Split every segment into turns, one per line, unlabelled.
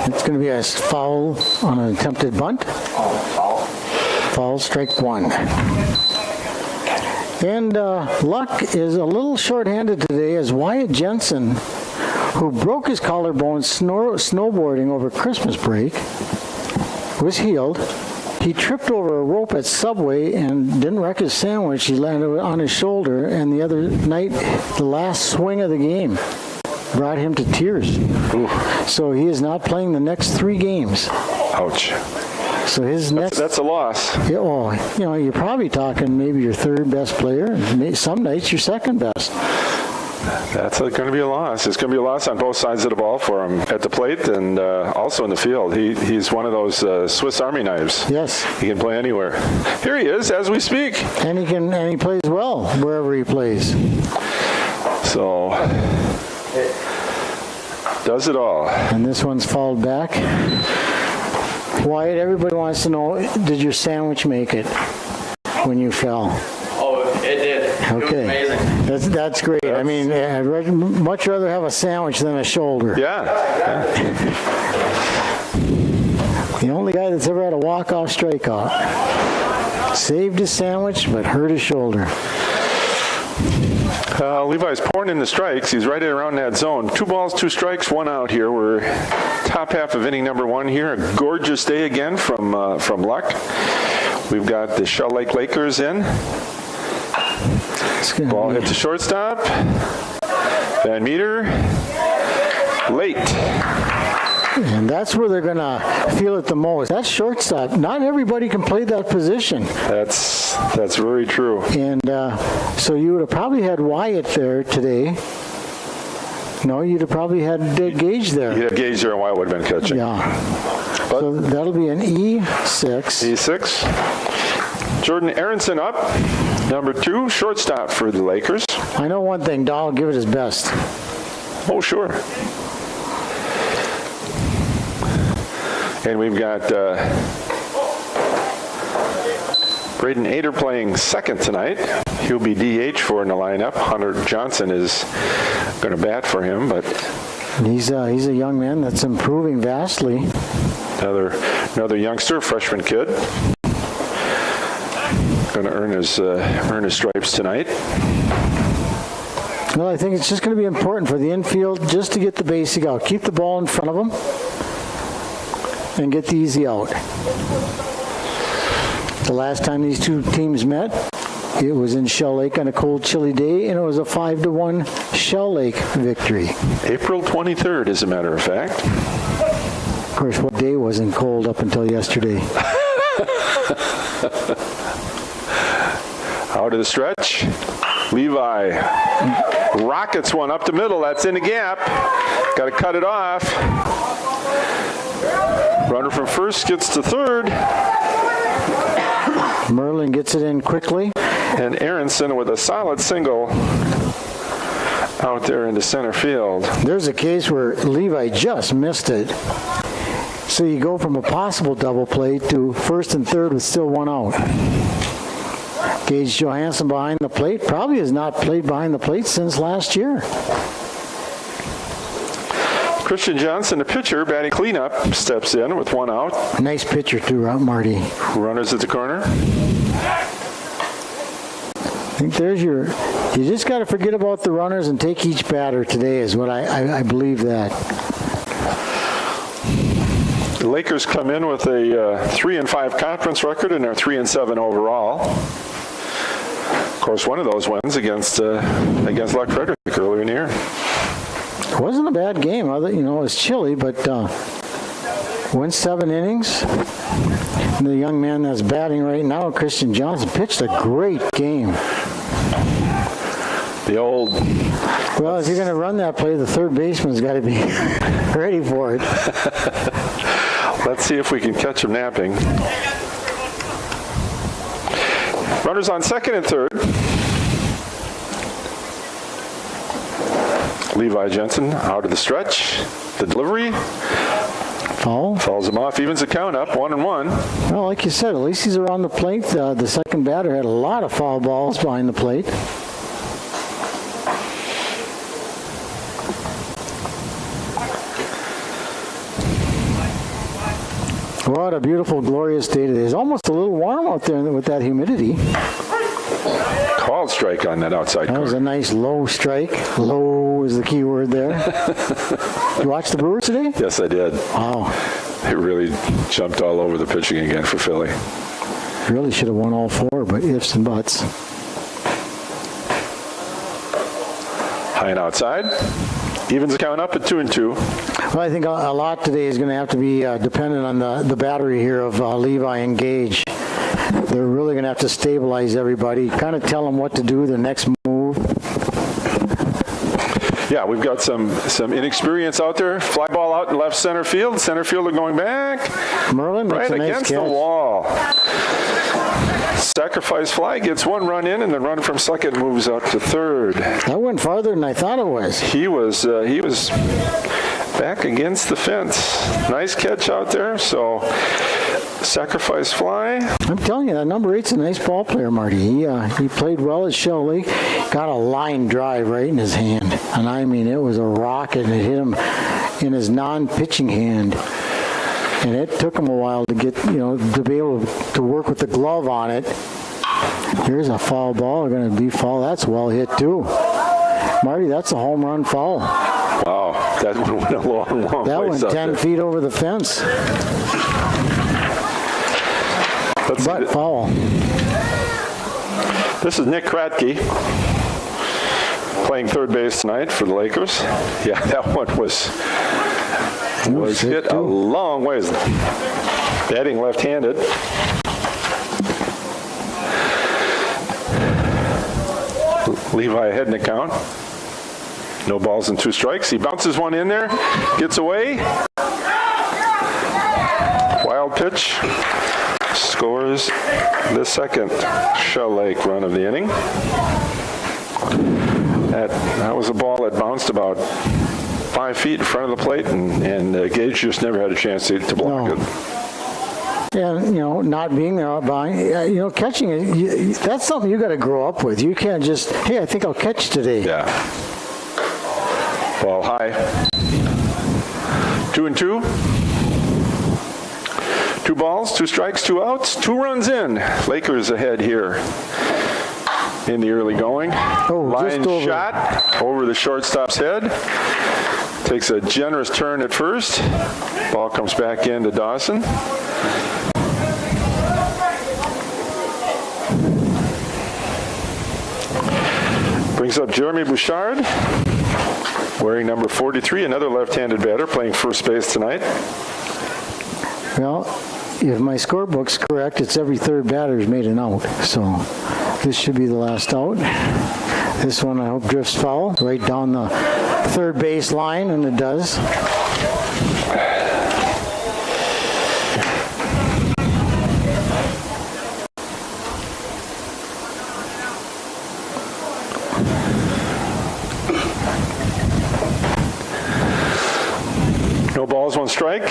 It's going to be a foul on an attempted bunt. Foul, strike one. And luck is a little short-handed today as Wyatt Jensen, who broke his collarbone snowboarding over Christmas break, was healed. He tripped over a rope at Subway and didn't wreck his sandwich. He landed on his shoulder, and the other night, the last swing of the game brought him to tears.
Ooh.
So he is not playing the next 3 games.
Ouch.
So his next...
That's a loss.
Yeah, oh, you know, you're probably talking maybe your 3rd best player. Some nights your 2nd best.
That's going to be a loss. It's going to be a loss on both sides of the ball for him, at the plate and also in the field. He's one of those Swiss Army knives.
Yes.
He can play anywhere. Here he is as we speak.
And he plays well wherever he plays.
So, does it all.
And this one's fouled back. Wyatt, everybody wants to know, did your sandwich make it when you fell?
Oh, it did.
Okay.
It was amazing.
That's great. I mean, I'd much rather have a sandwich than a shoulder.
Yeah.
The only guy that's ever had a walk-off strikeout. Saved his sandwich, but hurt his shoulder.
Levi's pouring in the strikes. He's right around that zone. 2 balls, 2 strikes, 1 out here. We're top half of inning number 1 here. A gorgeous day again from Luck. We've got the Shell Lake Lakers in. Ball hit to shortstop. Van Meter. Late.
And that's where they're going to feel it the most. That's shortstop. Not everybody can play that position.
That's very true.
And so you would have probably had Wyatt there today. No, you'd have probably had Gage there.
You had Gage there and Wyatt would have been catching.
Yeah. So that'll be an E6.
E6. Jordan Aronson up. Number 2, shortstop for the Lakers.
I know one thing. Dahl will give it his best.
Oh, sure. And we've got Braden Ader playing second tonight. He'll be DH for in the lineup. Hunter Johnson is going to bat for him, but
he's a young man that's improving vastly.
Another youngster, freshman kid, going to earn his stripes tonight.
Well, I think it's just going to be important for the infield just to get the basic out. Keep the ball in front of them and get the easy out. The last time these two teams met, it was in Shell Lake on a cold, chilly day, and it was a 5-1 Shell Lake victory.
April 23rd, as a matter of fact.
Of course, what day wasn't cold up until yesterday?
Out of the stretch. Levi rockets one up the middle. That's in the gap. Got to cut it off. Runner from first gets to third.
Merlin gets it in quickly.
And Aronson with a solid single out there into center field.
There's a case where Levi just missed it. So you go from a possible double play to first and third with still 1 out. Gage Johansson behind the plate. Probably has not played behind the plate since last year.
Christian Johnson, the pitcher, batting cleanup, steps in with 1 out.
Nice pitcher too, Marty.
Runners at the corner.
I think there's you just got to forget about the runners and take each batter today is what I believe that.
The Lakers come in with a 3-5 conference record and they're 3-7 overall. Of course, one of those wins against Luck Frederick earlier in the year.
It wasn't a bad game. It was chilly, but went 7 innings. And the young man that's batting right now, Christian Johnson, pitched a great game.
The old...
Well, if you're going to run that play, the third baseman's got to be ready for it.
Let's see if we can catch him napping. Runners on second and third. Levi Jensen out of the stretch. The delivery.
Foul.
Fouls him off. Evens the count up. 1-1.
Well, like you said, at least he's around the plate. The second batter had a lot of foul balls behind the plate. What a beautiful, glorious day today. It's almost a little warm out there with that humidity.
Called strike on that outside
That was
corner.
a nice low strike. Low is the key word there. You watch the Brewers today?
Yes, I did.
Wow.
It really jumped all over the pitching again for Philly.
Really should have won all four, but ifs and buts.
High and outside. Evens count up at 2-2.
Well, I think a lot today is going to have to be dependent on the battery here of Levi and Gage. They're really going to have to stabilize everybody, kind of tell them what to do, their next move.
Yeah, we've got some inexperience out there. Fly ball out in left center field. Center fielder going back.
Merlin makes
Right
a nice
against
catch.
the wall. Sacrifice fly gets one run in, and the run from second moves out to third.
That went farther than I thought it was.
He was back against the fence. Nice catch out there. So sacrifice fly.
I'm telling you, that number 8's a nice ball player, Marty. He played well at Shell Lake. Got a line drive right in his hand. And I mean, it was a rocket, and it hit him in his non-pitching hand. And it took him a while to get, to be able to work with the glove on it. Here's a foul ball. Going to be foul. That's well hit, too. Marty, that's a home run foul.
Wow, that went a long
That
ways
went
out
10
there.
feet over the fence.
Let's see.
But foul.
This is Nick Kratke playing third base tonight for the Lakers. Yeah, that one was hit a long ways. Batting left-handed. Levi ahead in the count. No balls and 2 strikes. He bounces one in there, gets away. Wild pitch. Scores the second Shell Lake run of the inning. That was a ball that bounced about 5 feet in front of the plate, and Gage just never had a chance to block
No.
it.
And, not being there out behind, catching, that's something you got to grow up with. You can't just, hey, I think I'll catch today.
Yeah. Ball high. 2-2. 2 balls, 2 strikes, 2 outs, 2 runs in. Lakers ahead here in the early going. Line
just over.
shot over the shortstop's head. Takes a generous turn at first. Ball comes back into Dawson. Brings up Jeremy Bouchard, wearing number 43, another left-handed batter playing first base tonight.
Well, if my scorebook's correct, it's every third batter's made an out. So this should be the last out. This one, I hope, drifts foul right down the third base line, and it does.
No balls, 1 strike.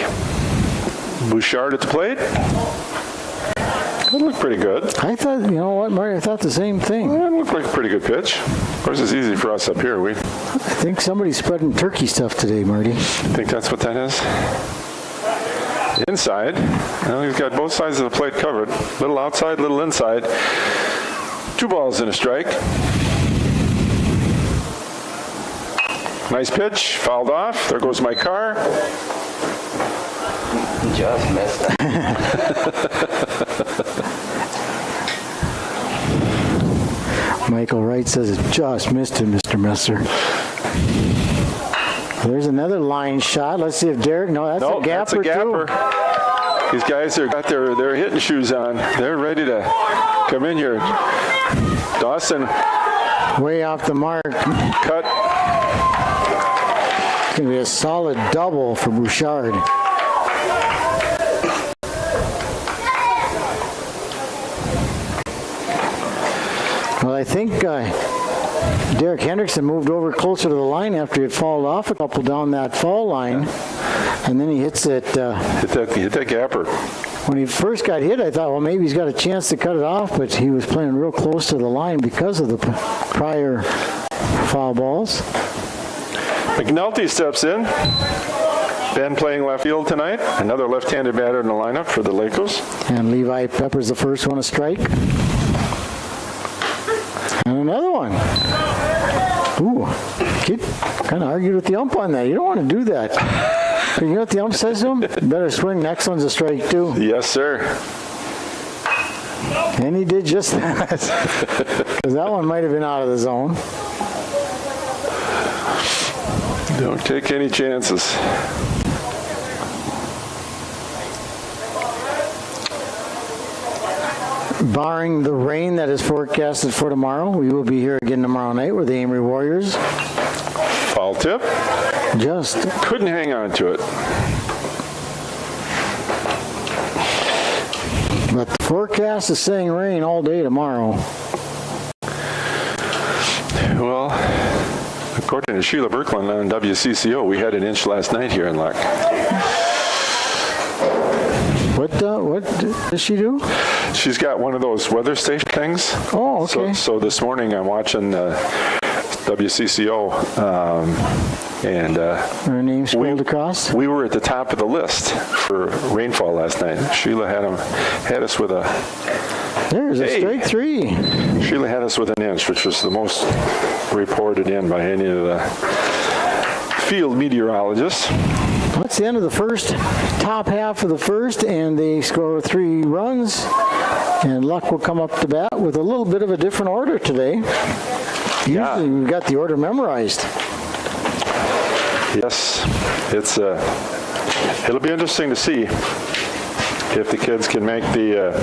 Bouchard at the plate. That looked pretty good.
I thought, you know what, Marty, I thought the same thing.
That looked like a pretty good pitch. Of course, it's easy for us up here. We
I think somebody's spreading turkey stuff today, Marty.
think that's what that is. Inside. Well, he's got both sides of the plate covered. Little outside, little inside. 2 balls and a strike. Nice pitch. Fouled off. There goes my car.
Just missed it.
Michael Wright says it just missed it, Mr. Messer. There's another line shot. Let's see if Derek, no, that's
No,
a gapper,
that's a gapper.
too.
These guys have got their hitting shoes on. They're ready to come in here. Dawson
Way off the mark.
cut.
It's going to be a solid double for Bouchard. Well, I think Derek Hendrickson moved over closer to the line after he had fallen off a couple down that fall line. And then he hits it.
Hit that gapper.
When he first got hit, I thought, well, maybe he's got a chance to cut it off, but he was playing real close to the line because of the prior foul balls.
McNulty steps in. Ben playing left field tonight. Another left-handed batter in the lineup for the Lakos.
And Levi Pepper's the first one to strike. And another one. Ooh, kid kind of argued with the ump on that. You don't want to do that. You know what the ump says to him? Better swing. Next one's a strike too.
Yes, sir.
And he did just that. Because that one might have been out of the zone.
Don't take any chances.
Barring the rain that is forecasted for tomorrow, we will be here again tomorrow night with the Amory Warriors.
Foul tip.
Just
Couldn't hang on to it.
But the forecast is saying rain all day tomorrow.
Well, according to Sheila Berkland on WCCO, we had an inch last night here in Luck.
What does she do?
She's got one of those weather station things.
Oh, okay.
So this morning I'm watching WCCO, and
Her name scrolled across.
we were at the top of the list for rainfall last night. Sheila had us with a
There's a
Hey.
strike three.
Sheila had us with an inch, which was the most reported in by any of the field meteorologists.
That's the end of the first, top half of the first, and they score 3 runs. And Luck will come up to bat with a little bit of a different order today.
Yeah.
Usually we've got the order memorized.
Yes, it'll be interesting to see if the kids can make the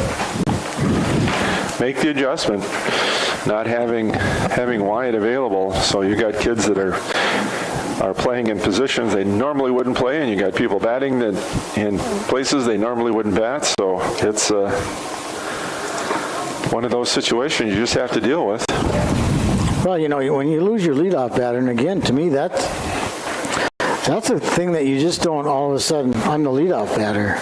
adjustment, not having Wyatt available. So you got kids that are playing in positions they normally wouldn't play, and you got people batting that in places they normally wouldn't bat. So it's one of those situations you just have to deal with.
Well, you know, when you lose your leadoff batter, and again, to me, that's a thing that you just don't all of a sudden, I'm the leadoff batter.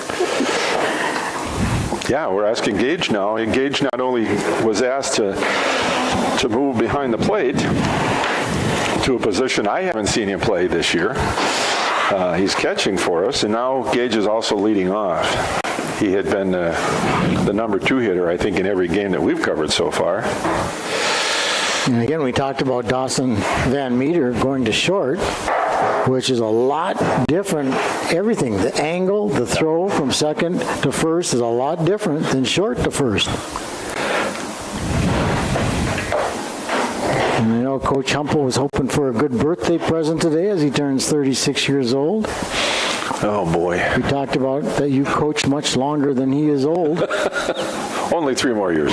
Yeah, we're asking Gage now. And Gage not only was asked to move behind the plate to a position I haven't seen him play this year. He's catching for us, and now Gage is also leading off. He had been the number 2 hitter, I think, in every game that we've covered so far.
And again, we talked about Dawson Van Meter going to short, which is a lot different. Everything, the angle, the throw from second to first is a lot different than short to first. And I know Coach Humpel was hoping for a good birthday present today as he turns 36 years old.
Oh, boy.
We talked about that you coach much longer than he is old.
Only 3 more years.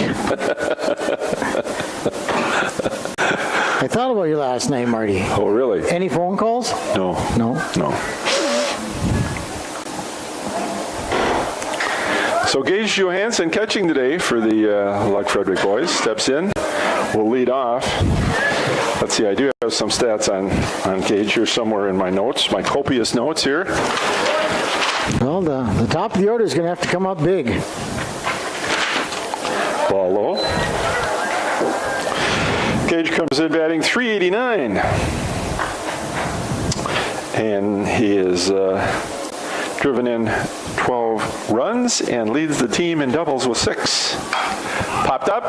I thought about you last night, Marty.
Oh, really?
Any phone calls?
No.
No.
No. So Gage Johansson catching today for the Luck Frederick boys. Steps in. Will lead off. Let's see, I do have some stats on Gage here somewhere in my notes, my copious notes here.
Well, the top of the order is going to have to come up big.
Ball low. Gage comes in batting .389. And he is driven in 12 runs and leads the team in doubles with 6. Popped up.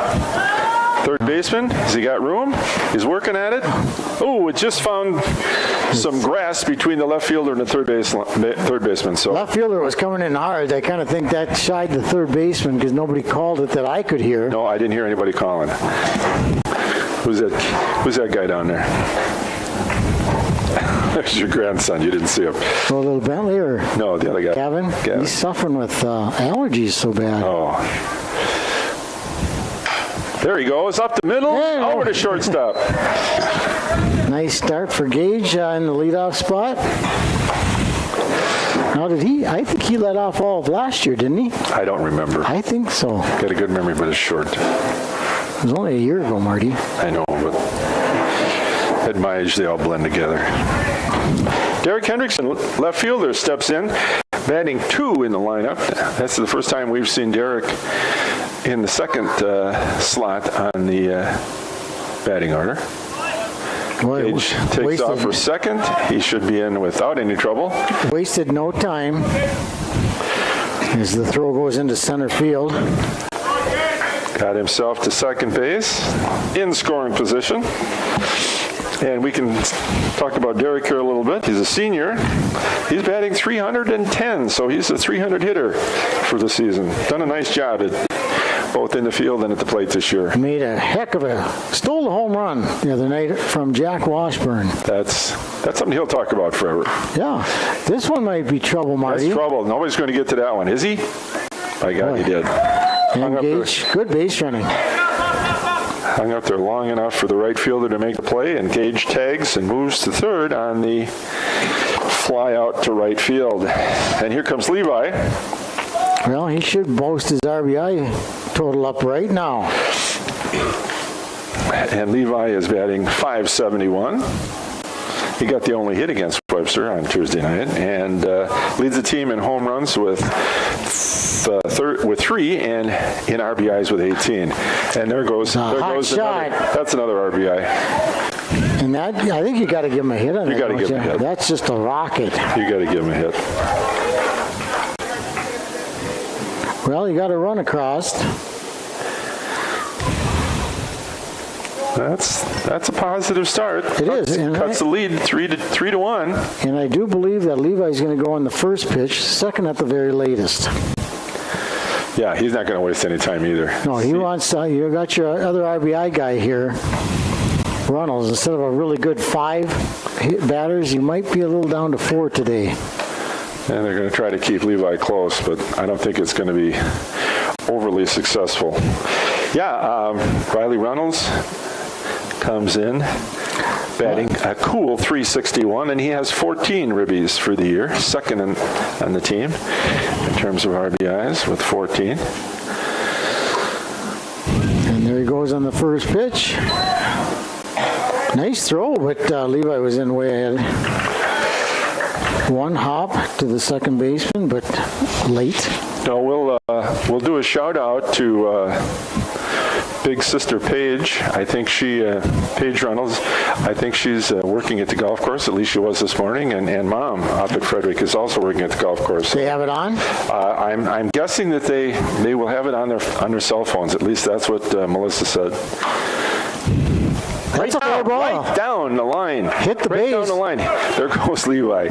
Third baseman, has he got room? He's working at it. Oh, it just found some grass between the left fielder and the third baseman. So
Left fielder was coming in hard. I kind of think that shied the third baseman because nobody called it that I could hear.
no, I didn't hear anybody calling. Who's that guy down there? There's your grandson. You didn't see him.
Oh, little Bentley or
No, the other guy.
Gavin? He's suffering with allergies so bad.
Oh. There he goes, up the middle,
Hey.
over to shortstop.
Nice start for Gage in the leadoff spot. Now, I think he let off all of last year, didn't he?
I don't remember.
I think so.
Got a good memory, but it's short.
It was only a year ago, Marty.
I know, but at my age, they all blend together. Derek Hendrickson, left fielder, steps in, batting 2 in the lineup. That's the first time we've seen Derek in the second slot on the batting order.
Boy,
Gage takes off for second. He should be in without any trouble.
wasted no time as the throw goes into center field.
Got himself to second base in scoring position. And we can talk about Derek here a little bit. He's a senior. He's batting 310, so he's a 300 hitter for the season. Done a nice job at both in the field and at the plate this year.
Made a heck of stole the home run the other night from Jack Washburn.
That's something he'll talk about forever.
Yeah, this one might be trouble, Marty.
That's trouble. Nobody's going to get to that one, is he? By God, he did.
And Gage, good base running.
Hung up there long enough for the right fielder to make the play, and Gage tags and moves to third on the fly out to right field. And here comes Levi.
Well, he should boast his RBI total up right now.
And Levi is batting .571. He got the only hit against Webster on Tuesday night, and leads the team in home runs with 3 and in RBIs with 18. And there goes
shot.
That's another RBI.
And that, I think you got to give him a hit on that.
You got to give him a hit.
That's just a rocket.
You got to give him a hit.
Well, you got to run across.
That's a positive start.
It is. And
Cuts the lead 3 to 1.
And I do believe that Levi's going to go on the first pitch, second at the very latest.
Yeah, he's not going to waste any time either.
No, he wants. You got your other RBI guy here, Runnels. Instead of a really good 5 hit batters, you might be a little down to 4 today.
And they're going to try to keep Levi close, but I don't think it's going to be overly successful. Yeah, Riley Runnels comes in batting a cool .361, and he has 14 ribbies for the year, second on the team in terms of RBIs with 14.
And there he goes on the first pitch. Nice throw, but Levi was in way ahead. One hop to the second baseman, but late.
No, we'll do a shout out to big sister Paige. I think Paige Reynolds, I think she's working at the golf course. At least she was this morning. And Mom up at Frederick is also working at the golf course.
They have it on?
I'm guessing that they will have it on their cell phones. At least that's what Melissa said.
That's a fair ball.
Right down the line.
Hit the base.
Right down the line. There goes Levi.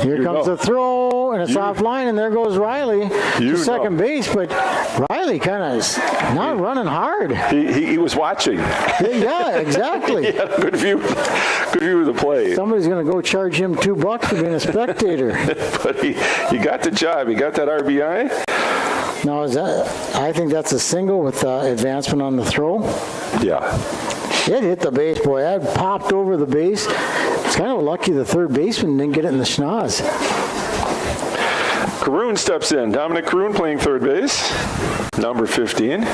Here comes the throw, and it's offline, and there goes Riley to second base. But Riley kind of not running hard.
He was watching.
Yeah, exactly.
He had a good view of the play.
Somebody's going to go charge him $2 for being a spectator.
But he got the job. He got that RBI.
Now, I think that's a single with advancement on the throw.
Yeah.
It hit the base, boy. That popped over the base. It's kind of lucky the third baseman didn't get it in the schnoz.
Caroon steps in. Dominic Caroon playing third base, number 15.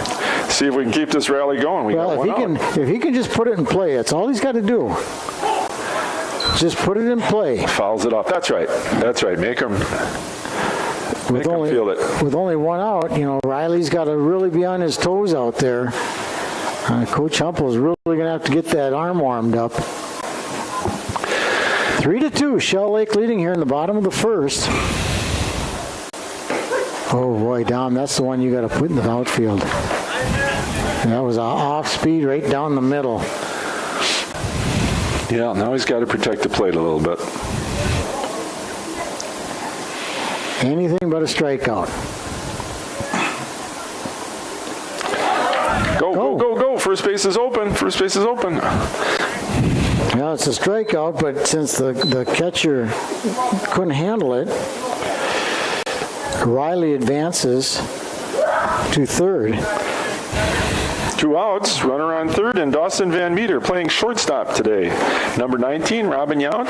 See if we can keep this rally going.
If he can just put it in play, that's all he's got to do. Just put it in play.
Fouls it off. That's right. Make him feel it.
With only one out, Riley's got to really be on his toes out there. Coach Humpel's really going to have to get that arm warmed up. 3-2, Shell Lake leading here in the bottom of the first. Oh boy, Dom, that's the one you got to put in the outfield. That was off speed right down the middle.
Yeah, now he's got to protect the plate a little bit.
Anything but a strikeout.
Go. First base is open.
Well, it's a strikeout, but since the catcher couldn't handle it, Riley advances to third.
2 outs, runner on third, and Dawson Van Meter playing shortstop today. Number 19, Robin Yount.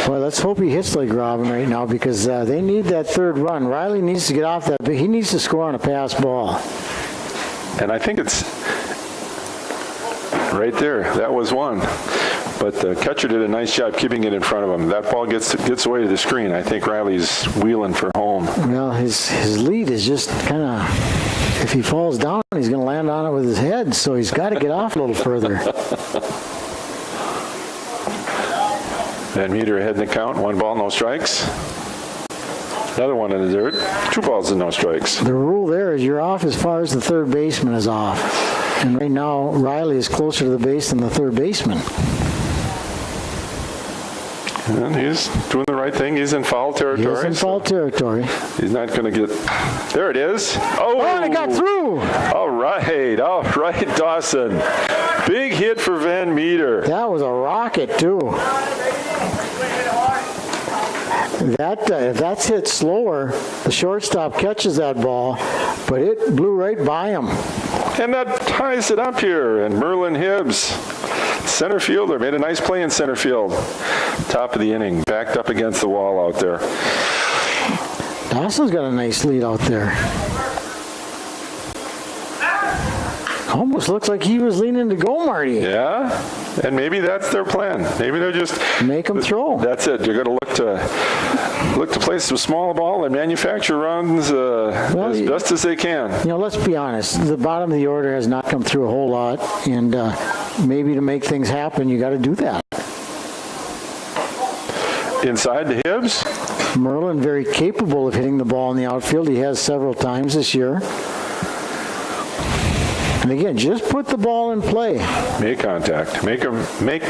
Well, let's hope he hits like Robin right now because they need that third run. Riley needs to get off that, but he needs to score on a pass ball.
And I think it's right there. That was one. But the catcher did a nice job keeping it in front of him. That ball gets away to the screen. I think Riley's wheeling for home.
Well, his lead is just kind of, if he falls down, he's going to land on it with his head. So he's got to get off a little further.
Van Meter ahead in the count. 1 ball, no strikes. Another one in the dirt. 2 balls and no strikes.
The rule there is you're off as far as the third baseman is off. And right now, Riley is closer to the base than the third baseman.
And he's doing the right thing. He's in foul territory.
He's in foul territory.
He's not going to get... There it is. Oh,
and it got through.
All right, Dawson. Big hit for Van Meter.
That was a rocket, too. If that's hit slower, the shortstop catches that ball, but it blew right by him.
And that ties it up here. And Merlin Hibbs, center fielder, made a nice play in center field. Top of the inning, backed up against the wall out there.
Dawson's got a nice lead out there. Almost looks like he was leaning to go, Marty.
Yeah, and maybe that's their plan. Maybe they're just...
Make him throw.
That's it. They're going to look to play some small ball and manufacture runs as best as they can.
Let's be honest. The bottom of the order has not come through a whole lot, and maybe to make things happen, you got to do that.
Inside the Hibbs.
Merlin very capable of hitting the ball in the outfield. He has several times this year. And again, just put the ball in play.
Make contact. Make them make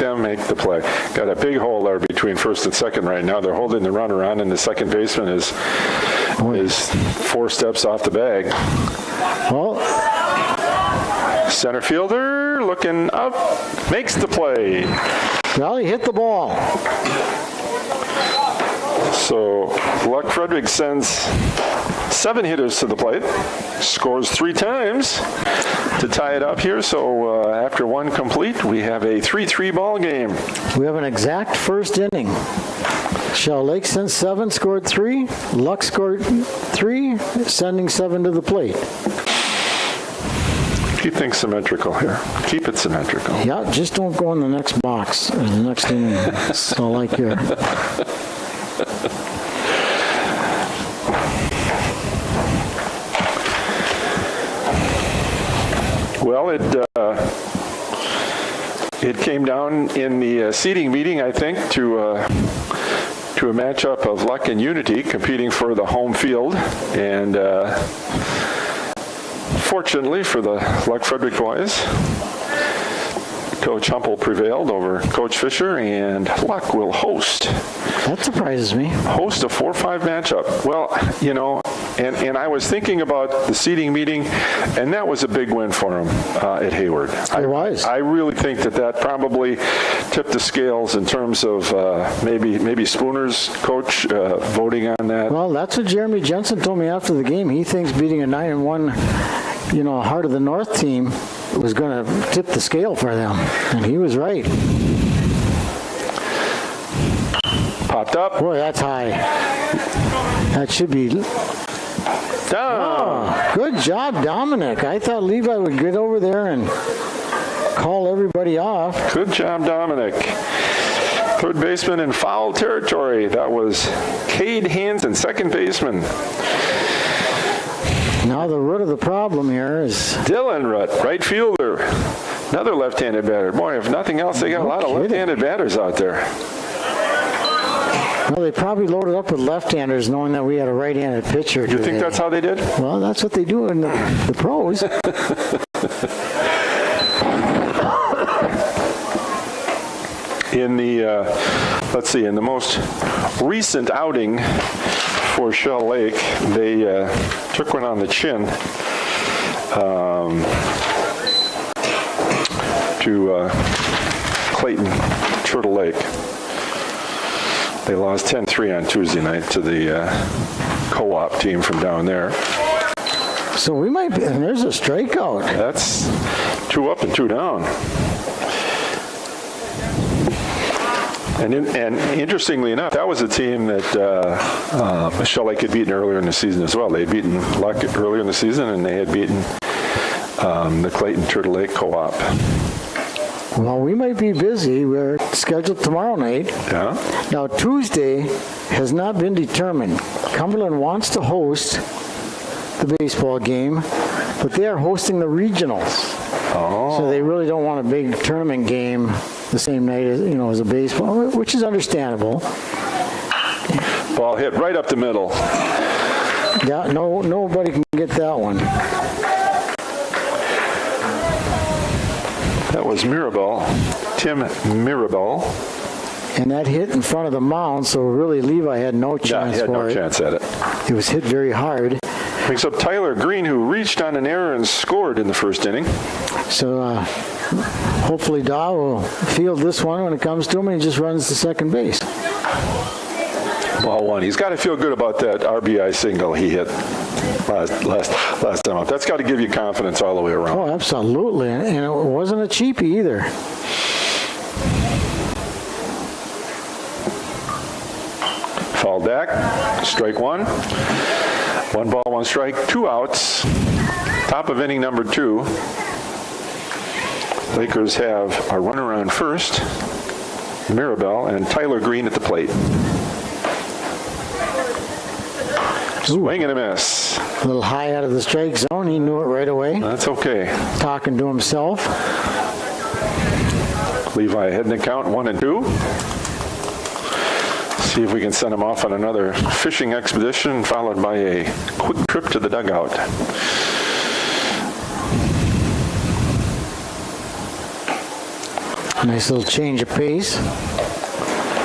the play. Got a big hole there between first and second right now. They're holding the runner on, and the second baseman is 4 steps off the bag.
Well,
center fielder looking up, makes the play.
Well, he hit the ball.
So Luck Frederick sends 7 hitters to the plate, scores 3 times to tie it up here. So after 1 complete, we have a 3-3 ball game.
We have an exact first inning. Shell Lake sent 7, scored 3. Luck scored 3, sending 7 to the plate.
Keep things symmetrical here. Keep it symmetrical.
Yeah, just don't go in the next box or the next inning. That's all I care.
Well, it came down in the seating meeting, I think, to a matchup of Luck and Unity competing for the home field, and fortunately for the Luck Frederick boys, Coach Humpel prevailed over Coach Fisher, and Luck will host.
That surprises me.
Host a 4-5 matchup. Well, and I was thinking about the seeding meeting, and that was a big win for him at Hayward.
It was.
I really think that probably tipped the scales in terms of maybe Spooner's coach voting on that.
Well, that's what Jeremy Jensen told me after the game. He thinks beating a 9-1, Heart of the North team was going to tip the scale for them, and he was right.
Popped up.
Boy, that's high. That should be...
Down.
Oh, good job, Dominic. I thought Levi would get over there and call everybody off.
Good job, Dominic. Third baseman in foul territory. That was Cade Hansen, second baseman.
Now the root of the problem here is...
Dylan Rutt, right fielder. Another left-handed batter. Boy, if nothing else, they got a lot of left-handed batters out there.
Well, they probably loaded up with left-handers knowing that we had a right-handed pitcher today.
You think that's how they did?
Well, that's what they do in the pros.
In the most recent outing for Shell Lake, they took one on the chin to Clayton Turtle Lake. They lost 10-3 on Tuesday night to the co-op team from down there.
So we might be, and there's a strikeout.
That's 2 up and 2 down. And interestingly enough, that was a team that Shell Lake had beaten earlier in the season as well. They had beaten Luck earlier in the season, and they had beaten the Clayton Turtle Lake Co-op.
Well, we might be busy. We're scheduled tomorrow night.
Yeah.
Now, Tuesday has not been determined. Cumberland wants to host the baseball game, but they are hosting the regionals.
Oh.
So they really don't want a big tournament game the same night as, as a baseball, which is understandable.
Ball hit right up the middle.
Yeah, nobody can get that one.
That was Mirabal, Tim Mirabal.
And that hit in front of the mound, so really Levi had no
Yeah,
chance
he had
for
no
it.
chance at it.
It was hit very hard.
Brings up Tyler Green, who reached on an error and scored in the first inning.
So hopefully Daw will field this one when it comes to him, and he just runs to second base.
Ball one. He's got to feel good about that RBI single he hit last time up. That's got to give you confidence all the way around.
Oh, absolutely. And it wasn't a cheapie either.
Foul back. Strike one. 1 ball, 1 strike, 2 outs. Top of inning number 2. Lakers have a runner on first, Mirabal, and Tyler Green at the plate. Swing and a miss.
A little high out of the strike zone. He knew it right away.
That's okay.
Talking to himself.
Levi heading the count 1-2. See if we can send him off on another fishing expedition, followed by a quick trip to the dugout.
Nice little change of pace.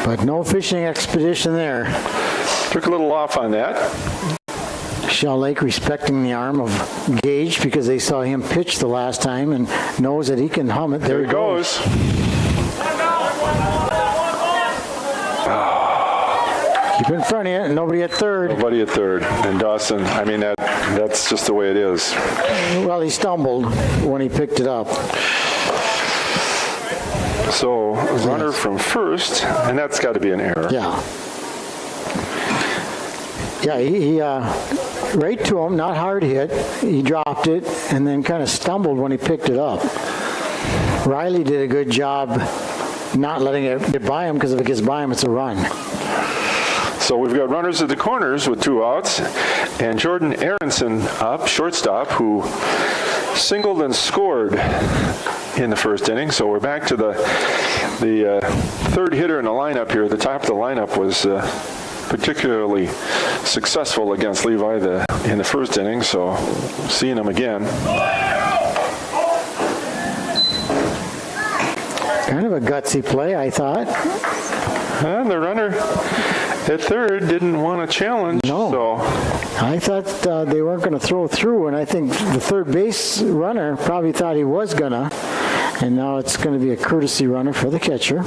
But no fishing expedition there.
Took a little off on that.
Shell Lake respecting the arm of Gage because they saw him pitch the last time and knows that he can hum it.
There he goes.
Keep in front of you, nobody at third.
Nobody at third. And Dawson, I mean, that's just the way it is.
Well, he stumbled when he picked it up.
So, runner from first, and that's got to be an error.
Yeah. Yeah, he right to him, not hard hit. He dropped it and then kind of stumbled when he picked it up. Riley did a good job not letting it get by him, because if it gets by him, it's a run.
So we've got runners at the corners with 2 outs, and Jordan Aronson up, shortstop, who singled and scored in the first inning. So we're back to the third hitter in the lineup here. The top of the lineup was particularly successful against Levi in the first inning, so seeing him again.
Kind of a gutsy play, I thought.
And the runner at third didn't want to challenge.
No.
So
I thought they weren't going to throw through, and I think the third base runner probably thought he was going to, and now it's going to be a courtesy runner for the catcher.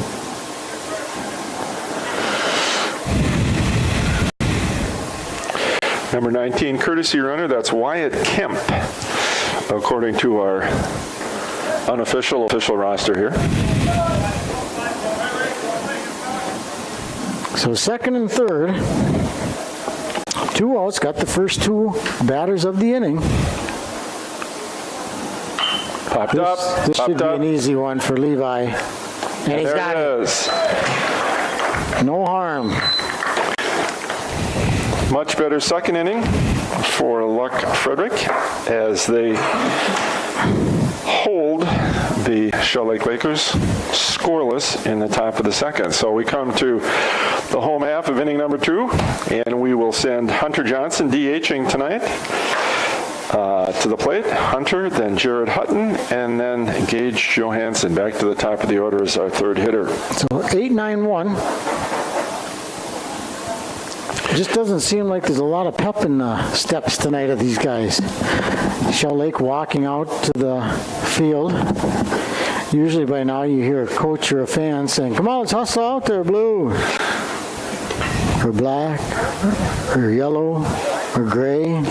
number 19, courtesy runner, that's Wyatt Kemp, according to our unofficial official roster here.
So second and third, 2 outs, got the first 2 batters of the inning.
Popped up,
This should
popped
be
up.
an easy one for Levi. And he's
There
got
it
it.
is.
No harm.
Much better second inning for Luck Frederick as they hold the Shell Lake Lakers scoreless in the top of the second. So we come to the home half of inning number 2, and we will send Hunter Johnson DHing tonight to the plate. Hunter, then Jared Hutton, and then Gage Johansson back to the top of the order as our third hitter.
So 8-9-1. It just doesn't seem like there's a lot of pep in the steps tonight of these guys. Shell Lake walking out to the field. Usually by now you hear a coach or a fan saying, "Come on, let's hustle out there, blue." Or black, or yellow, or gray.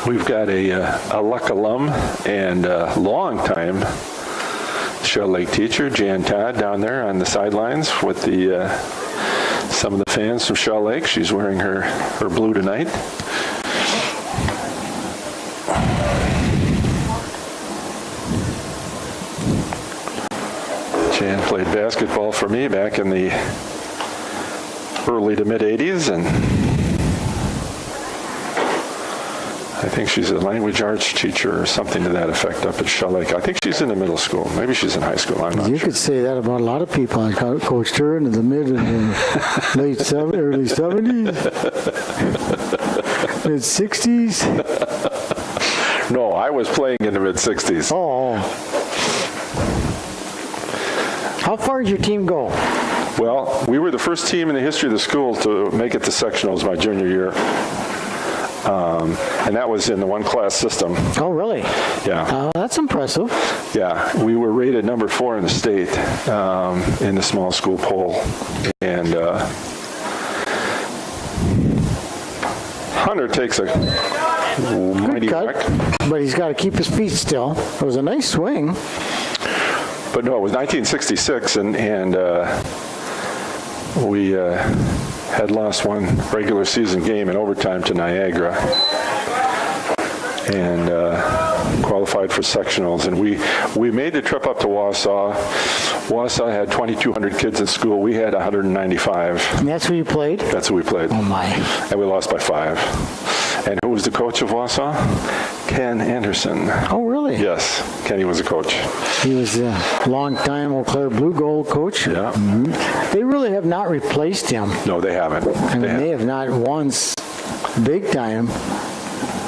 We've got a Luck alum and long-time Shell Lake teacher, Jan Todd, down there on the sidelines with some of the fans from Shell Lake. She's wearing her blue tonight. Jan played basketball for me back in the early to mid 80s, and I think she's a language arts teacher or something to that effect up at Shell Lake. I think she's in the middle school. Maybe she's in high school. I'm not
You
sure.
could say that about a lot of people. I coached her into the mid and the early 70s, mid 60s.
No, I was playing in the mid-60s.
Oh. How far did your team go?
Well, we were the first team in the history of the school to make it to sectionals my junior year. And that was in the one-class system.
Oh, really?
Yeah.
That's impressive.
Yeah, we were rated number 4 in the state in the small school poll. And Hunter takes a mighty
Good
whack.
cut, but he's got to keep his feet still. It was a nice swing.
But no, it was 1966, and we had lost one regular season game in overtime to Niagara, and qualified for sectionals. And we made the trip up to Wausau. Wausau had 2,200 kids in school. We had 195.
And that's who you played?
That's who we played.
Oh, my.
And we lost by 5. And who was the coach of Wausau? Ken Anderson.
Oh, really?
Yes, Kenny was the coach.
He was a long-time Eau Claire Blue Gold coach.
Yeah.
They really have not replaced him.
No, they haven't.
I mean, they have not once big time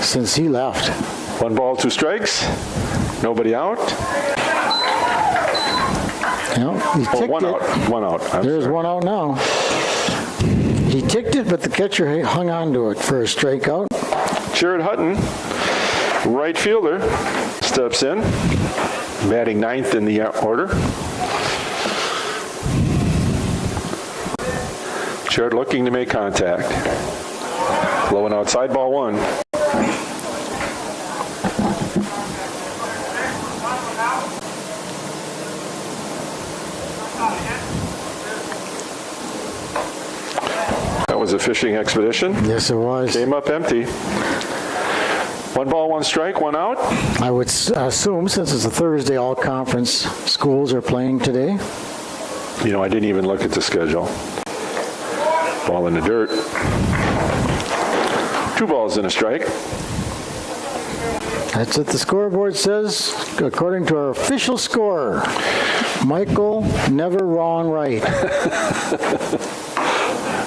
since he left.
1 ball, 2 strikes. Nobody out.
No, he ticked
One
it.
out. One out. I'm
There's
sorry.
one out now. He ticked it, but the catcher hung on to it for a strikeout.
Jared Hutton, right fielder, steps in, batting 9th in the order. Jared looking to make contact. Low and outside, ball 1. That was a fishing expedition.
Yes, it was.
Came up empty. 1 ball, 1 strike, 1 out.
I would assume, since it's a Thursday, all conference schools are playing today.
You know, I didn't even look at the schedule. Ball in the dirt. 2 balls and a strike.
That's what the scoreboard says, according to our official scorer. Michael, never wrong right.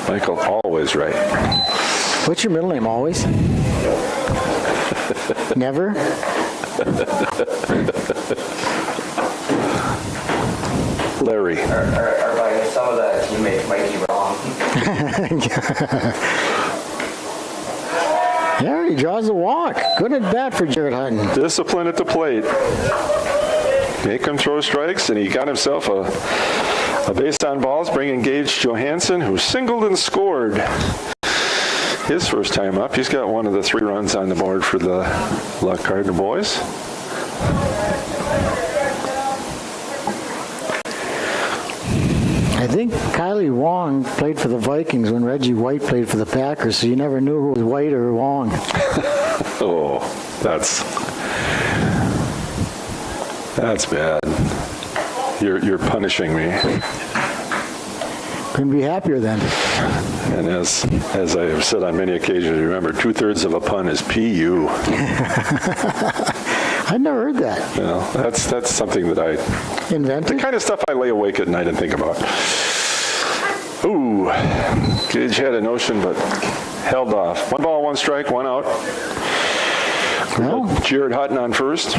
Michael, always right.
What's your middle name, always? Never?
Larry.
Or by some of the teammates might be wrong.
Yeah, he draws a walk. Good at bat for Jared Hutton.
Discipline at the plate. Make him throw strikes, and he got himself a base on balls, bringing Gage Johansson, who singled and scored his first time up. He's got one of the 3 runs on the board for the Luck Cardinal boys.
I think Kylie Wong played for the Vikings when Reggie White played for the Packers, so you never knew who was White or Wong.
Oh, that's bad. You're punishing me.
Couldn't be happier then.
And as I have said on many occasions, remember, 2/3 of a pun is PU.
I'd never heard that.
You know, that's something that the
Invented?
kind of stuff I lay awake at night and think about. Ooh, Gage had a notion, but held off. 1 ball, 1 strike, 1 out.
Well,
Jared Hutton on first.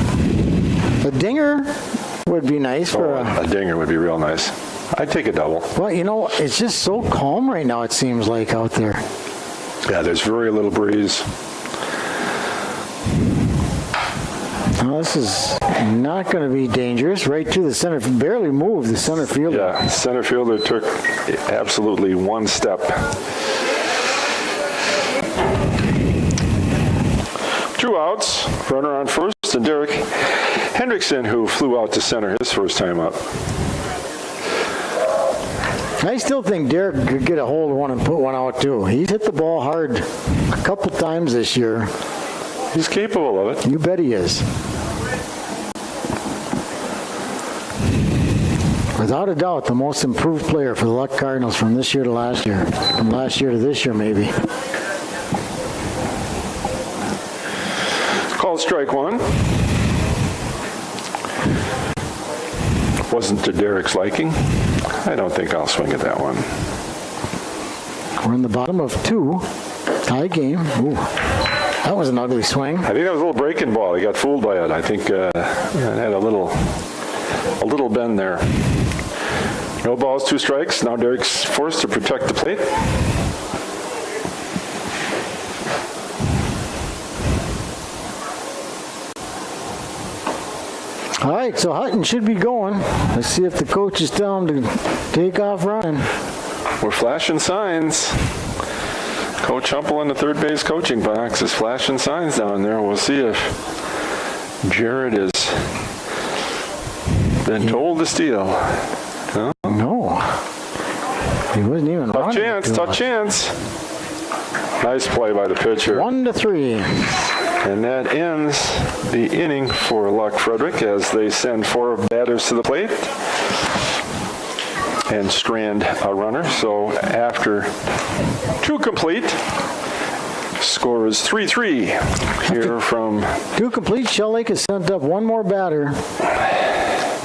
a dinger would be nice for a...
A dinger would be real nice. I'd take a double.
Well, you know, it's just so calm right now, it seems like, out there.
Yeah, there's very little breeze.
Well, this is not going to be dangerous. Right to the center, barely moved the center fielder.
Yeah, center fielder took absolutely 1 step. 2 outs, runner on first, and Derek Hendrickson, who flew out to center his first time up.
I still think Derek could get a hold of one and put one out, too. He's hit the ball hard a couple times this year.
He's capable of it.
You bet he is. Without a doubt, the most improved player for the Luck Cardinals from this year to last year. From last year to this year, maybe.
balls, strike one. Wasn't to Derek's liking. I don't think I'll swing at that one.
We're in the bottom of 2. Tie game. Ooh, that was an ugly swing.
I think that was a little breaking ball. He got fooled by it. I think it had a little bend there. No balls, 2 strikes. Now Derek's forced to protect the plate.
All right, so Hutton should be going. Let's see if the coach is telling him to take off running.
We're flashing signs. Coach Humpel in the third base coaching box is flashing signs down there. We'll see if Jared has been told to steal. No?
No. He wasn't even
Tough
running.
chance, tough chance. Nice play by the pitcher.
1-3.
And that ends the inning for Luck Frederick as they send 4 batters to the plate and strand a runner. So after 2 complete, score is 3-3 here from...
2 complete. Shell Lake has sent up 1 more batter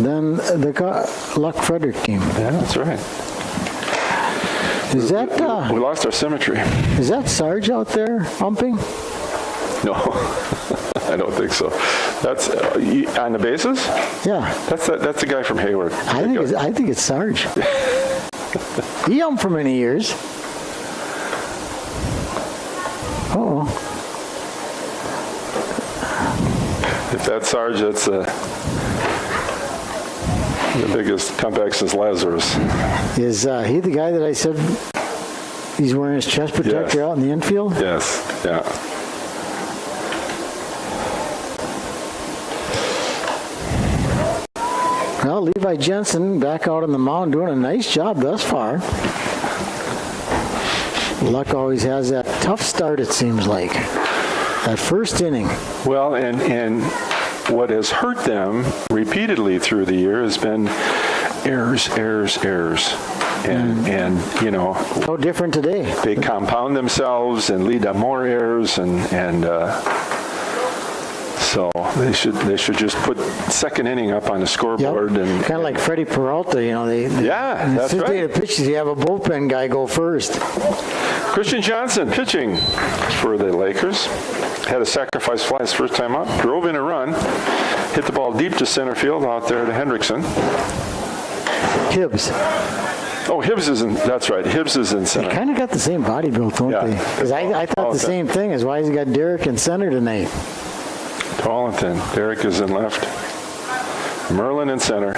than the Luck Frederick game.
Yeah, that's right.
Is that
We lost our symmetry.
is that Sarge out there humping?
No, I don't think so. That's on the bases?
Yeah,
That's the guy from Hayward.
I think it's Sarge. He humped for many years. Uh-oh.
If that's Sarge, that's the biggest comeback since Lazarus.
Is he the guy that I said he's wearing his chest protector
Yes.
out in the infield?
Yes, yeah.
Well, Levi Jensen back out on the mound doing a nice job thus far. Luck always has that tough start, it seems like. That first inning.
Well, and what has hurt them repeatedly through the year has been errors. And you know,
No different today.
they compound themselves and lead to more errors, and so they should just put second inning up on the scoreboard. And
kind of like Freddie Peralta, you know.
Yeah, that's
since they
right.
had pitches, you have a bullpen guy go first.
Christian Johnson pitching for the Lakers. Had a sacrifice fly his first time up. Drove in a run. Hit the ball deep to center field out there to Hendrickson.
Hibbs.
Oh, Hibbs is in. That's right. Hibbs is in
They
center.
kind of got the same body build, don't
Yeah.
they? Because I thought
All
the
the
same thing. Is why he's got Derek in center tonight.
Tall and thin. Derek is in left. Merlin in center.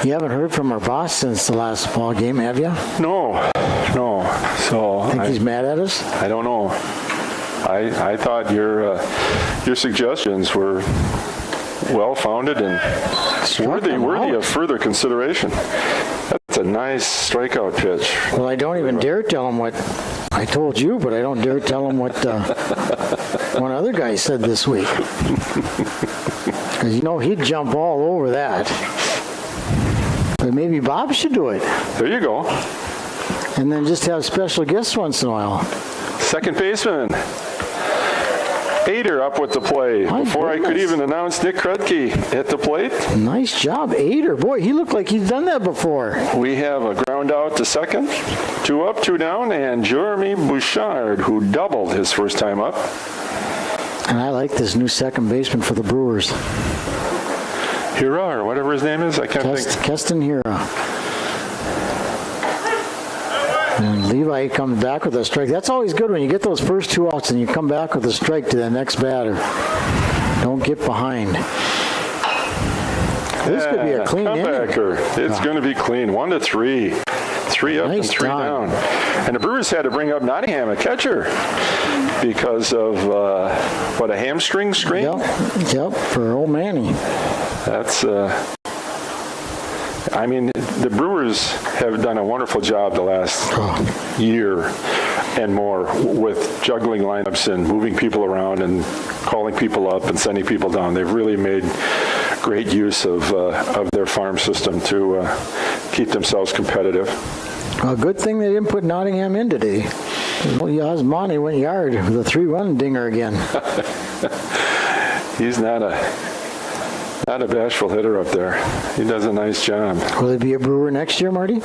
You haven't heard from our boss since the last ball game, have you?
No. So
Think he's mad at us?
I don't know. I thought your suggestions were well founded and worthy of further consideration. That's a nice strikeout pitch.
Well, I don't even dare tell him what I told you, but I don't dare tell him what one other guy said this week. Because, you know, he'd jump all over that. But maybe Bob should do it.
There you go.
And then just have special guests once in a while.
Second baseman. Ader up with the play.
My
Before I could
goodness.
even announce Nick Krutke at the plate,
Nice job, Ader. Boy, he looked like he's done that before.
we have a ground out to second. 2 up, 2 down, and Jeremy Bouchard, who doubled his first time up.
And I like this new second baseman for the Brewers.
Hira, or whatever his name is, I can't think.
Keston Hira. And Levi comes back with a strike. That's always good when you get those first 2 outs and you come back with a strike to the next batter. Don't get behind. This could be a clean inning.
comebacker. It's going to be clean. 1-3. 3 up
Nice
and 3
time.
down. And the Brewers had to bring up Nottingham, a catcher, because of, a hamstring strain?
Yep, for old Manny.
That's, I mean, the Brewers have done a wonderful job the last year and more with juggling lineups and moving people around and calling people up and sending people down. They've really made great use of their farm system to keep themselves competitive.
Well, good thing they didn't put Nottingham in today. Well, Yasmani went yard with a 3-run dinger again.
He's not a bashful hitter up there. He does a nice job.
Will he be a Brewer next year, Marty?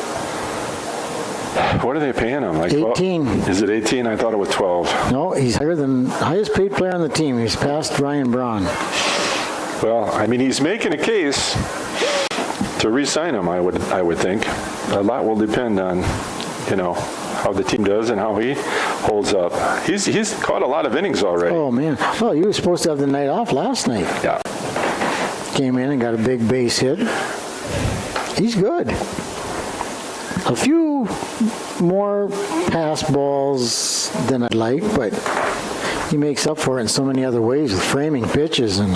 What are they paying him? Like
18.
12? Is it 18? I thought it was 12.
No, he's higher than highest paid player on the team. He's past Ryan Braun.
Well, I mean, he's making a case to re-sign him, I would think. A lot will depend on, how the team does and how he holds up. He's caught a lot of innings already.
Oh, man. Well, you were supposed to have the night off last night.
Yeah.
Came in and got a big base hit. He's good. A few more pass balls than I'd like, but he makes up for it in so many other ways with framing pitches and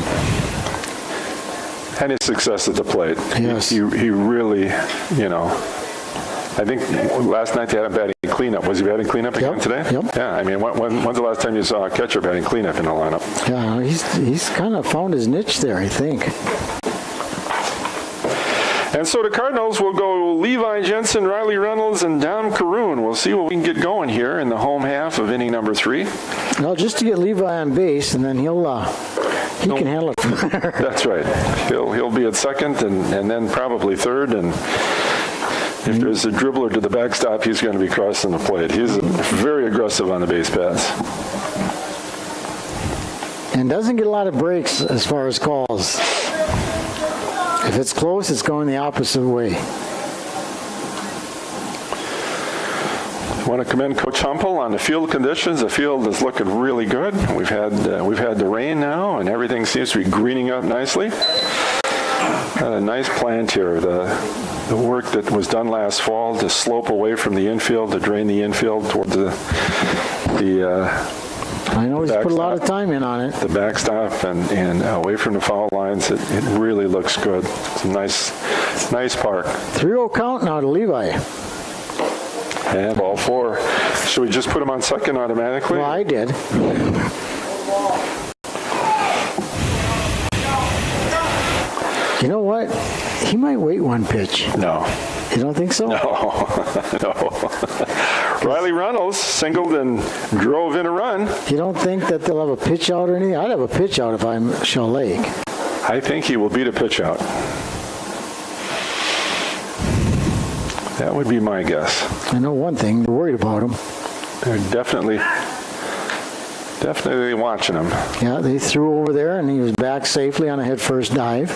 his success at the plate.
Yes.
He really, I think last night they had him batting cleanup. Was he batting cleanup again today?
Yep.
Yeah, I mean, when's the last time you saw a catcher batting cleanup in the lineup?
yeah, he's kind of found his niche there, I think.
And so the Cardinals will go Levi Jensen, Riley Reynolds, and Dom Caroon. We'll see what we can get going here in the home half of inning number 3.
Well, just to get Levi on base, and then he can handle it from there.
That's right. He'll be at second and then probably third. And if there's a dribbler to the backstop, he's going to be crossing the plate. He's very aggressive on the base paths.
And doesn't get a lot of breaks as far as calls. If it's close, it's going the opposite way.
I want to commend Coach Humpel on the field conditions. The field is looking really good. We've had the rain now, and everything seems to be greening up nicely. A nice plant here. The work that was done last fall to slope away from the infield, to drain the infield towards the
I know he's put a lot of time in on it.
the backstop and away from the foul lines. It really looks good. It's a nice park.
3-0 count now to Levi.
And ball 4. Should we just put him on second automatically?
Well, I did. You know what? He might wait one pitch.
No.
You don't think so?
No. Riley Reynolds singled and drove in a run.
You don't think that they'll have a pitch out or anything? I'd have a pitch out if I'm Shell Lake.
I think he will beat a pitch out. That would be my guess.
I know one thing. They're worried about him.
They're definitely watching him.
Yeah, they threw over there, and he was back safely on a head-first dive.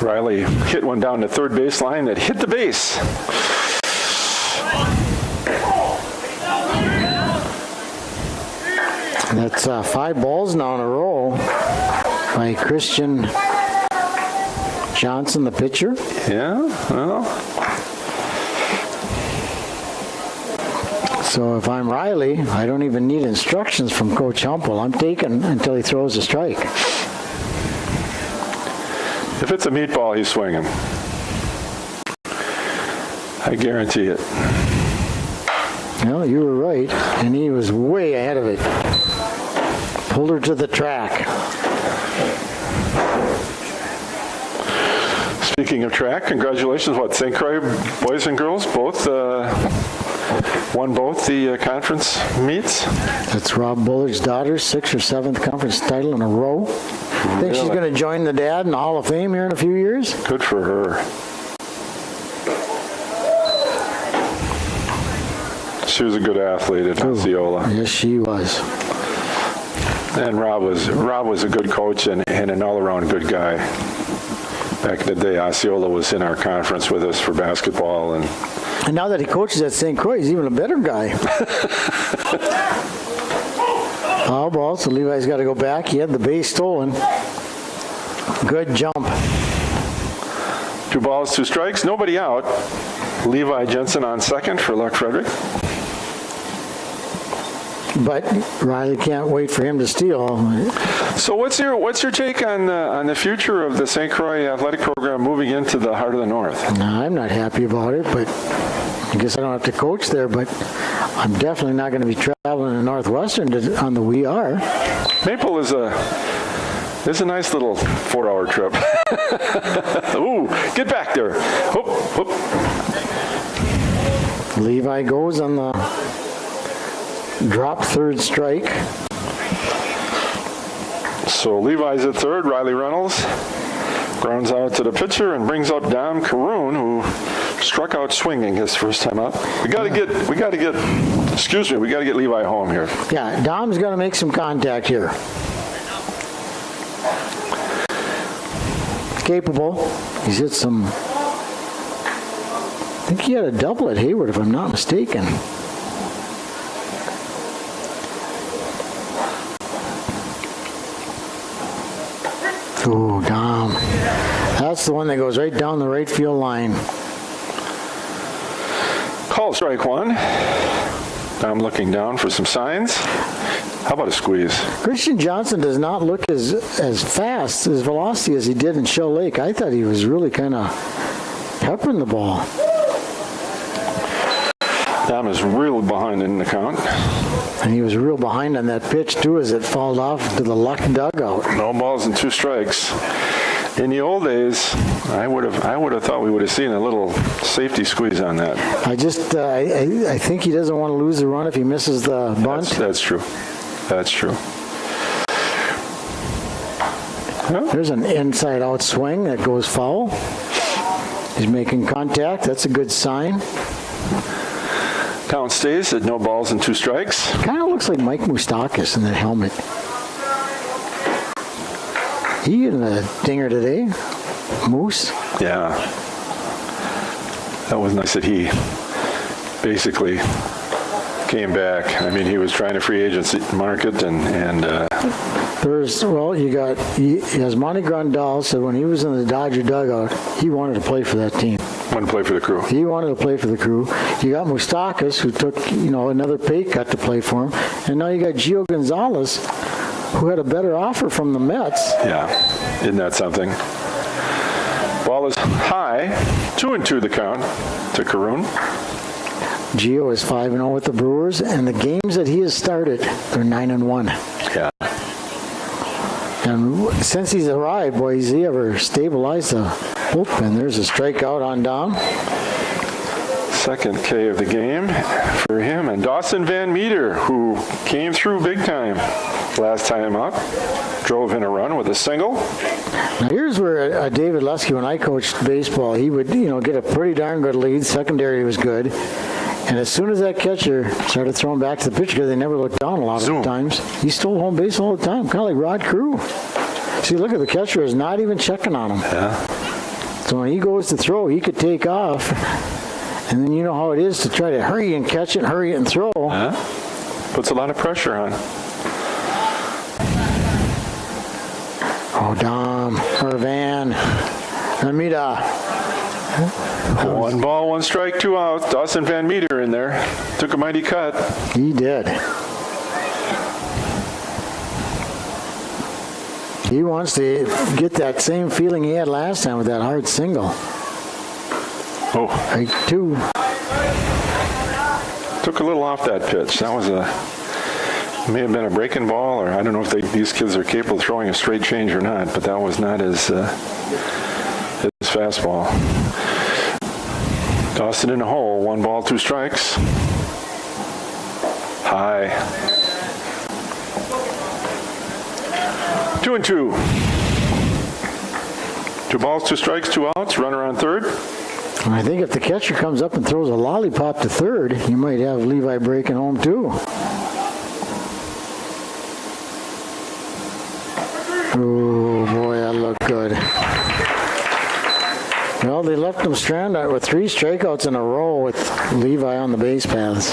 Riley hit one down the third baseline that hit the base.
That's 5 balls now in a row by Christian Johnson, the pitcher.
Yeah, well.
So if I'm Riley, I don't even need instructions from Coach Humpel. I'm taking until he throws a strike.
If it's a meatball, he's swinging. I guarantee it.
Well, you were right, and he was way ahead of it. Pulled her to the track.
Speaking of track, congratulations. St. Croix boys and girls both won both the conference meets?
That's Rob Bullard's daughter's 6th or 7th conference title in a row. Think she's going to join the dad in the Hall of Fame here in a few years?
Good for her. She was a good athlete at Osceola.
Yes, she was.
And Rob was a good coach and an all-around good guy. Back in the day, Osceola was in our conference with us for basketball. And
now that he coaches at St. Croix, he's even a better guy. Foul ball, so Levi's got to go back. He had the base stolen. Good jump.
2 balls, 2 strikes, nobody out. Levi Jensen on second for Luck Frederick.
But Riley can't wait for him to steal.
So what's your take on the future of the St. Croix athletic program moving into the heart of the North?
No, I'm not happy about it, but I guess I don't have to coach there, but I'm definitely not going to be traveling to Northwestern on the We Are.
Maple is It's a nice little 4-hour trip. Ooh, get back there. Whoop, whoop.
Levi goes on the drop third strike.
So Levi's at third. Riley Reynolds grounds out to the pitcher and brings up Dom Caroon, who struck out swinging his first time up. We got to get Levi home here.
Yeah, Dom's going to make some contact here. Capable. He's hit some. I think he had a double at Hayward, if I'm not mistaken. Oh, Dom. That's the one that goes right down the right field line.
Call strike one. I'm looking down for some signs. How about a squeeze?
Christian Johnson does not look as fast, as velocity as he did in Shell Lake. I thought he was really kind of peppering the ball.
Dom is real behind in the count.
And he was real behind on that pitch, too, as it fouled off to the Luck dugout.
No balls and 2 strikes. In the old days, I would have thought we would have seen a little safety squeeze on that.
I think he doesn't want to lose the run if he misses the bunt.
That's true. That's true.
There's an inside-out swing that goes foul. He's making contact. That's a good sign.
Count stays at no balls and 2 strikes.
Kind of looks like Mike Moustakis in that helmet. He in the dinger today. Moose.
Yeah. That was nice that he basically came back. I mean, he was trying to free agency market and
he has Monty Grandal said when he was in the Dodger dugout, he wanted to play for that team.
wanted to play for the Crew.
He wanted to play for the Crew. You got Moustakis, who took, another pay cut to play for him. And now you got Gio Gonzalez, who had a better offer from the Mets.
Yeah, isn't that something? Ball is high, 2-2 the count to Caroon.
Gio is 5-0 with the Brewers, and the games that he has started, they're 9-1.
Yeah.
And since he's arrived, boy, has he ever stabilized the bullpen. There's a strikeout on Dom.
Second K of the game for him. And Dawson Van Meter, who came through big time last time up, drove in a run with a single.
Now here's where David Lusky, when I coached baseball, he would, get a pretty darn good lead. Secondary was good. And as soon as that catcher started throwing back to the pitcher, because they never looked down a lot of times, he stole home base all the time, kind of like Rod Carew. See, look at the catcher is not even checking on him.
Yeah.
So when he goes to throw, he could take off. And then you know how it is to try to hurry and catch it, hurry and throw.
Yeah. Puts a lot of pressure on.
Oh, Dom, or Van, Amita.
1 ball, 1 strike, 2 outs. Dawson Van Meter in there. Took a mighty cut.
He did. He wants to get that same feeling he had last time with that hard single.
Oh.
Strike 2.
Took a little off that pitch. That was may have been a breaking ball, or I don't know if these kids are capable of throwing a straight change or not, but that was not his fastball. Tossed it in the hole. 1 ball, 2 strikes. High. 2-2. 2 balls, 2 strikes, 2 outs. Runner on third.
And I think if the catcher comes up and throws a lollipop to third, you might have Levi breaking home too. Oh boy, that looked good. Well, they left him stranded with 3 strikeouts in a row with Levi on the base paths.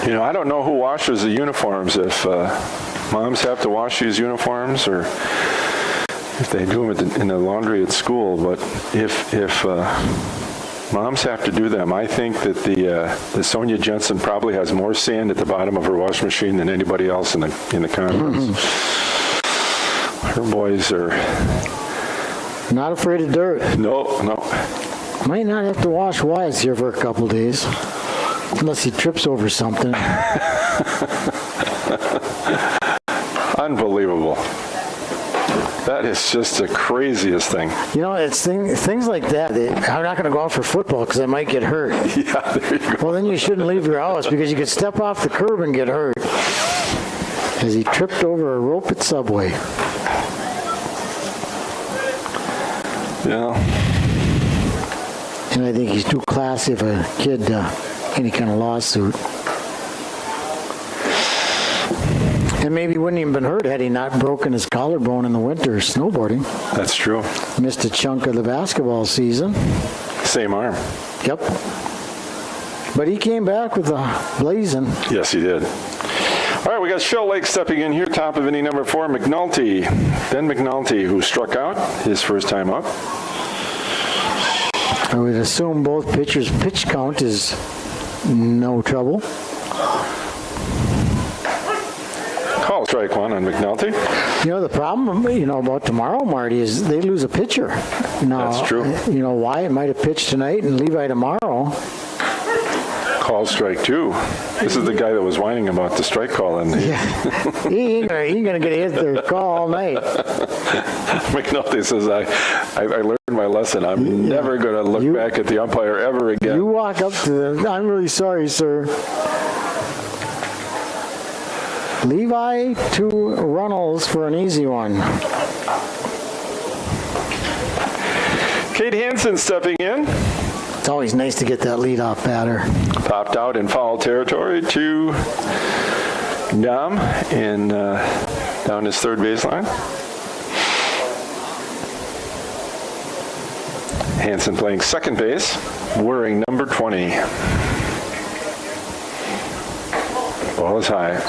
I don't know who washes the uniforms, if moms have to wash these uniforms or if they do them in the laundry at school, but if moms have to do them, I think that the Sonia Jensen probably has more sand at the bottom of her washing machine than anybody else in the conference.
Mm-hmm.
Her boys are
not afraid of dirt.
No.
Might not have to wash Wise here for a couple days, unless he trips over something.
Unbelievable. That is just the craziest thing.
You know, it's things like that. I'm not going to go out for football because I might get hurt.
Yeah, there you go.
Well, then you shouldn't leave your house because you could step off the curb and get hurt. As he tripped over a rope at Subway.
Yeah.
And I think he's too classy of a kid to any kind of lawsuit. And maybe he wouldn't even been hurt had he not broken his collarbone in the winter snowboarding.
That's true.
Missed a chunk of the basketball season.
Same arm.
Yep. But he came back with a blazing.
Yes, he did. All right, we got Shell Lake stepping in here, top of inning number 4, McNulty. Ben McNulty, who struck out his first time up.
I would assume both pitchers' pitch count is no trouble.
Call strike one on McNulty.
You know, the problem, about tomorrow, Marty, is they lose a pitcher. Now,
That's true.
Wyatt might have pitched tonight and Levi tomorrow.
Call strike two. This is the guy that was whining about the strike call. And
Yeah. he ain't going to get hit their call all night.
McNulty says, I learned my lesson. I'm never going to look back at the umpire ever again.
You walk up to them. I'm really sorry, sir. Levi to Runnels for an easy one.
Kate Hansen stepping in.
It's always nice to get that leadoff batter.
Popped out in foul territory to Dom in down his third baseline. Hansen playing second base, wearing number 20. Ball is high.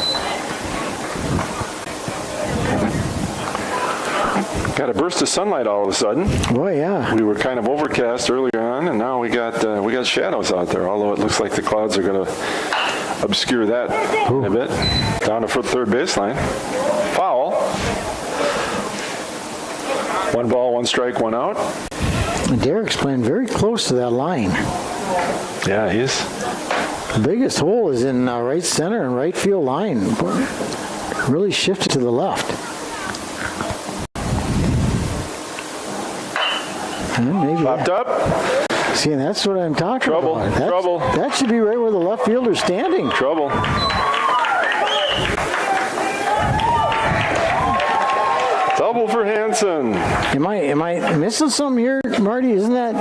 Got a burst of sunlight all of a sudden.
Boy, yeah.
We were kind of overcast earlier on, and now we got shadows out there. Although it looks like the clouds are going to obscure that a bit. Down to third baseline. Foul. 1 ball, 1 strike, 1 out.
And Derek's playing very close to that line.
Yeah, he is.
The biggest hole is in right center and right field line. Really shifted to the left. And maybe
Popped up.
See, and that's what I'm talking
Trouble.
about.
Trouble.
That should be right where the left fielder's standing.
Trouble. Double for Hansen.
Am I missing something here, Marty? Isn't that?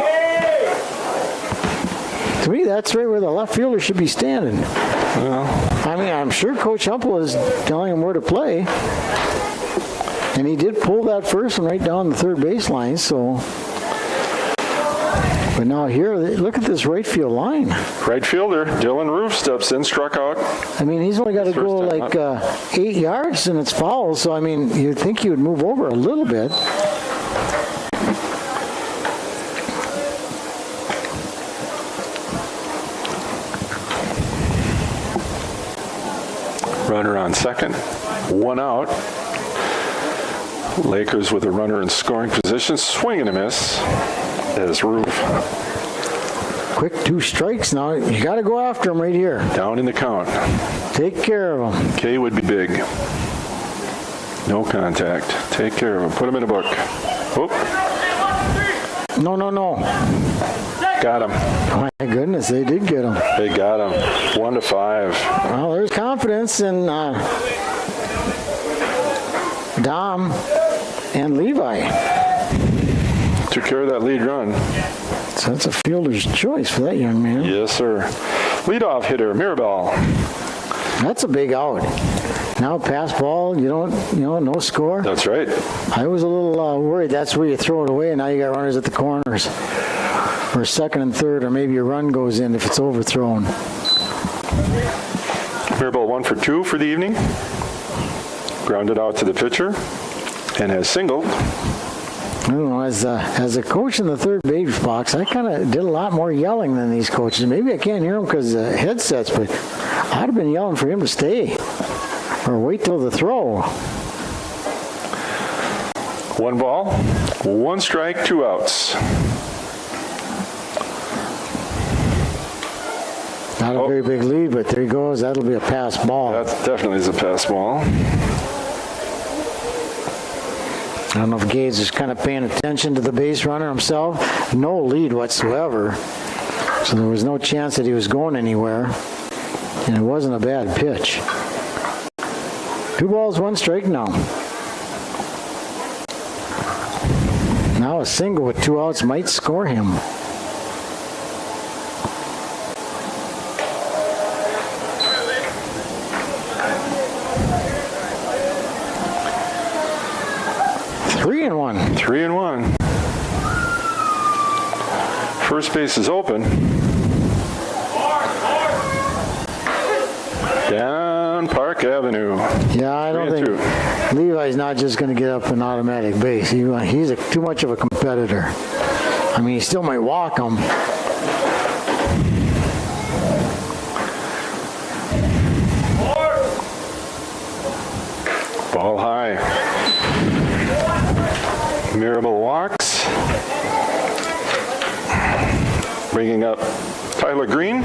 To me, that's right where the left fielder should be standing.
Well,
I mean, I'm sure Coach Humpel is telling him where to play. And he did pull that first one right down the third baseline, so. But now here, look at this right field line.
right fielder Dylan Roof steps in, struck out.
I mean, he's only got to go
First
like
time
8 yards and it's foul. So, I mean, you'd think he would move over a little bit.
Runner on second, 1 out. Lakers with a runner in scoring position, swing and a miss as Roof
Quick 2 strikes now. You got to go after him right here.
down in the count.
Take care of him.
K would be big. No contact. Take care of him. Put him in a book. Oop.
No.
Got him.
My goodness, they did get him.
They got him. 1-5.
Well, there's confidence in Dom and Levi.
Took care of that lead run.
So that's a fielder's choice for that young man.
Yes, sir. Leadoff hitter, Mirabal.
That's a big out. Now pass ball, no score.
That's right.
I was a little worried that's where you throw it away, and now you got runners at the corners. Or second and third, or maybe a run goes in if it's overthrown.
Mirabal 1 for 2 for the evening. Grounded out to the pitcher and has singled.
I don't know, as a coach in the third base box, I kind of did a lot more yelling than these coaches. Maybe I can't hear them because of the headsets, but I'd have been yelling for him to stay or wait till the throw.
1 ball, 1 strike, 2 outs.
Not a very big lead, but there he goes. That'll be a pass ball.
That definitely is a pass ball.
I don't know if Gage is kind of paying attention to the base runner himself. No lead whatsoever. So there was no chance that he was going anywhere. And it wasn't a bad pitch. 2 balls, 1 strike now. Now a single with 2 outs might score him. Three and one.
3-1. First base is open. Down Park Avenue.
Yeah, I don't
3
think
and 2.
Levi's not just going to get up an automatic base. He's too much of a competitor. I mean, he still might walk him.
Ball high. Mirabel walks. Bringing up Tyler Green,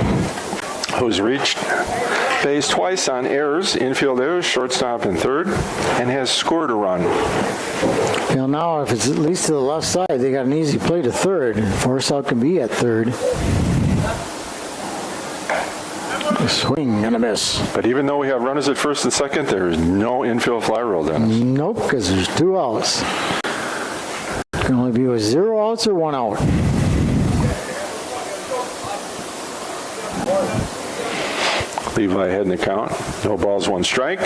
who's reached base twice on errors, infield errors, shortstop and third, and has scored a run.
Now, if it's at least to the left side, they got an easy play to third. Forsyth can be at third. A swing and a miss.
But even though we have runners at first and second, there is no infield fly rule, Dennis.
Nope, because there's 2 outs. Can only be with 0 outs or 1 out.
Levi ahead in the count. No balls, 1 strike.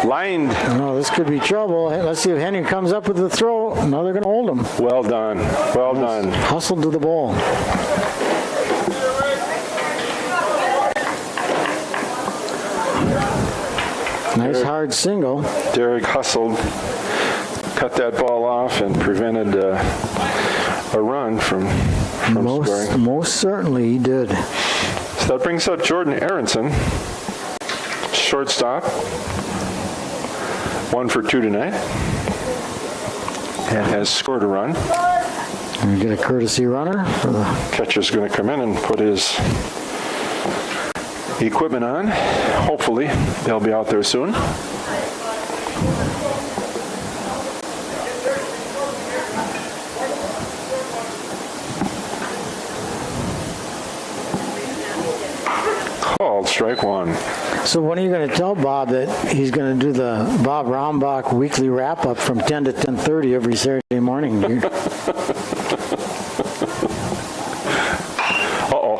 Lined.
No, this could be trouble. Hey, let's see if Henry comes up with the throw. No, they're going to hold him.
Well done. Well done.
Hustled to the ball. Nice hard single.
Derek hustled, cut that ball off, and prevented a run from scoring.
Most certainly he did.
So that brings up Jordan Aronson, shortstop. 1 for 2 tonight, and has scored a run.
And we get a courtesy runner for the
Catcher's going to come in and put his equipment on. Hopefully, they'll be out there soon. Called strike 1.
So when are you going to tell Bob that he's going to do the Bob Raumbach weekly wrap-up from 10 to 10:30 every Saturday morning?
Uh-oh.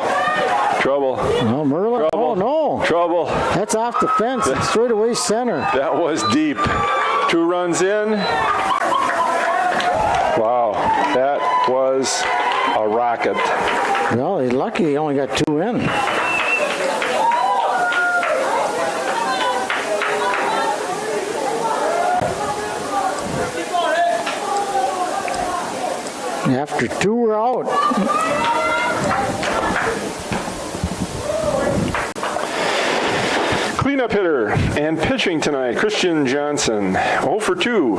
Trouble.
Oh, Merlin.
Trouble.
Oh, no.
Trouble.
That's off the fence. It's straight away center.
That was deep. 2 runs in. Wow. That was a rocket.
Well, he's lucky he only got 2 in. After 2 were out.
Cleanup hitter and pitching tonight, Christian Johnson, 0 for 2.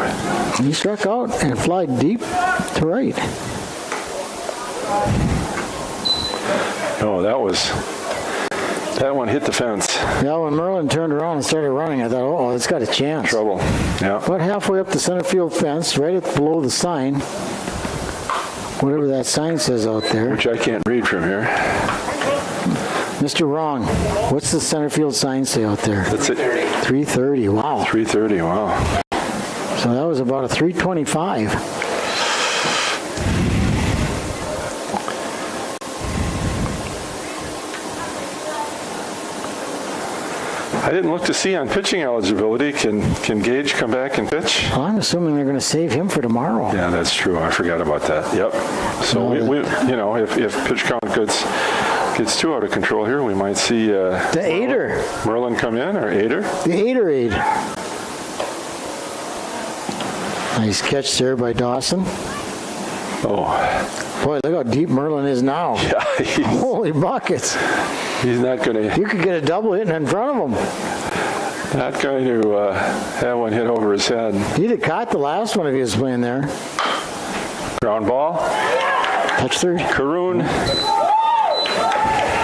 He struck out and flied deep to right.
Oh, that one hit the fence.
Yeah, when Merlin turned around and started running, I thought, oh, it's got a chance.
Trouble. Yeah.
But halfway up the center field fence, right below the sign, whatever that sign says out there.
Which I can't read from here.
Mr. Wrong, what's the center field sign say out there?
That's it.
330. Wow.
330. Wow.
So that was about a 325.
I didn't look to see on pitching eligibility. Can Gage come back and pitch?
Well, I'm assuming they're going to save him for tomorrow.
Yeah, that's true. I forgot about that. Yep. So if pitch count gets too out of control here, we might see
The aider.
Merlin come in, or aider.
The aider aid. Nice catch there by Dawson.
Oh,
Boy, look how deep Merlin is now.
yeah.
Holy buckets.
He's not going to
You could get a double hitting in front of him.
have one hit over his head.
He'd have caught the last one if he was playing there.
Ground ball.
Touch third.
Karoon.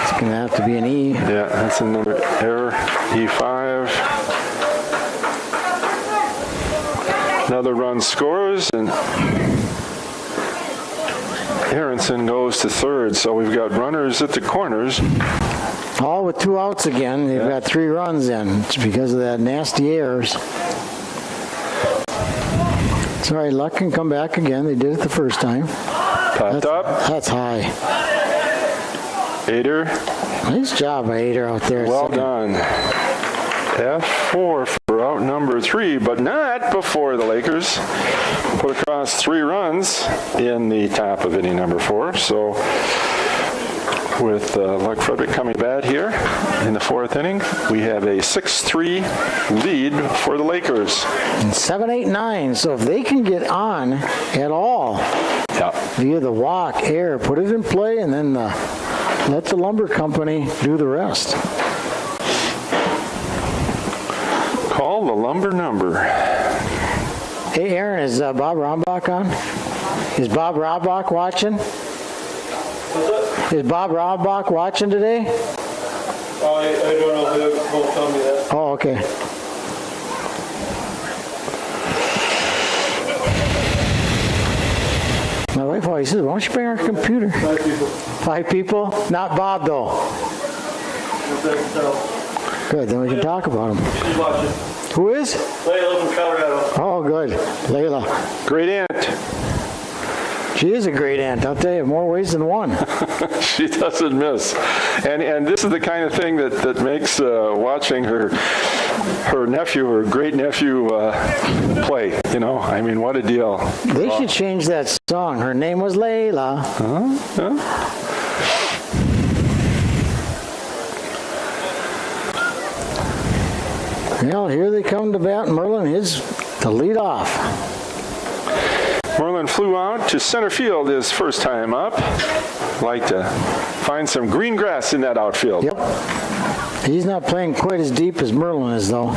It's gonna have to be an E.
Yeah, that's another error. E5. Another run scores, and Aronson goes to third. So we've got runners at the corners.
All with 2 outs again. They've got 3 runs in. It's because of that nasty errors. It's all right. Luck can come back again. They did it the first time.
Popped up.
That's high.
Ader.
Nice job by Ader out there.
Well done. F4 for out number 3, but not before the Lakers put across 3 runs in the top of inning number 4. So with Luck Frederick coming bad here in the 4th inning, we have a 6-3 lead for the Lakers.
And 7, 8, 9. So if they can get on at all via the walk, air, put it in play, and then let the lumber company do the rest.
Call the lumber number.
Hey, Aaron, is Bob Rombach on? Is Bob Rombach watching? Is Bob Rombach watching today?
I don't know who will tell me that.
Oh, okay. My wife always says, why don't you bring our computer?
5 people.
5 people? Not Bob, though. Good, then we can talk about him.
She's watching.
Who is?
Layla from Colorado.
Oh, good. Layla.
Great aunt.
She is a great aunt. I'll tell you, more ways than one.
She doesn't miss. And this is the kind of thing that makes watching her nephew, her great nephew, play. You know, I mean, what a deal.
They should change that song. Her name was Layla. Well, here they come to bat. Merlin is the lead off.
Merlin flew out to center field his first time up. Like to find some green grass in that outfield.
Yep. He's not playing quite as deep as Merlin is, though.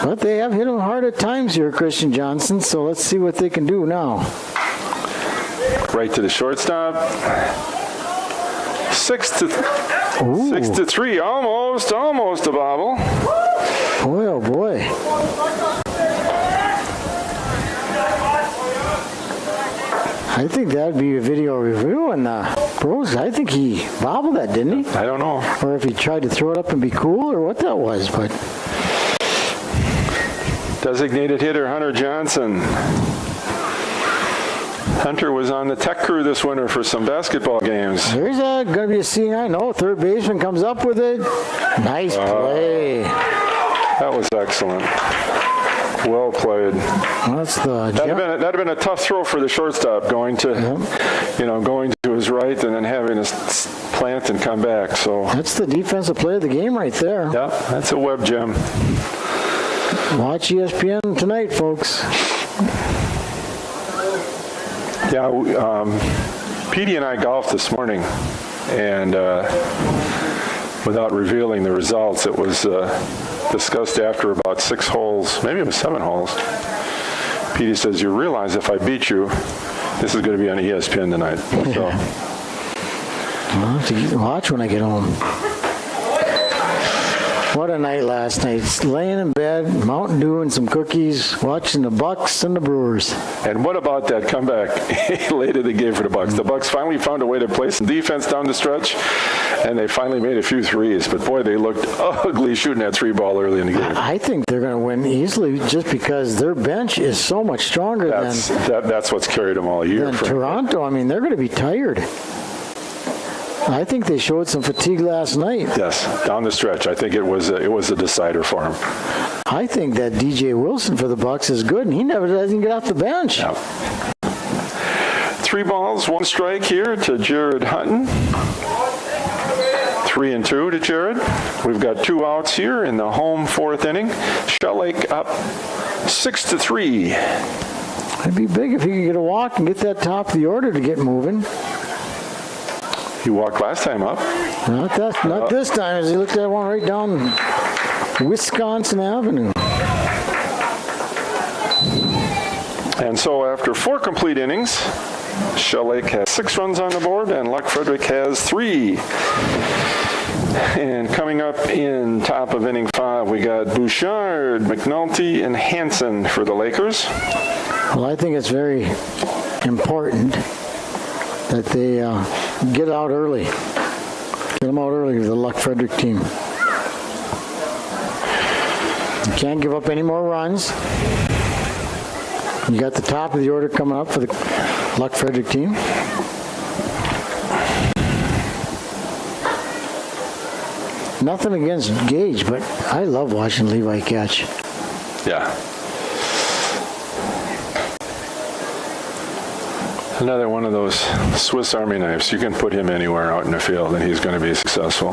But they have hit him hard at times here, Christian Johnson, so let's see what they can do now.
Right to the shortstop. 6-3, almost a bobble.
Boy, oh boy. I think that'd be a video review, and Rose, I think he bobbled that, didn't he?
I don't know.
Or if he tried to throw it up and be cool, or what that was, but...
Designated hitter Hunter Johnson. Hunter was on the tech crew this winter for some basketball games.
There's going to be a scene, I know. Third baseman comes up with it. Nice play.
That was excellent. Well played.
That's the
That'd have been a tough throw for the shortstop, going to his right and then having to plant and come back. So
that's the defensive play of the game right there.
yeah, that's a web gem.
Watch ESPN tonight, folks.
Yeah, Petey and I golfed this morning, and without revealing the results, it was discussed after about 6 holes, maybe it was 7 holes. Petey says, you realize if I beat you, this is going to be on ESPN tonight. So.
I'll have to watch when I get home. What a night last night. Laying in bed, Mountain Dew and some cookies, watching the Bucks and the Brewers.
And what about that comeback late in the game for the Bucks? The Bucks finally found a way to play some defense down the stretch, and they finally made a few threes. But boy, they looked ugly shooting that 3-ball early in the game.
I think they're going to win easily just because their bench is so much stronger
That's what's carried them all year.
than Toronto. I mean, they're going to be tired. I think they showed some fatigue last night.
Yes, down the stretch. I think it was a decider for them.
I think that DJ Wilson for the Bucks is good, and he never doesn't get off the bench.
Yeah. 3 balls, 1 strike here to Jared Hutton. 3-2 to Jared. We've got 2 outs here in the home 4th inning. Shell Lake up 6-3.
It'd be big if he could get a walk and get that top of the order to get moving.
He walked last time up.
Not this time, as he looked at one right down Wisconsin Avenue.
And so after 4 complete innings, Shell Lake has 6 runs on the board, and Luck Frederick has 3. And coming up in top of inning 5, we got Bouchard, McNulty, and Hansen for the Lakers.
Well, I think it's very important that they get out early. Get them out early with the Luck Frederick team. You can't give up any more runs. You got the top of the order coming up for the Luck Frederick team. Nothing against Gage, but I love watching Levi catch.
Yeah. Another one of those Swiss Army knives. You can put him anywhere out in the field and he's going to be successful.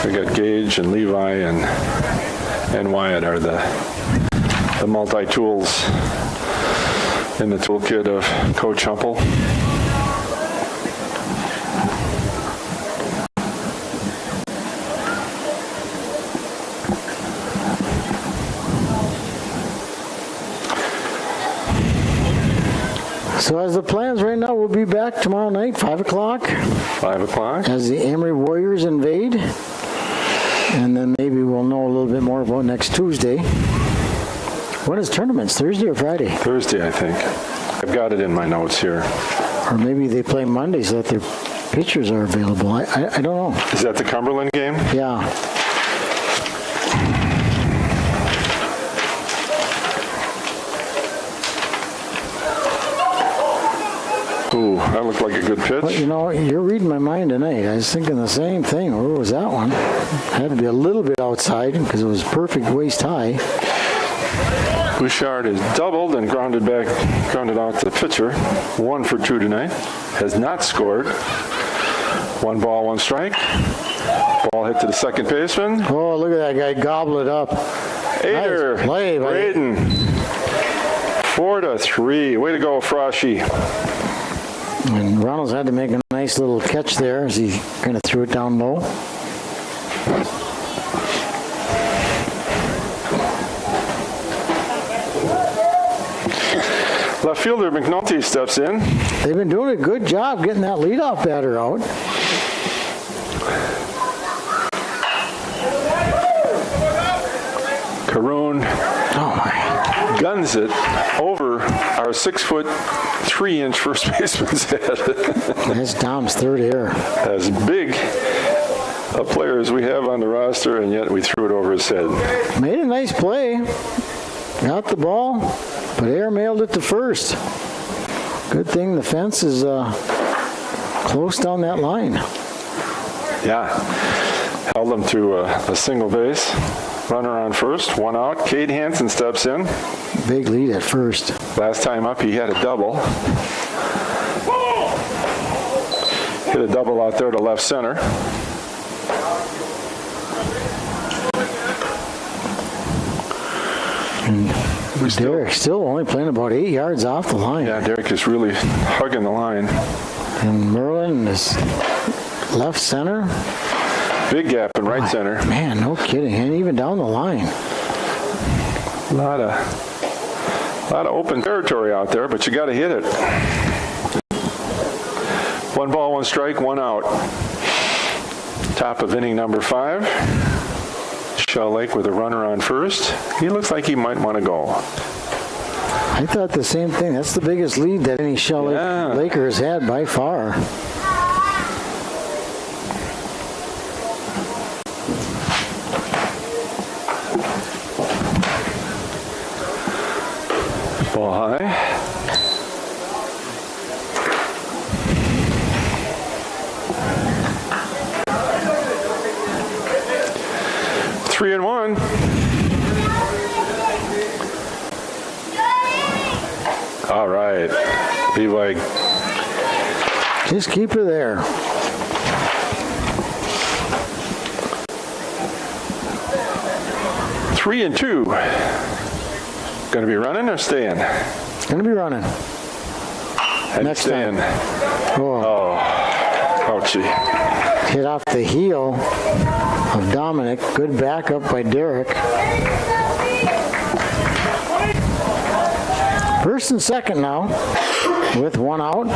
We got Gage and Levi and Wyatt are the multi-tools in the toolkit of Coach Humple.
So as the plans right now, we'll be back tomorrow night, 5 o'clock,
5 o'clock.
as the Amory Warriors invade. And then maybe we'll know a little bit more about next Tuesday. When is tournaments, Thursday or Friday?
Thursday, I think. I've got it in my notes here.
Or maybe they play Monday so that their pitchers are available. I don't know.
Is that the Cumberland game?
Yeah.
Ooh, that looked like a good
But
pitch.
you know, you're reading my mind tonight. I was thinking the same thing. Where was that one? Had to be a little bit outside because it was perfect waist high.
Bouchard is doubled and grounded out to the pitcher. 1 for 2 tonight. Has not scored. 1 ball, 1 strike. Ball hit to the second baseman.
Oh, look at that guy gobble it up.
Ader.
Nice play, buddy.
Braden. 4-3. Way to go, Froshy.
And Reynolds had to make a nice little catch there as he kind of threw it down low.
Left fielder McNulty steps in.
They've been doing a good job getting that leadoff batter out.
Caroon
Oh, my.
guns it over our 6'3" first baseman's head.
That's Dom's third error.
As big a player as we have on the roster, and yet we threw it over his head.
Made a nice play. Got the ball, but airmailed it to first. Good thing the fence is close down that line.
Yeah. Held him to a single base. Runner on first, 1 out. Cade Hansen steps in.
Big lead at first.
Last time up, he had a double. Hit a double out there to left center. We still,
Derek still only playing about 8 yards off the line.
yeah, Derek is really hugging the line.
And Merlin is left center.
Big gap in right center.
Man, no kidding. And even down the line.
A lot of open territory out there, but you got to hit it. 1 ball, 1 strike, 1 out. Top of inning number 5. Shell Lake with a runner on first. He looks like he might want to go.
I thought the same thing. That's the biggest lead that any Shell Lake
Yeah.
Laker has had by far.
Ball high. Three and 1. All right. Levi.
Just keep her there.
Three and 2. Going to be running or staying?
Gonna be running.
And
Next
staying.
Oh,
Ouchie.
hit off the heel of Dominic. Good backup by Derek. First and second now. with one out.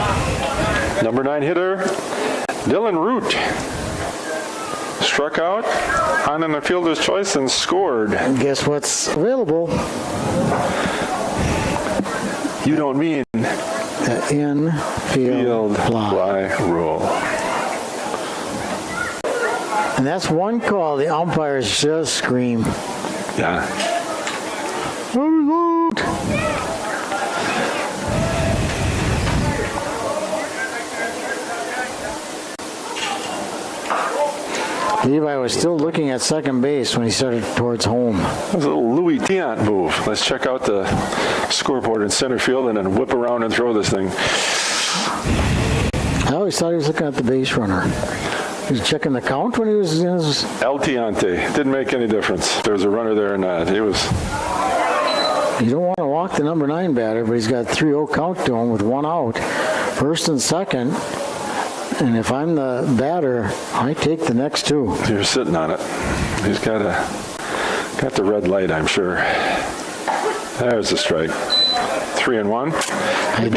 Number 9 hitter, Dylan Root, struck out on an fielder's choice and scored.
And guess what's available?
You don't mean
The infield
field
fly.
fly rule.
And that's one call the umpires just scream.
Yeah.
Levi was still looking at second base when he started towards home.
That was a little Louis Tiant move. Let's check out the scoreboard in center field and then whip around and throw this thing.
I always thought he was looking at the base runner. He was checking the count when he was in his...
El Tiante. Didn't make any difference. There was a runner there or not. It was...
You don't want to walk the number 9 batter, but he's got 3-0 count to him with one out. First and second. And if I'm the batter, I take the next two.
You're sitting on it. He's got the red light, I'm sure. There's a strike. 3-1.
I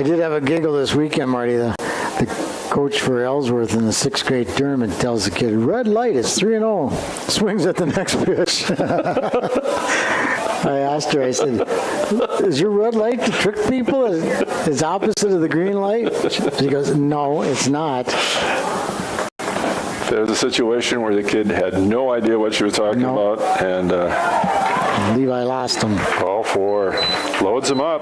did have a giggle this weekend, Marty. The coach for Ellsworth in the 6th grade tournament tells the kid, red light, it's 3-0. Swings at the next pitch. I asked her, I said, is your red light to trick people? Is opposite of the green light? She goes, no, it's not.
There's a situation where the kid had no idea what she was talking about, and
Levi lost him.
all four loads him up.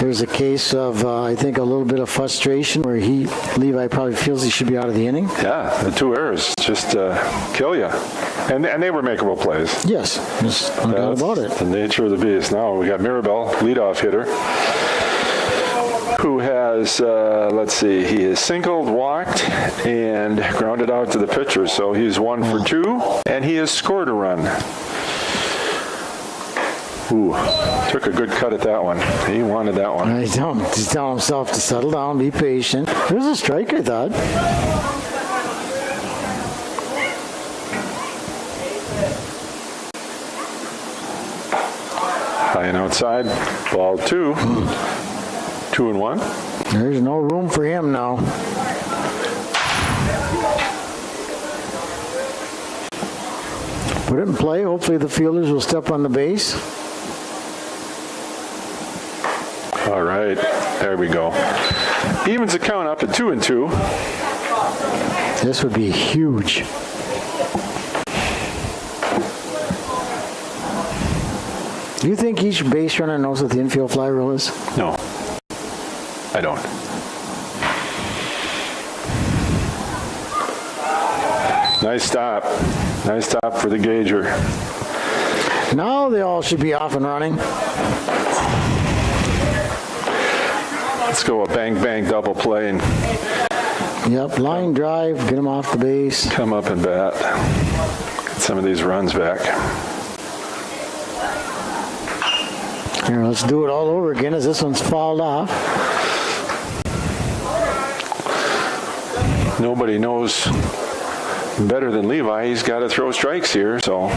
There's a case of, I think, a little bit of frustration where Levi probably feels he should be out of the inning.
Yeah, the 2 errors just kill you. And they were makeable plays.
Yes, there's no doubt about it.
The nature of the beast. Now we got Mirabel, leadoff hitter, who has, let's see, he has singled, walked, and grounded out to the pitcher. So he's 1 for 2, and he has scored a run. Ooh, took a good cut at that one. He wanted that one.
He's telling himself to settle down, be patient. There's a strike, I thought.
High and outside, ball 2. 2-1.
There's no room for him now. Put it in play. Hopefully the fielders will step on the base.
All right, there we go. Evens the count up to 2-2.
This would be huge. Do you think each base runner knows what the infield fly rule is?
No, I don't. Nice stop. Nice stop for the Gager.
Now they all should be off and running.
Let's go a bang double play and
Yep, line drive, get them off the base.
come up and bat. Get some of these runs back.
Here, let's do it all over again as this one's fouled off.
Nobody knows better than Levi. He's got to throw strikes here, so.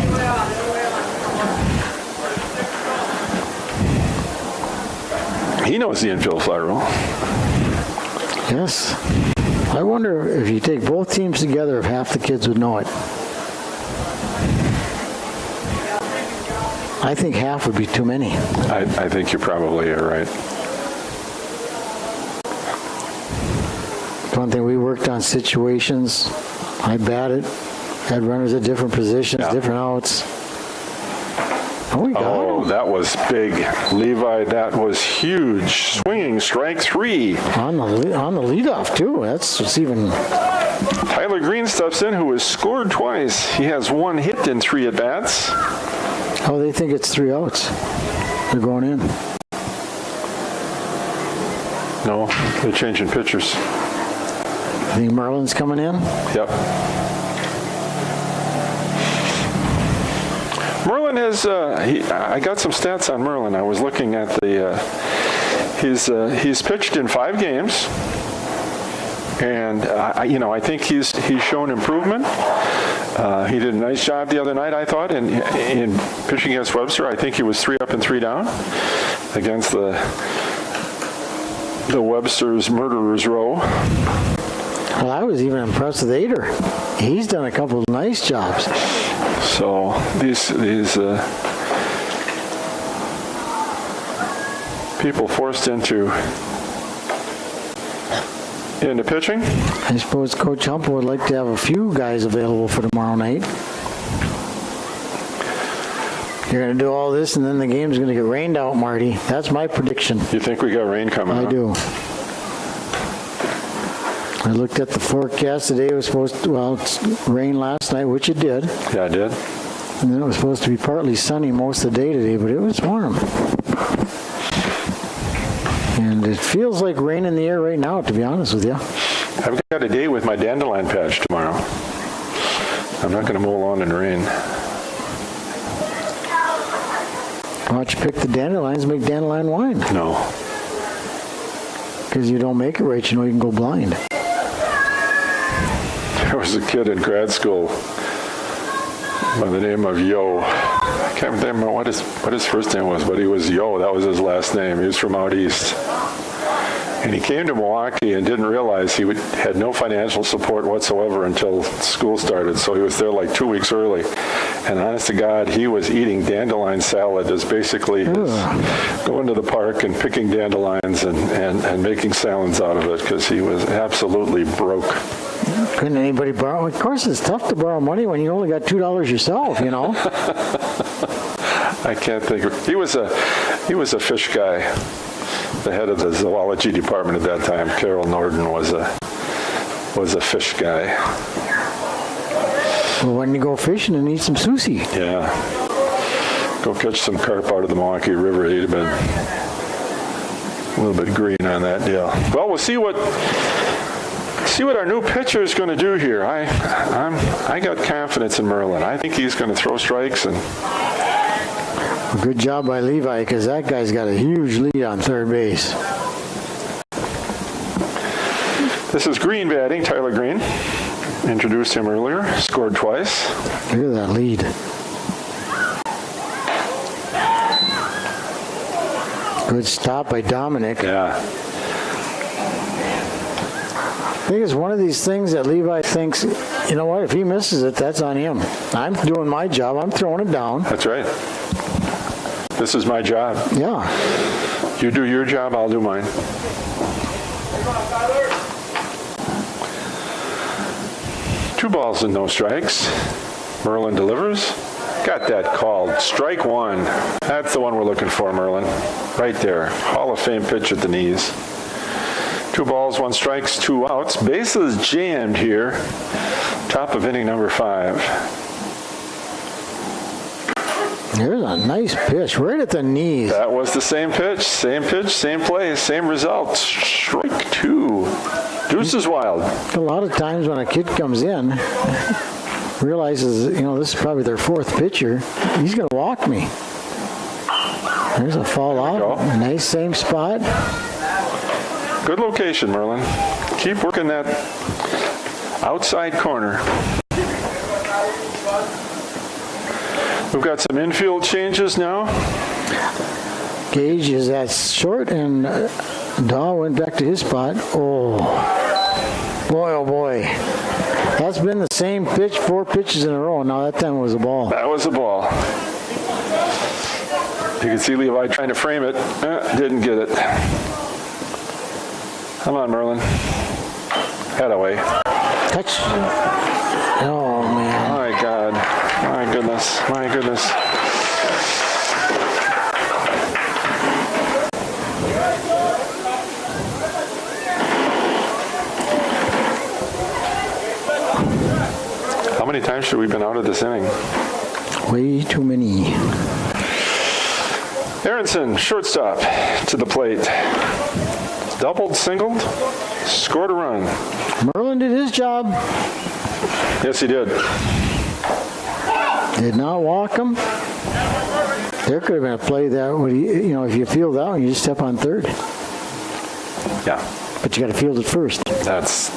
He knows the infield fly rule.
Yes. I wonder if you take both teams together if half the kids would know it. I think half would be too many.
I think you probably are right.
One thing, we worked on situations. I batted, had runners at different positions,
Yeah.
different outs. Oh, we got
Oh,
him.
that was big. Levi, that was huge. Swinging strike 3.
On the leadoff, too. That's what's even...
Tyler Green steps in, who has scored twice. He has 1 hit in 3 at-bats.
Oh, they think it's 3 outs. They're going in.
No, they're changing pitchers.
I think Merlin's coming in.
Yep. Merlin has, I got some stats on Merlin. I was looking at he's pitched in 5 games. And, I think he's shown improvement. He did a nice job the other night, I thought, in pitching against Webster. I think he was 3 up and 3 down against the Webster's murderers row.
Well, I was even impressed with Ader. He's done a couple of nice jobs.
So these people forced into pitching.
I suppose Coach Hump would like to have a few guys available for tomorrow night. You're going to do all this, and then the game's going to get rained out, Marty. That's my prediction.
You think we got rain coming?
I do. I looked at the forecast today. It was supposed to, well, it's rain last night, which it did.
Yeah, I did.
And then it was supposed to be partly sunny most of the day today, but it was warm. And it feels like rain in the air right now, to be honest with you.
I've got a date with my dandelion patch tomorrow. I'm not going to mow lawn in the rain.
Why don't you pick the dandelions and make dandelion wine?
No.
Because you don't make it right, you know you can go blind.
There was a kid in grad school by the name of Yo. I can't remember what his first name was, but he was Yo. That was his last name. He was from out east. And he came to Milwaukee and didn't realize he had no financial support whatsoever until school started. So he was there like 2 weeks early. And honest to God, he was eating dandelion salad as basically his going to the park and picking dandelions and making salads out of it because he was absolutely broke.
Couldn't anybody borrow? Of course, it's tough to borrow money when you only got $2 yourself, you know.
I can't think of. He was a fish guy. The head of the zoology department at that time, Carol Norden, was a fish guy.
Well, when you go fishing and eat some sushi.
Yeah. Go catch some carp out of the Milwaukee River. He'd have been a little bit green on that deal. Well, we'll see what our new pitcher is going to do here. I got confidence in Merlin. I think he's going to throw strikes and.
Good job by Levi, because that guy's got a huge lead on third base.
This is Green batting, Tyler Green. Introduced him earlier, scored twice.
Look at that lead. Good stop by Dominic.
Yeah.
I think it's one of these things that Levi thinks, you know what, if he misses it, that's on him. I'm doing my job. I'm throwing it down.
That's right. This is my job.
Yeah.
You do your job, I'll do mine. Two balls and no strikes. Merlin delivers. Got that called. Strike one. That's the one we're looking for, Merlin. Right there. Hall of Fame pitch at the knees. 2 balls, 1 strikes, 2 outs. Bases jammed here. Top of inning number 5.
There's a nice pitch right at the knees.
That was the same pitch, same play, same result. Strike 2. Deuce is wild.
A lot of times when a kid comes in, realizes, you know, this is probably their 4th pitcher, he's going to walk me. There's a fall out. A nice same spot.
Good location, Merlin. Keep working that outside corner. We've got some infield changes now.
Gage is at short, and Dahl went back to his spot. Oh, boy. That's been the same pitch 4 pitches in a row. Now that time was a ball.
That was a ball. You can see Levi trying to frame it. Didn't get it. Come on, Merlin. Head away.
Touch. Oh, man.
My God. My goodness. My goodness. How many times should we have been out of this inning?
Way too many.
Aronson, shortstop, to the plate. Doubled, singled, scored a run.
Merlin did his job.
Yes, he did.
Did not walk him. There could have been a play that would, you know, if you field out, you just step on third.
Yeah.
But you got to field it first.
That's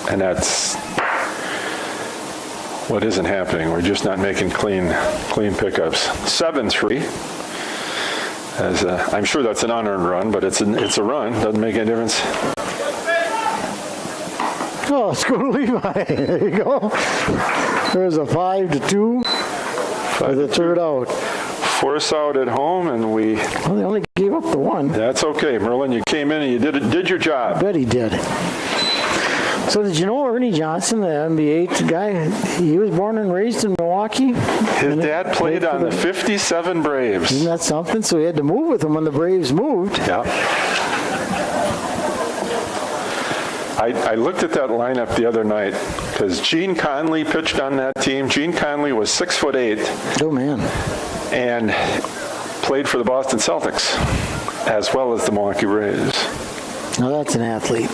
what isn't happening. We're just not making clean pickups. 7-3. As I'm sure that's an unearned run, but it's a run. Doesn't make any difference.
Oh, let's go to Levi. There you go. There's a 5-2 for the third out.
Force out at home, and
Well, they only gave up the one.
that's okay. Merlin, you came in and you did your
I
job.
bet he did. So did you know Ernie Johnson, the NBA guy, he was born and raised in Milwaukee?
His
And
dad played
for
on the 57 Braves.
Isn't that something? So he had to move with him when the Braves moved.
Yeah. I looked at that lineup the other night because Gene Conley pitched on that team. Gene Conley was 6'8"
Oh, man.
and played for the Boston Celtics as well as the Milwaukee Braves.
Now that's an athlete.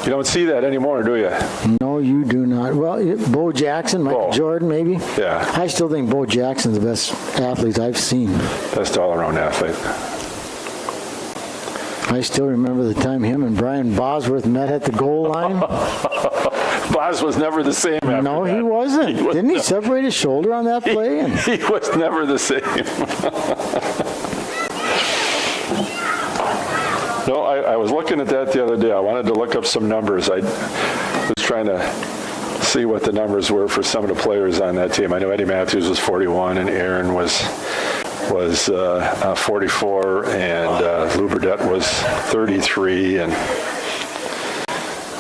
You don't see that anymore, do you?
No, you do not. Well, Bo Jackson, Michael
Bo.
Jordan, maybe.
Yeah.
I still think Bo Jackson's the best athlete I've seen.
Best all-around athlete.
I still remember the time him and Brian Bosworth met at the goal line.
Boz was never the same after
No,
that.
he wasn't.
was
Didn't he
not.
separate his shoulder on that play? And
He was never the same. No, I was looking at that the other day. I wanted to look up some numbers. I was trying to see what the numbers were for some of the players on that team. I know Eddie Matthews was 41, and Aaron was 44, and Lou Burdette was 33, and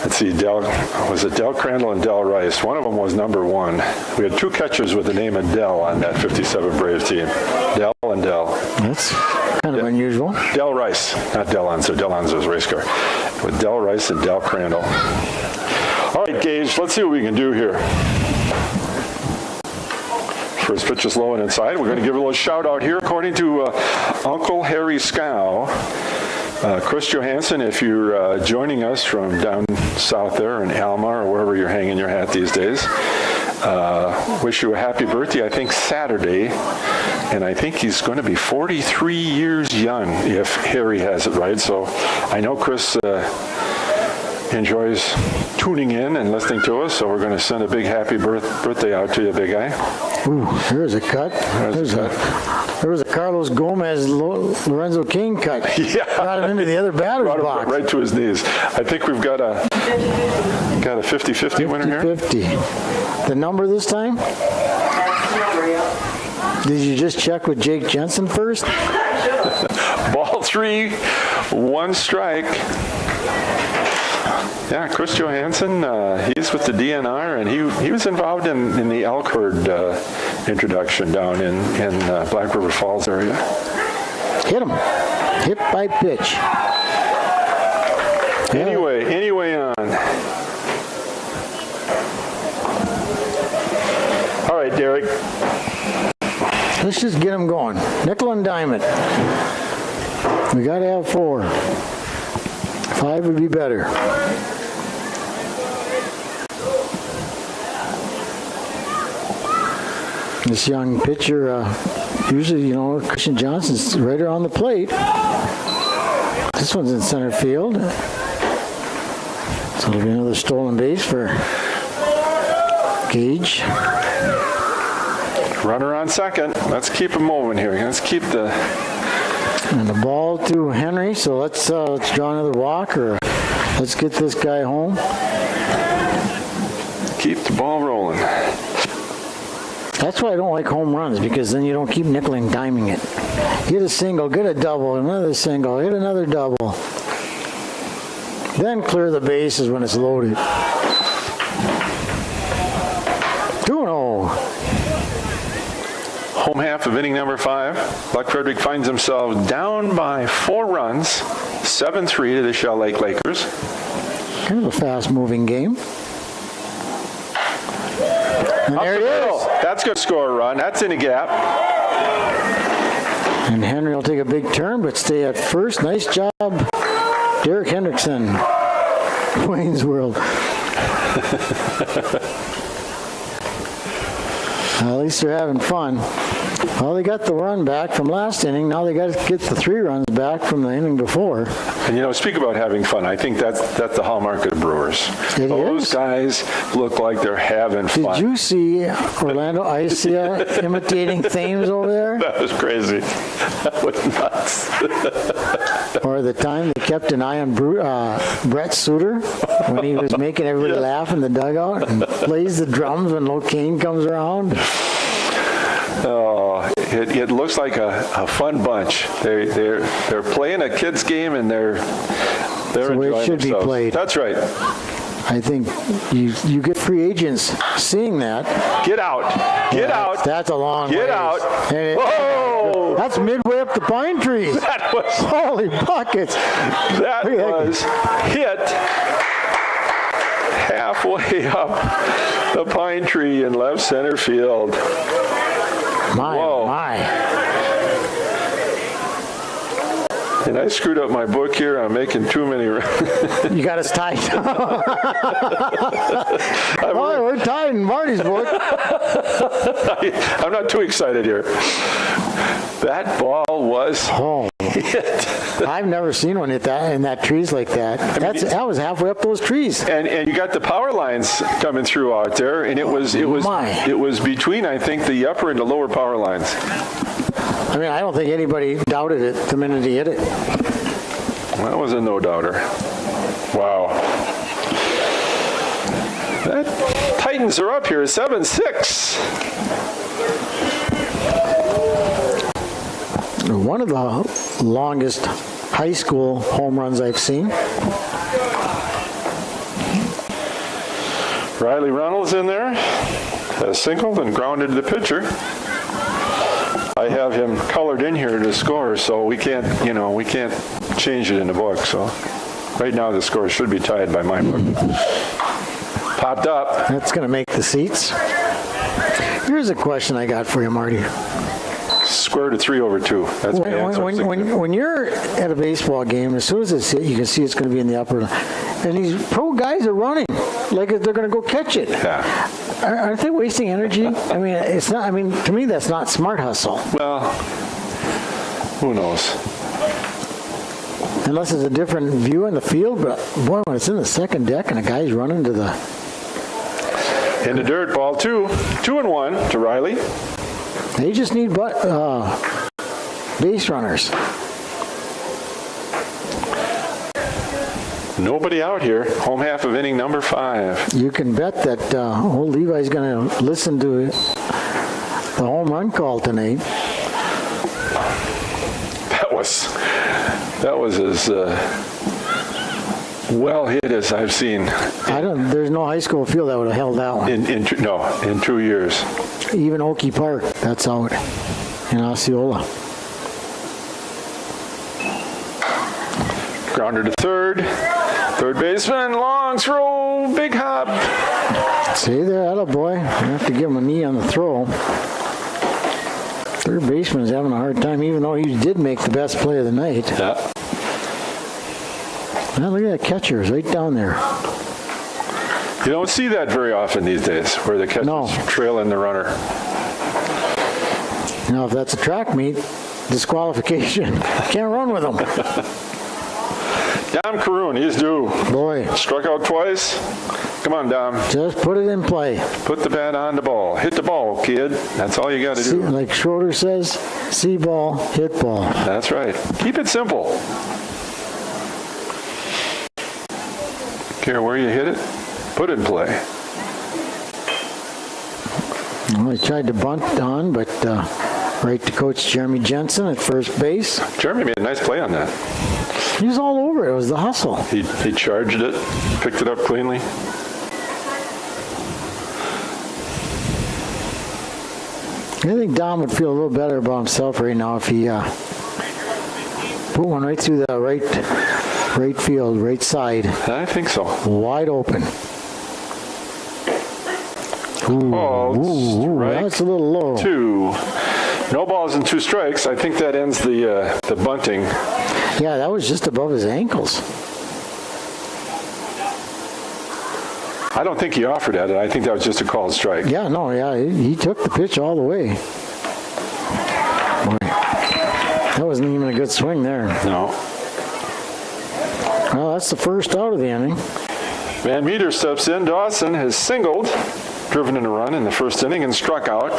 let's see, was it Del Crandall and Del Rice? One of them was number 1. We had 2 catchers with the name of Del on that 57 Braves team. Del and Del.
that's kind of unusual.
Del Rice, not Del Unser. Del Unser's race car. With Del Rice and Del Crandall. All right, Gage, let's see what we can do here. First pitch is low and inside. We're going to give a little shout out here. According to Uncle Harry Scow, Chris Johansson, if you're joining us from down south there in Alma or wherever you're hanging your hat these days, wish you a happy birthday, I think Saturday, and I think he's going to be 43 years young if Harry has it right. So I know Chris enjoys tuning in and listening to us, so we're going to send a big happy birthday out to you, big guy.
Ooh, here's a cut. There was a Carlos Gomez, Lorenzo King cut.
Yeah.
Got him into the other batter's
Brought him
box.
right to his knees. I think we've got a 50-50 winner here.
50-50. The number this time? Did you just check with Jake Jensen first?
Ball 3, 1 strike. Yeah, Chris Johansson, he's with the DNR, and he was involved in the elk herd introduction down in Black River Falls area.
Hit him. Hit by pitch.
Anyway on. All right, Derek.
Let's just get him going. Nickel and dime it. We got to have 4. 5 would be better. This young pitcher, usually, Christian Johnson's right around the plate. This one's in center field. So it'll be another stolen base for Gage.
Runner on second. Let's keep him moving here. Let's keep the...
And the ball to Henry, so let's draw another walk, or let's get this guy home.
Keep the ball rolling.
That's why I don't like home runs, because then you don't keep nickel and diming it. Hit a single, get a double, another single, hit another double. Then clear the bases when it's loaded. 2-0.
Home half of inning number 5. Buck Frederick finds himself down by 4 runs, 7-3 to the Shell Lake Lakers.
Kind of a fast-moving game. And
Up
there
the
it
middle.
is.
That's going to score a run. That's in a gap.
And Henry will take a big turn, but stay at first. Nice job, Derek Hendrickson. Wayne's World. At least they're having fun. Well, they got the run back from last inning. Now they got to get the 3 runs back from the inning before.
And, speak about having fun. I think that's the hallmark of the Brewers.
It
Those
is.
guys look like they're having fun.
Did you see Orlando Icia imitating Thames over there?
That was crazy. That was nuts.
Or the time they kept an eye on Brett Suter when he was making everybody laugh in the dugout and plays the drums when Locaine comes around?
Oh, it looks like a fun bunch. They're playing a kids game and they're
the way it
enjoying
should be
themselves.
played.
That's right.
I think you get free agents seeing that.
Get out. Get out.
That's a long
Get
ways.
out.
And it-
Oh,
That's midway up the pine trees.
that was
Holy buckets.
that
Look at that.
was hit halfway up the pine tree in left center field.
My,
Whoa.
my.
And I screwed up my book here. I'm making too many.
You got us tied. Oh, we're tied in Marty's book.
I'm not too excited here. That ball was
Oh,
hit.
I've never seen one hit that in that trees like that. That was halfway up those trees.
And you got the power lines coming through out there, and it was
My.
between, I think, the upper and the lower power lines.
I mean, I don't think anybody doubted it the minute he hit it.
That was a no doubter. Wow. That Titans are up here 7-6.
One of the longest high school home runs I've seen.
Riley Reynolds in there has singled and grounded the pitcher. I have him colored in here to score, so we can't change it in the book. So right now the score should be tied by my book. Popped up.
That's going to make the seats. Here's a question I got for you, Marty.
Square to 3/2. That's my answer.
When you're at a baseball game, as soon as it's hit, you can see it's going to be in the upper. And these pro guys are running like they're going to go catch it.
Yeah.
Aren't they wasting energy? I mean, it's not. I mean, to me, that's not smart hustle.
Well, who knows?
Unless it's a different view in the field. But boy, when it's in the second deck and a guy's running to the.
In the dirt, ball 2. 2-1 to Riley.
They just need base runners.
Nobody out here. Home half of inning number 5.
You can bet that old Levi's going to listen to the home run call tonight.
That was as well hit as I've seen
There's no high school field that would have held that one.
in 2 years.
Even Oakey Park, that's out in Osceola.
Grounder to third. Third baseman, long throw, big hop.
See there, attaboy. I have to give him a knee on the throw. Third baseman's having a hard time, even though he did make the best play of the night.
Yeah.
Now look at that catcher, it's right down there.
You don't see that very often these days, where the catcher's
No.
trailing the runner.
Now, if that's a track meet, disqualification. Can't run with him.
Dom Caroon, he's due.
Boy,
Struck out twice. Come on, Dom.
just put it in play.
Put the bat on the ball. Hit the ball, kid. That's all you got to
See,
do.
like Schroeder says, see ball, hit ball.
That's right. Keep it simple. Care where you hit it, put it in play.
Well, I tried to bunt on, but right to Coach Jeremy Jensen at first base.
Jeremy made a nice play on that.
He was all over it. It was the hustle.
He charged it, picked it up cleanly.
I think Dom would feel a little better about himself right now if he put one right through the right field, right side,
I think so.
wide open. Ooh,
Strike
that's a little low.
2. No balls and 2 strikes. I think that ends the bunting.
Yeah, that was just above his ankles.
I don't think he offered at it. I think that was just a called strike.
Yeah, no, yeah, he took the pitch all the way. That wasn't even a good swing there.
No.
Well, that's the first out of the inning.
Van Meter steps in. Dawson has singled, driven in a run in the first inning, and struck out.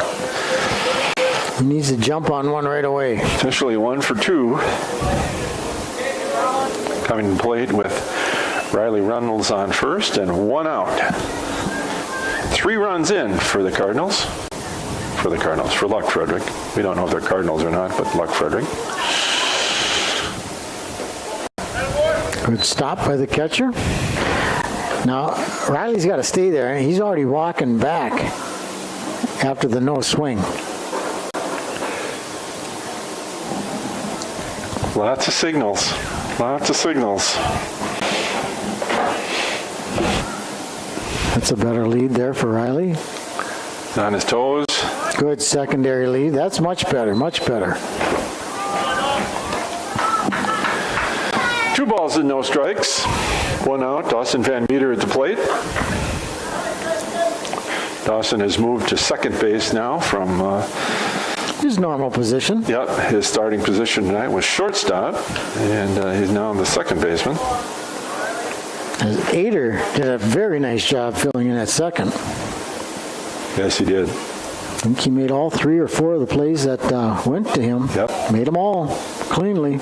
He needs to jump on one right away.
Officially 1 for 2. Coming to plate with Riley Reynolds on first and 1 out. 3 runs in for the Cardinals. For Luck Frederick. We don't know if they're Cardinals or not, but Luck Frederick.
Good stop by the catcher. Now, Riley's got to stay there. He's already walking back after the no swing.
Lots of signals. Lots of signals.
That's a better lead there for Riley.
On his toes.
Good secondary lead. That's much better, much better.
2 balls and no strikes. 1 out. Dawson Van Meter at the plate. Dawson has moved to second base now from...
His normal position.
Yep, his starting position tonight was shortstop, and he's now the second baseman.
As Ader did a very nice job filling in at second.
Yes, he did.
I think he made all 3 or 4 of the plays that went to him.
Yep.
Made them all cleanly.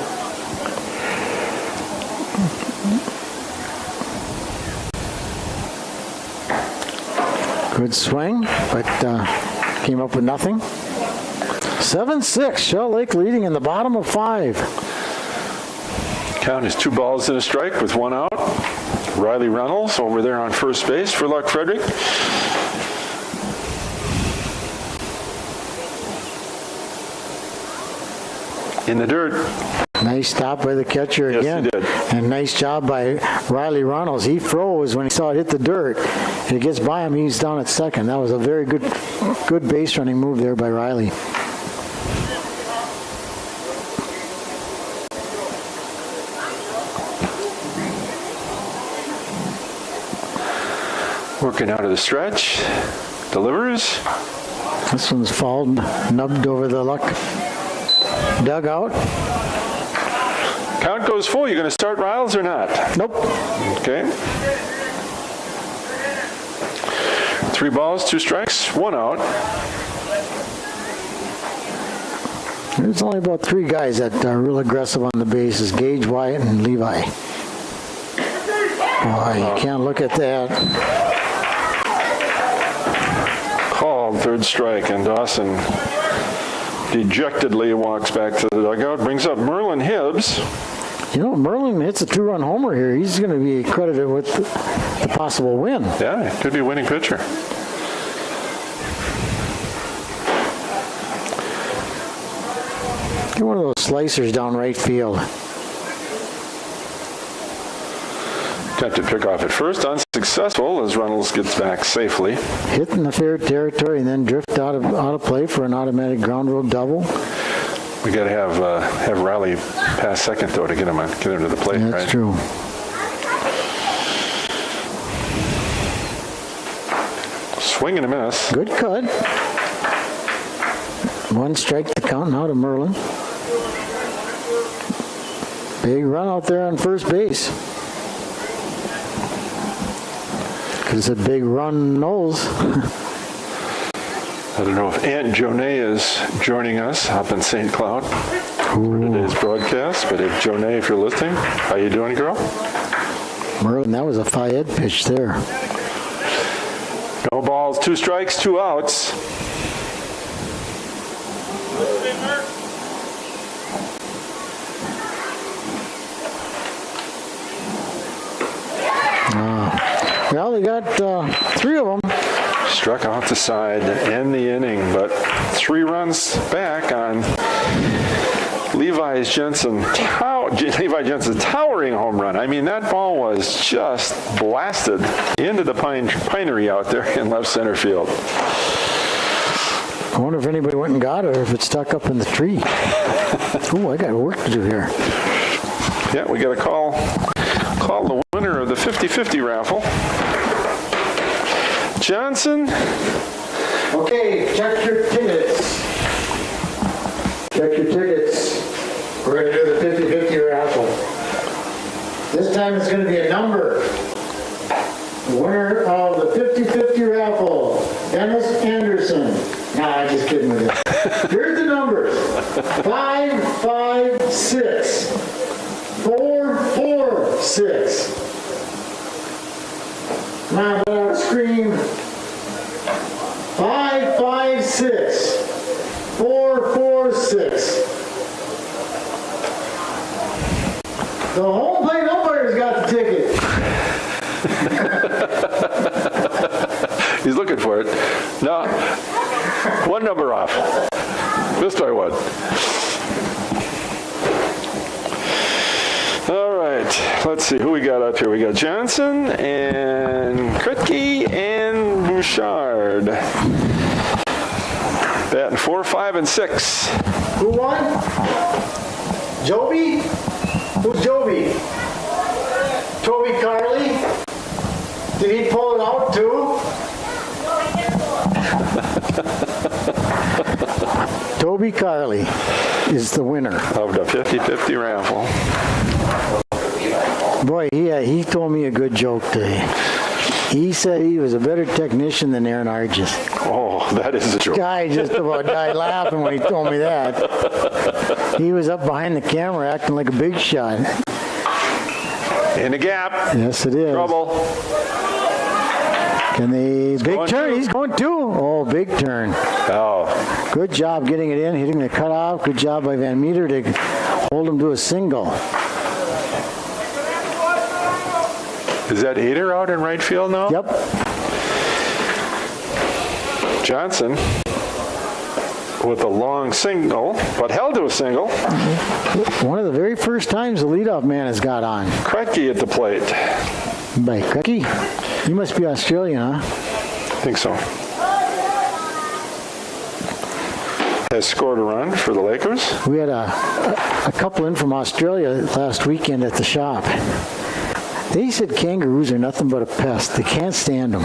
Good swing, but came up with nothing. 7-6, Shell Lake leading in the bottom of 5.
Count is 2 balls and a strike with 1 out. Riley Reynolds over there on first base for Luck Frederick. In the dirt.
Nice stop by the catcher
Yes,
again.
he did.
And nice job by Riley Reynolds. He froze when he saw it hit the dirt. If it gets by him, he's down at second. That was a very good base running move there by Riley.
Working out of the stretch. Delivers.
This one's fouled, nubbed over the Luck dugout.
Count goes full. You going to start Riles or not?
Nope.
Okay. 3 balls, 2 strikes, 1 out.
There's only about 3 guys that are real aggressive on the bases. Gage, Wyatt, and Levi. Boy, you can't look at that.
Called, 3rd strike, and Dawson dejectedly walks back to the dugout, brings up Merlin Hibbs.
You know, Merlin hits a 2-run homer here. He's going to be credited with the possible win.
Yeah, he could be a winning pitcher.
Get one of those slicers down right field.
Attempted pickoff at first, unsuccessful as Reynolds gets back safely.
Hit in the fair territory and then drift out of play for an automatic ground rule double.
We got to have Riley pass second though to get him to the plate.
Yeah,
right?
that's true.
Swing and a miss.
Good cut. 1 strike to count now to Merlin. Big run out there on first base. It's a big run, Knowles.
I don't know if Aunt Jonay is joining us up in St. Cloud for today's broadcast, but if Jonay, if you're listening, how you doing, girl?
Merlin, that was a Fayed pitch there.
No balls, 2 strikes, 2 outs.
Well, they got 3 of them.
Struck out the side to end the inning, but 3 runs back on Levi Jensen's towering home run. I mean, that ball was just blasted into the pinery out there in left center field.
I wonder if anybody went and got it or if it stuck up in the tree. Ooh, I got work to do here.
Yeah, we got to call the winner of the 50-50 raffle. Johnson.
Okay, check your tickets. Check your tickets. We're going to do the 50-50 raffle. This time it's going to be a number. The winner of the 50-50 raffle, Dennis Anderson. Nah, I'm just kidding with you. Here's the numbers. 556 446. Come on, let out a scream. 556 446. The home plate umpire's got the ticket.
He's looking for it. No, one number off. Missed by one. All right, let's see who we got up here. We got Johnson and Kritke and Bouchard. Batting 4, 5, and 6.
Who won? Joby? Who's Joby? Toby Carley? Did he pull it out too? Toby Carley is the winner.
Of the 50-50 raffle.
Boy, he told me a good joke today. He said he was a better technician than Aaron Argis.
Oh, that is a joke.
Guy just about died laughing when he told me that. He was up behind the camera acting like a big shot.
In the gap.
Yes, it is.
Trouble.
Can they... Big
going
turn.
two.
He's going two. Oh, big turn.
Oh,
Good job getting it in, hitting the cutoff. Good job by Van Meter to hold him to a single.
is that Ader out in right field now?
Yep.
Johnson with a long single, but held to a single.
One of the very first times the leadoff man has got on.
Kretke at the plate.
By Kretke. He must be Australian, huh?
I think so. Has scored a run for the Lakers.
We had a couple in from Australia last weekend at the shop. They said kangaroos are nothing but a pest. They can't stand them.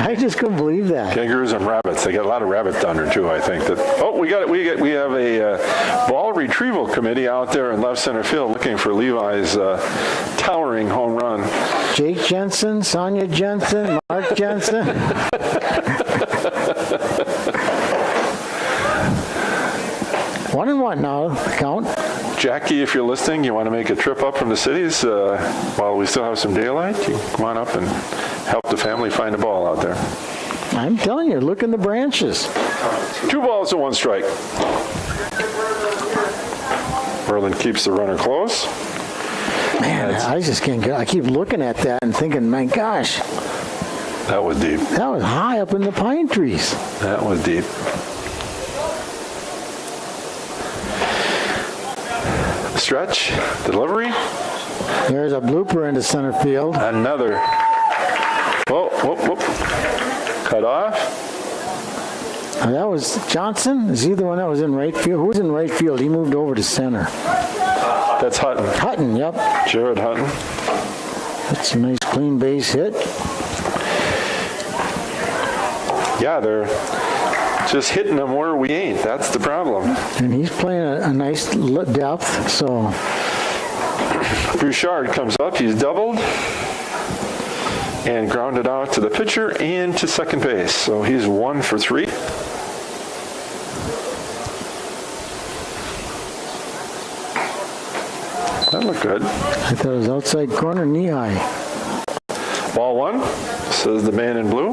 I just couldn't believe that.
Kangaroos and rabbits. They got a lot of rabbit thunder too, I think. We have a ball retrieval committee out there in left center field looking for Levi's towering home run.
Jake Jensen, Sonia Jensen, Mark Jensen. 1-1 now, count.
Jackie, if you're listening, you want to make a trip up from the cities while we still have some daylight, you can come on up and help the family find a ball out there.
I'm telling you, look in the branches.
2 balls and 1 strike. Merlin keeps the runner close.
Man, I just can't get, I keep looking at that and thinking, my gosh,
That was deep.
that was high up in the pine trees.
That was deep. Stretch, delivery,
There's a blooper into center field.
another. Whoa, whoa, whoa. Cut off.
That was Johnson. Is he the one that was in right field? Who was in right field? He moved over to center.
That's Hutton.
Hutton, yep.
Jared Hutton.
That's a nice clean base hit.
Yeah, they're just hitting them where we ain't. That's the problem.
And he's playing a nice depth, so
Bouchard comes up. He's doubled and grounded out to the pitcher and to second base. So he's 1 for 3. That looked good.
I thought it was outside corner, knee high.
Ball 1, says the man in blue.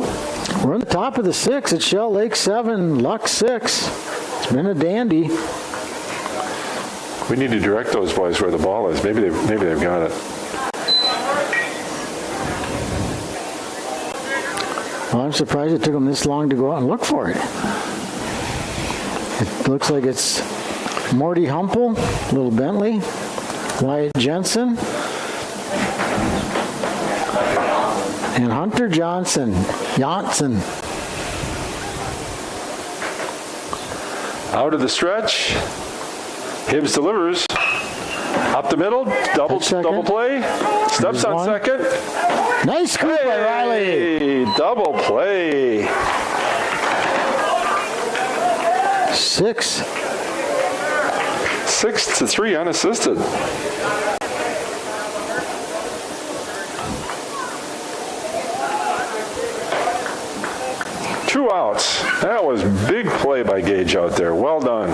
We're on the top of the 6 at Shell Lake 7, Luck 6. It's been a dandy.
We need to direct those boys where the ball is. Maybe they've got it.
Well, I'm surprised it took them this long to go out and look for it. It looks like it's Morty Humple, Little Bentley, Wyatt Jensen, and Hunter Johnson.
Out of the stretch. Hibbs delivers. Up the middle. Double play. Steps on
one.
second.
Nice scoop by Riley.
Hey, double play.
6.
6-3 unassisted. Two outs. That was big play by Gage out there. Well done.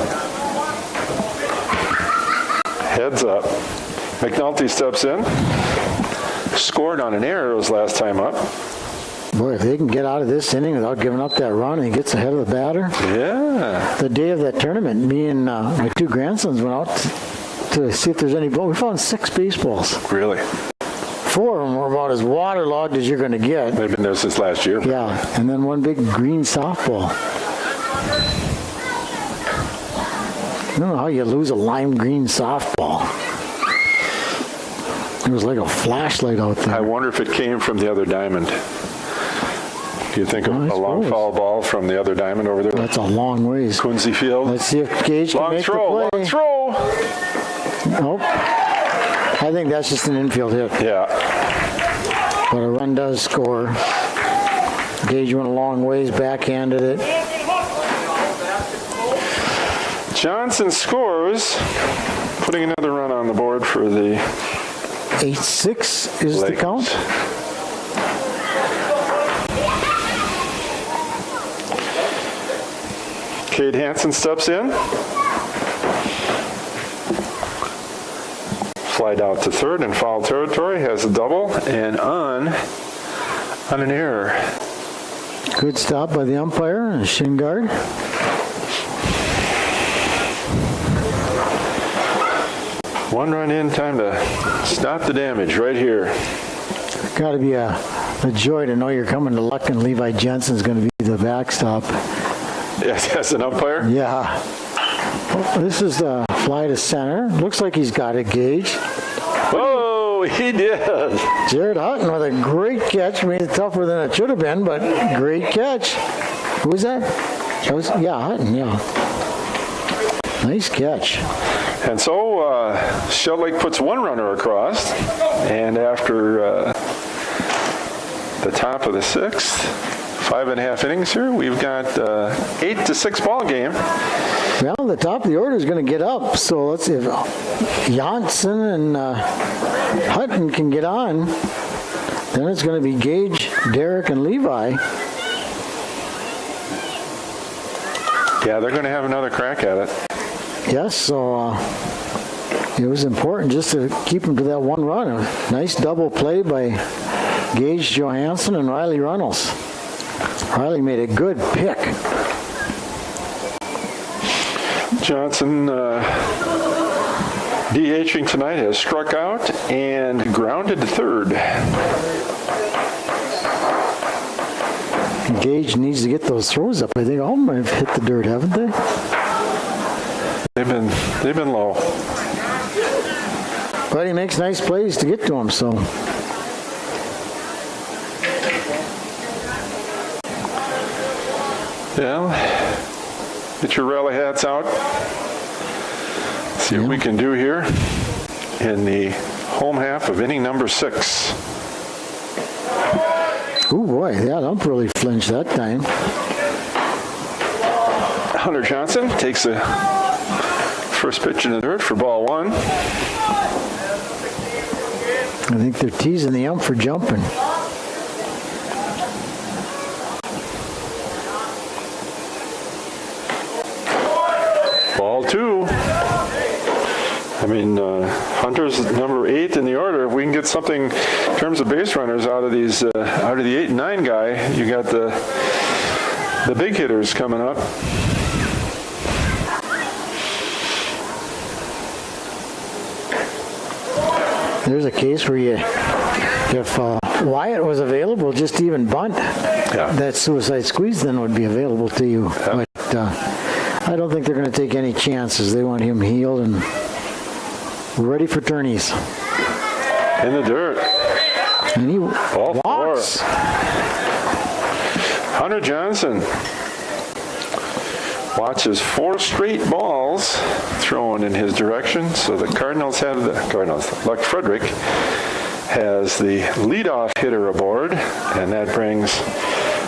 Heads up. McNulty steps in. Scored on an error his last time up.
Boy, if they can get out of this inning without giving up that run and he gets ahead of the batter.
Yeah.
The day of that tournament, me and my two grandsons went out to see if there's any ball. We found 6 baseballs.
Really?
4 of them were about as waterlogged as you're going to get.
They've been there since last year.
Yeah, and then one big green softball. I don't know how you lose a lime green softball. It was like a flashlight out
I
there.
wonder if it came from the other diamond. Do you think
I
a long
suppose.
foul ball from the other diamond over there?
That's a long ways.
Quincy Field.
Let's see if Gage can
Long
make
throw,
the play.
long throw.
Nope. I think that's just an infield hit.
Yeah.
But a run does score. Gage went a long ways, backhanded it.
Johnson scores, putting another run on the board for the
8-6 is the
Lakers.
count.
Cade Hansen steps in. Flied out to third in foul territory, has a double, and on an error.
Good stop by the umpire and shin guard.
One run in, time to stop the damage right here.
Got to be a joy to know you're coming to Luck and Levi Jensen's going to be the backstop.
Yes, as an umpire.
Yeah. This is the fly to center. Looks like he's got it, Gage.
Oh, he did.
Jared Hutton with a great catch. Made it tougher than it should have been, but great catch. Who was that? That was, yeah, Hutton, yeah. Nice catch.
And so Shell Lake puts one runner across, and after the top of the 6th, 5.5 innings here, we've got 8-6 ball game.
Well, the top of the order is going to get up, so let's see if Janssen and Hutton can get on. Then it's going to be Gage, Derek, and Levi.
Yeah, they're going to have another crack at it.
Yes, so it was important just to keep them to that one run. A nice double play by Gage Johansson and Riley Runnels. Riley made a good pick.
Johnson DHing tonight has struck out and grounded to third.
Gage needs to get those throws up. I think all of them have hit the dirt, haven't they?
They've been low.
But he makes nice plays to get to them, so.
Yeah. Get your rally hats out. See what we can do here in the home half of inning number 6.
Oh boy, that ump really flinched that time.
Hunter Johnson takes the first pitch in the dirt for ball 1.
I think they're teasing the ump for jumping.
Ball 2. I mean, Hunter's number 8 in the order. If we can get something in terms of base runners out of these, out of the 8 and 9 guy, you got the big hitters coming up.
There's a case where if Wyatt was available, just even bunt, that suicide squeeze then would be available to you.
Yeah.
But I don't think they're going to take any chances. They want him healed and ready for tourneys.
In the dirt.
And he
All 4.
walks.
Hunter Johnson watches 4 straight balls thrown in his direction. So the Cardinals have Luck Frederick has the leadoff hitter aboard, and that brings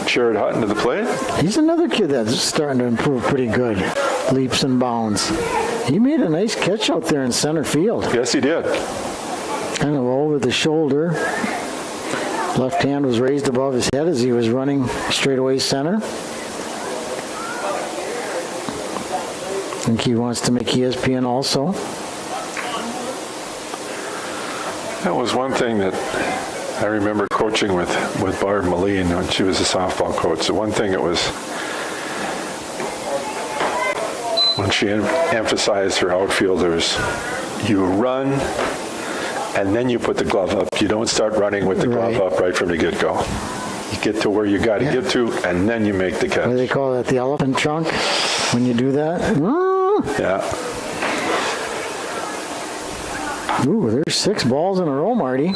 Jared Hutton to the plate.
He's another kid that's starting to improve pretty good. Leaps and bounds. He made a nice catch out there in center field.
Yes, he did.
Kind of over the shoulder. Left hand was raised above his head as he was running straightaway center. I think he wants to make ESPN also.
That was one thing that I remember coaching with Barb Moline when she was a softball coach. The one thing it was when she emphasized her outfielders, you run and then you put the glove up. You don't start running with the glove up right from the get-go. You get to where you got to get to, and then you make the catch.
What do they call that? The elephant trunk? When you do that?
Yeah.
Ooh, there's 6 balls in a row, Marty.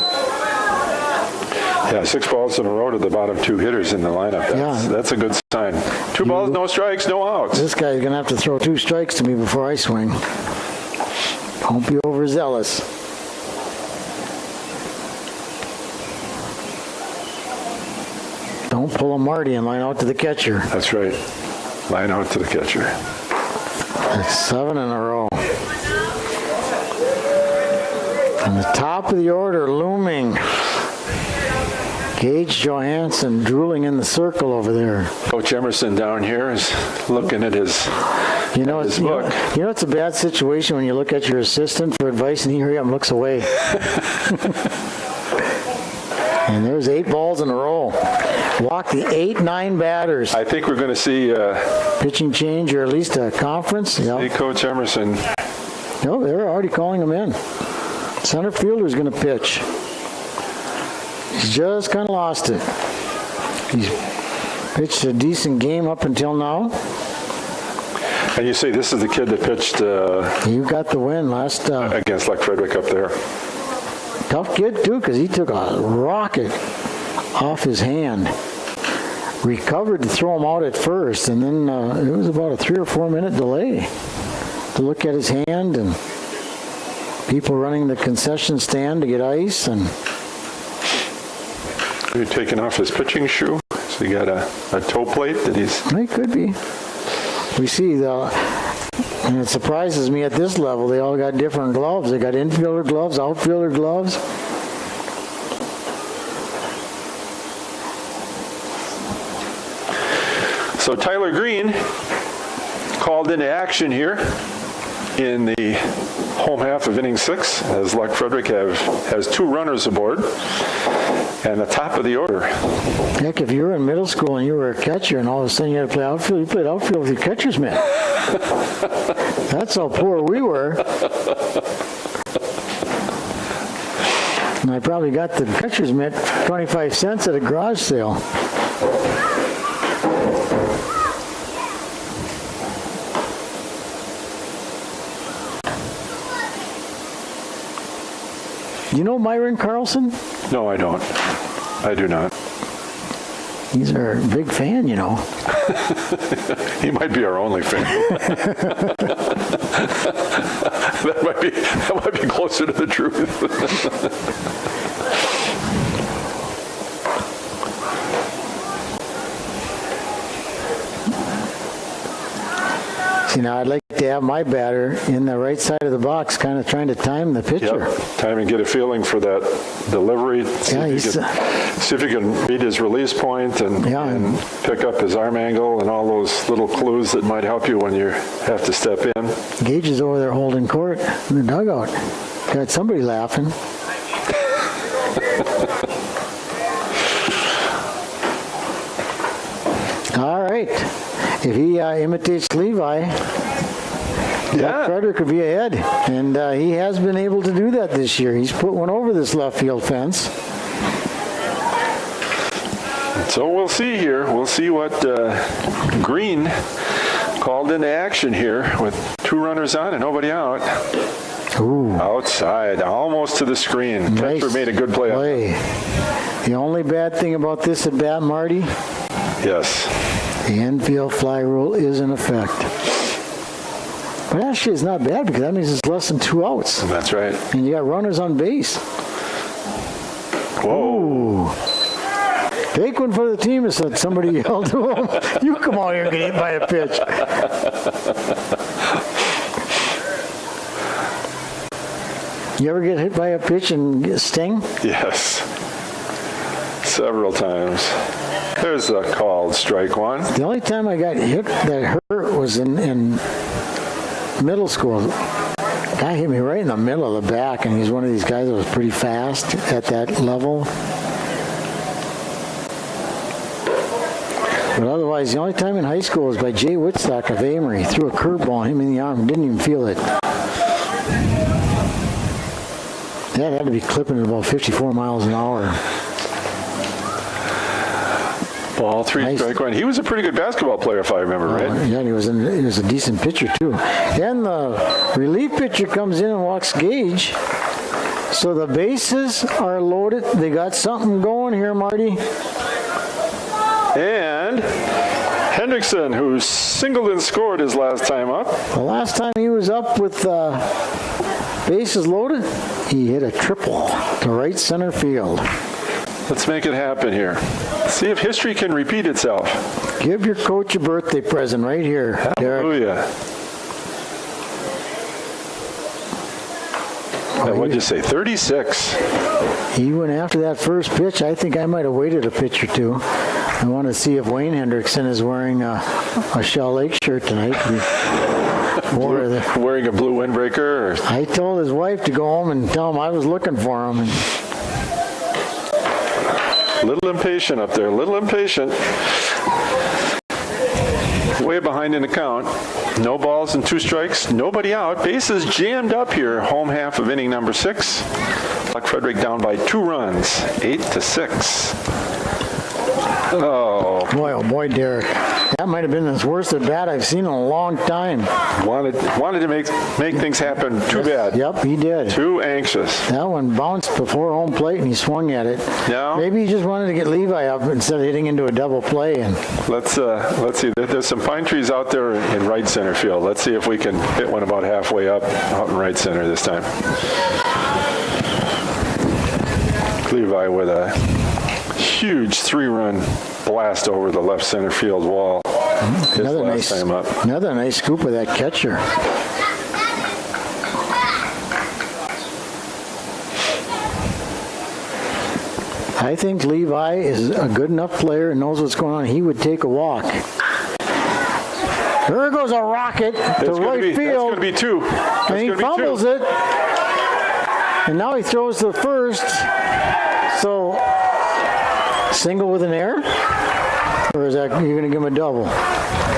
Yeah, 6 balls in a row to the bottom 2 hitters in the lineup. That's a good sign. 2 balls, no strikes, no outs.
This guy's going to have to throw 2 strikes to me before I swing. Don't be overzealous. Don't pull a Marty and line out to the catcher.
That's right. Line out to the catcher.
That's 7 in a row. On the top of the order, looming. Gage Johansson drooling in the circle over there.
Coach Emerson down here is looking at his book.
You know it's a bad situation when you look at your assistant for advice and he hurry up and looks away. And there's 8 balls in a row. Walk the 8-9 batters.
I think we're going to see
pitching change or at least a conference.
see Coach Emerson.
No, they're already calling him in. Center fielder's going to pitch. He's just kind of lost it. He's pitched a decent game up until now.
And you say this is the kid that pitched
You got the win last.
against Luck Frederick up there.
Tough kid, too, because he took a rocket off his hand. Recovered to throw him out at first, and then it was about a 3 or 4 minute delay to look at his hand, and people running the concession stand to get ice. And
He's taking off his pitching shoe. So he got a toe plate that he's...
it could be. We see and it surprises me at this level, they all got different gloves. They got infielder gloves, outfielder gloves.
So Tyler Green called into action here in the home half of inning 6 as Luck Frederick has 2 runners aboard and the top of the order.
Heck, if you were in middle school and you were a catcher and all of a sudden you had to play outfield, you played outfield with your catcher's mitt. That's how poor we were. And I probably got the catcher's mitt for 25 cents at a garage sale. You know Myron Carlson?
No, I don't. I do not.
He's our big fan, you know.
He might be our only fan. that might be closer to the truth.
See, now I'd like to have my batter in the right side of the box, kind of trying to time the pitcher.
Yep. Time and get a feeling for that delivery. See if you can read his release point and pick up his arm angle and all those little clues that might help you when you have to step in.
Gage is over there holding court in the dugout. Got somebody laughing. All right. If he imitates Levi, Frederick could be ahead. And he has been able to do that this year. He's put one over this left field fence.
So we'll see here. We'll see what Green called into action here with 2 runners on and nobody out.
Ooh.
Outside, almost to the screen.
Nice
Catcher made a good play.
The only bad thing about this at bat, Marty?
Yes.
The infield fly rule is in effect. But actually, it's not bad because that means it's less than 2 outs.
That's right.
And you got runners on base.
Whoa.
Ooh. Take one for the team, is what somebody yelled to him. You come out here and get hit by a pitch. You ever get hit by a pitch and get sting?
Yes. Several times. There's a called strike one.
The only time I got hit that hurt was in middle school. Guy hit me right in the middle of the back, and he's one of these guys that was pretty fast at that level. But otherwise, the only time in high school was by Jay Whitstock of Amory. Threw a curveball, him in the arm, didn't even feel it. That had to be clipping at about 54 miles an hour.
Ball three,
Nice.
strike one. He was a pretty good basketball player, if I remember right.
Yeah, and he was a decent pitcher, too. Then the relief pitcher comes in and walks Gage. So the bases are loaded. They got something going here, Marty.
And Hendrickson, who singled and scored his last time up.
The last time he was up with bases loaded, he hit a triple to right center field.
Let's make it happen here. See if history can repeat itself.
Give your coach a birthday present right here, Derek.
Hallelujah. What'd you say, 36?
He went after that first pitch. I think I might have waited a pitch or two. I want to see if Wayne Hendrickson is wearing a Shell Lake shirt tonight.
Wearing a blue windbreaker? Or...
I told his wife to go home and tell him I was looking for him.
A little impatient up there, a little impatient. Way behind in the count. No balls and 2 strikes, nobody out. Bases jammed up here, home half of inning number 6. Buck Frederick down by 2 runs, 8-6. Oh.
Oh boy, Derek. That might have been the worst at bat I've seen in a long time.
Wanted to make things happen. Too bad.
Yep, he did.
Too anxious.
That one bounced before home plate and he swung at it.
No.
Maybe he just wanted to get Levi up instead of hitting into a double play. And
Let's see. There's some pine trees out there in right center field. Let's see if we can hit one about halfway up out in right center this time. Levi with a huge 3-run blast over the left center field wall. His last time up.
Another nice scoop of that catcher. I think Levi is a good enough player and knows what's going on. He would take a walk. There goes a rocket to right field.
That's going to be 2.
And he fumbles it. And now he throws to first. So, single with an error? Or is that you're going to give him a double?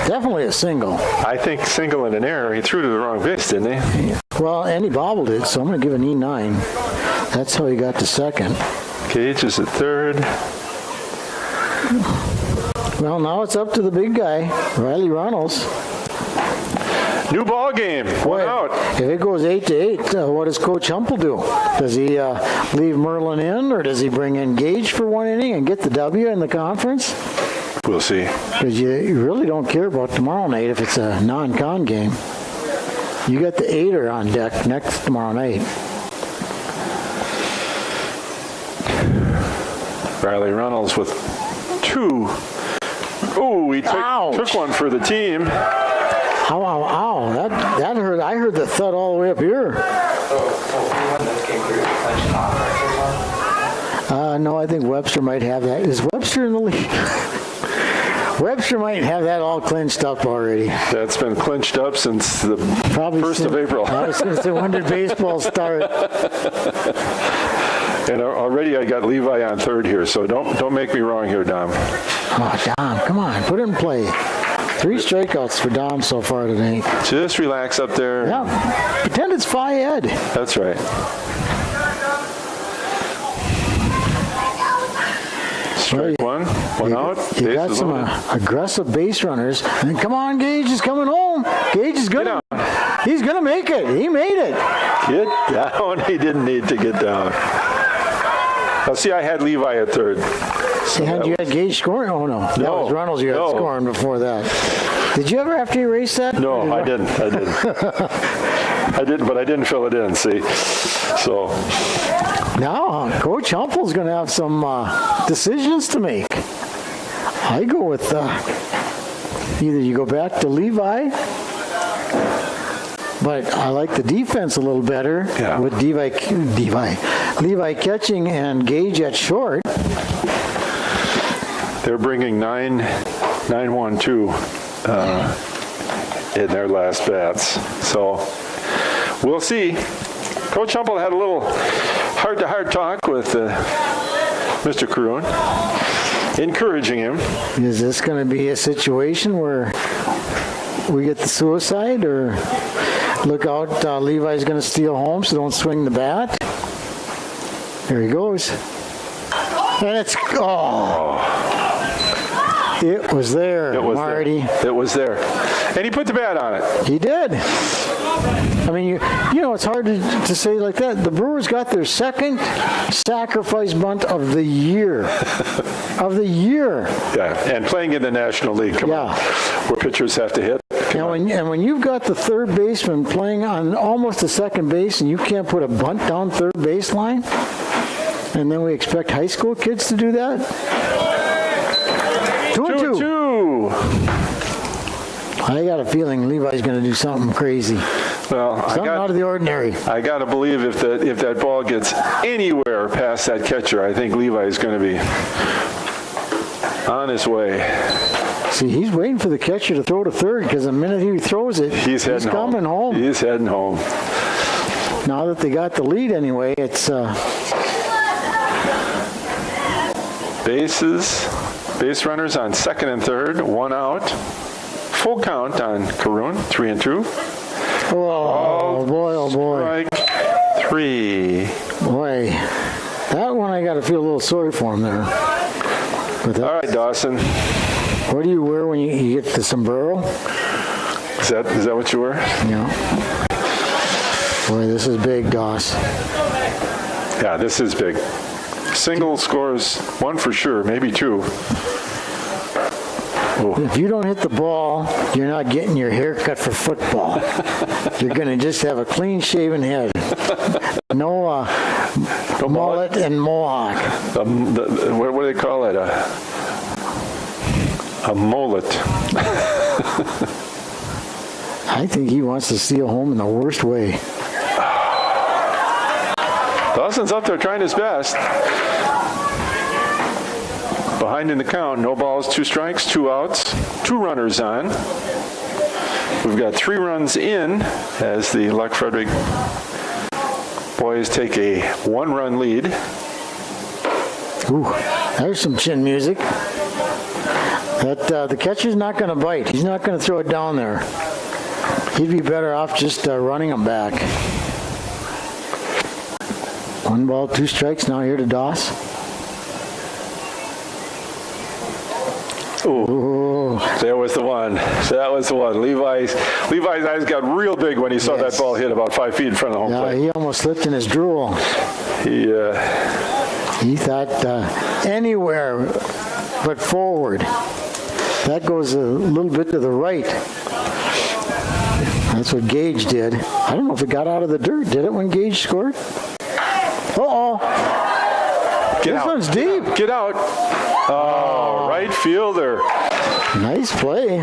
Definitely a single.
I think single and an error. He threw to the wrong base, didn't he?
Well, and he bobbled it, so I'm going to give an E9. That's how he got to second.
Gage is at third.
Well, now it's up to the big guy, Riley Runnels.
New ball game. One out.
If it goes 8-8, what does Coach Humple do? Does he leave Merlin in, or does he bring in Gage for 1 inning and get the W in the conference?
We'll see.
Because you really don't care about tomorrow night if it's a non-con game. You got the 8er on deck next tomorrow night.
Riley Runnels with 2. Oh, he took one for the team.
Ow, ow, ow. That hurt. I heard the thud all the way up here. No, I think Webster might have that. Is Webster in the league? Webster might have that all clinched up already.
That's been clinched up since the 1st of April.
I was going to say, when did baseball start?
And already I got Levi on third here, so don't make me wrong here, Dom.
Oh, Dom, come on, put it in play. 3 strikeouts for Dom so far today.
Just relax up there.
Yeah, pretend it's Fayed.
That's right. Strike one out.
You got some aggressive base runners. And come on, Gage is coming home. Gage is gonna. He's gonna make it. He made it.
Get down. He didn't need to get down. Now, see, I had Levi at third.
So you had Gage scoring? Oh, no. That was Runnels you had scoring before that. Did you ever have to erase that?
No, I didn't. I didn't, but I didn't fill it in, see? So.
Now, Coach Humple's going to have some decisions to make. I go with either you go back to Levi But I like the defense a little better
Yeah.
with Levi catching and Gage at short.
They're bringing 9-1-2 in their last bats. So we'll see. Coach Humble had a little heart-to-heart talk with Mr. Caroon, encouraging him.
Is this going to be a situation where we get the suicide, or look out, Levi's going to steal home, so don't swing the bat? There he goes. And it's, it was there,
It was
Marty.
there. It was there. And he put the bat on it.
He did. I mean, you know, it's hard to say like that. The Brewers got their second sacrifice bunt of the year. Of the year.
Yeah, and playing in the National League, come on, where pitchers have to hit.
And when you've got the third baseman playing on almost the second base and you can't put a bunt down third baseline, and then we expect high school kids to do that? 2-2.
2-2.
I got a feeling Levi's going to do something crazy.
Well,
Something out of the ordinary.
I got to believe if that ball gets anywhere past that catcher, I think Levi is going to be on his way.
See, he's waiting for the catcher to throw to third, because the minute he throws it,
He's
coming home.
He's heading home.
Now that they got the lead anyway, it's
Base runners on second and third, one out. Full count on Caroon, 3-2.
oh boy.
Strike three.
Boy, that one I got to feel a little sorry for him there. But
All right, Dawson.
what do you wear when you get the sombrero?
Is that what you were?
Yeah. Boy, this is big, Doss.
Yeah, this is big. Single scores one for sure, maybe two.
If you don't hit the ball, you're not getting your hair cut for football. You're going to just have a clean-shaven head. No mullet and mohawk.
What do they call it? A mullet.
I think he wants to steal home in the worst way.
Dawson's up there trying his best. Behind in the count, no balls, 2 strikes, 2 outs, 2 runners on. We've got 3 runs in as the Luck Frederick boys take a 1-run lead.
Ooh, there's some chin music. The catcher's not going to bite. He's not going to throw it down there. He'd be better off just running him back. 1 ball, 2 strikes. Now here to Doss.
Ooh, there was the one. That was the one. Levi's eyes got real big when he saw that ball hit about 5 feet in front of the home plate.
He almost slipped in his drool. He thought anywhere but forward. That goes a little bit to the right. That's what Gage did. I don't know if it got out of the dirt. Did it when Gage scored? Uh-oh. This one's deep.
Get out. Oh, right fielder.
Nice play.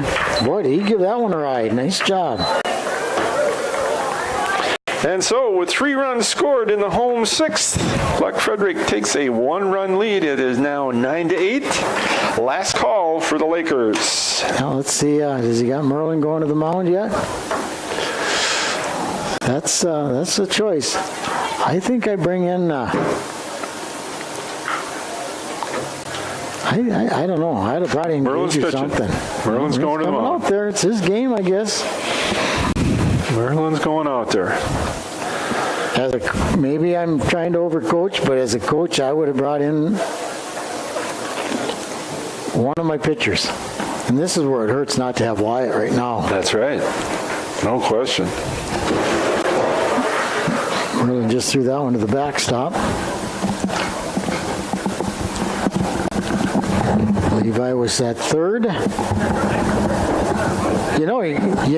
Boy, did he give that one a ride. Nice job.
And so, with 3 runs scored in the home 6th, Luck Frederick takes a 1-run lead. It is now 9-8. Last call for the Lakers.
Now let's see. Has he got Merlin going to the mound yet? That's a choice. I think I bring in. I don't know. I'd have brought in
Merlin's
Gage or
pitching.
something.
Merlin's going to the
coming
mound.
out there. It's his game, I guess.
Merlin's going out there.
Maybe I'm trying to overcoach, but as a coach, I would have brought in one of my pitchers. And this is where it hurts not to have Wyatt right now.
That's right. No question.
Merlin just threw that one to the backstop. Levi was at third. You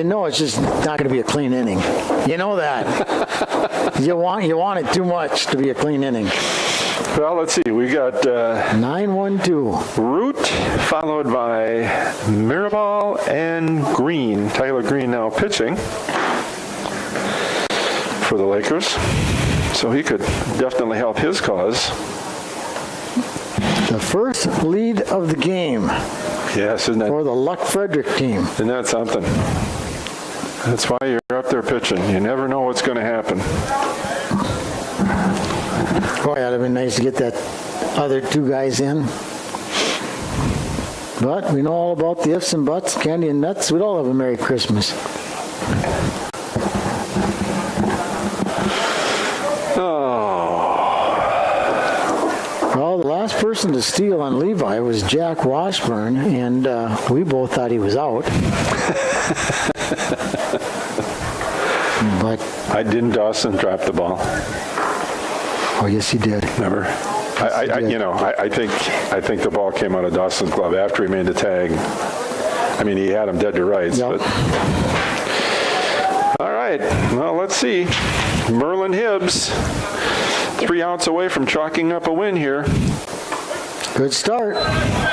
know it's just not going to be a clean inning. You know that. You want it too much to be a clean inning.
Well, let's see. We got
9-1-2.
Root, followed by Mirabal and Green. Tyler Green now pitching. for the Lakers, so he could definitely help his cause.
The first lead of the game
Yes, isn't
for the Luck Frederick team.
that something? That's why you're up there pitching. You never know what's going to happen.
Boy, that'd have been nice to get that other two guys in. But we know all about the ifs and buts, candy and nuts. We'd all have a Merry Christmas. Well, the last person to steal on Levi was Jack Washburn, and we both thought he was out. But,
Didn't Dawson drop the ball?
oh, yes, he did.
Never. I think the ball came out of Dawson's glove after he made the tag. I mean, he had him dead to rights.
Yep.
But all right. Well, let's see. Merlin Hibbs, 3 outs away from chalking up a win here.
Good start.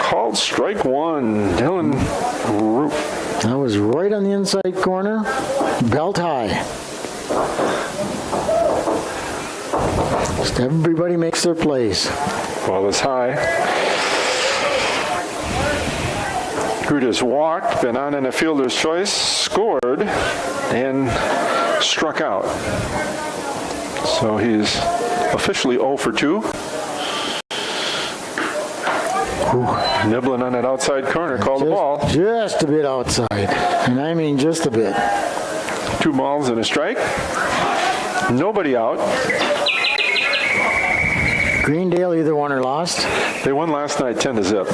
Called strike one. Dylan Roop.
That was right on the inside corner, belt high. Just everybody makes their plays.
Ball is high. Who just walked, been on in a fielder's choice, scored, and struck out. So he's officially 0 for 2. Nibbling on that outside corner, called the ball.
Just a bit outside, and I mean just a bit.
2 balls and a strike. Nobody out.
Greendale either won or lost.
They won last night 10-0.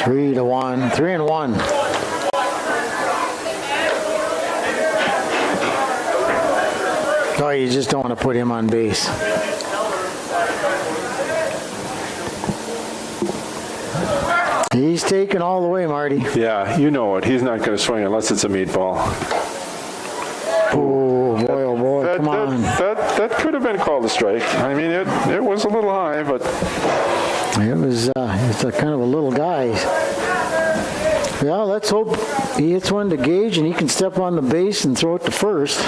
3-1, 3-1. Oh, you just don't want to put him on base. He's taken all the way, Marty.
Yeah, you know it. He's not going to swing unless it's a meatball.
Oh boy, come on.
That could have been called a strike. I mean, it was a little high, but
It was it's a kind of a little guy. Yeah, let's hope he hits one to Gage and he can step on the base and throw it to first.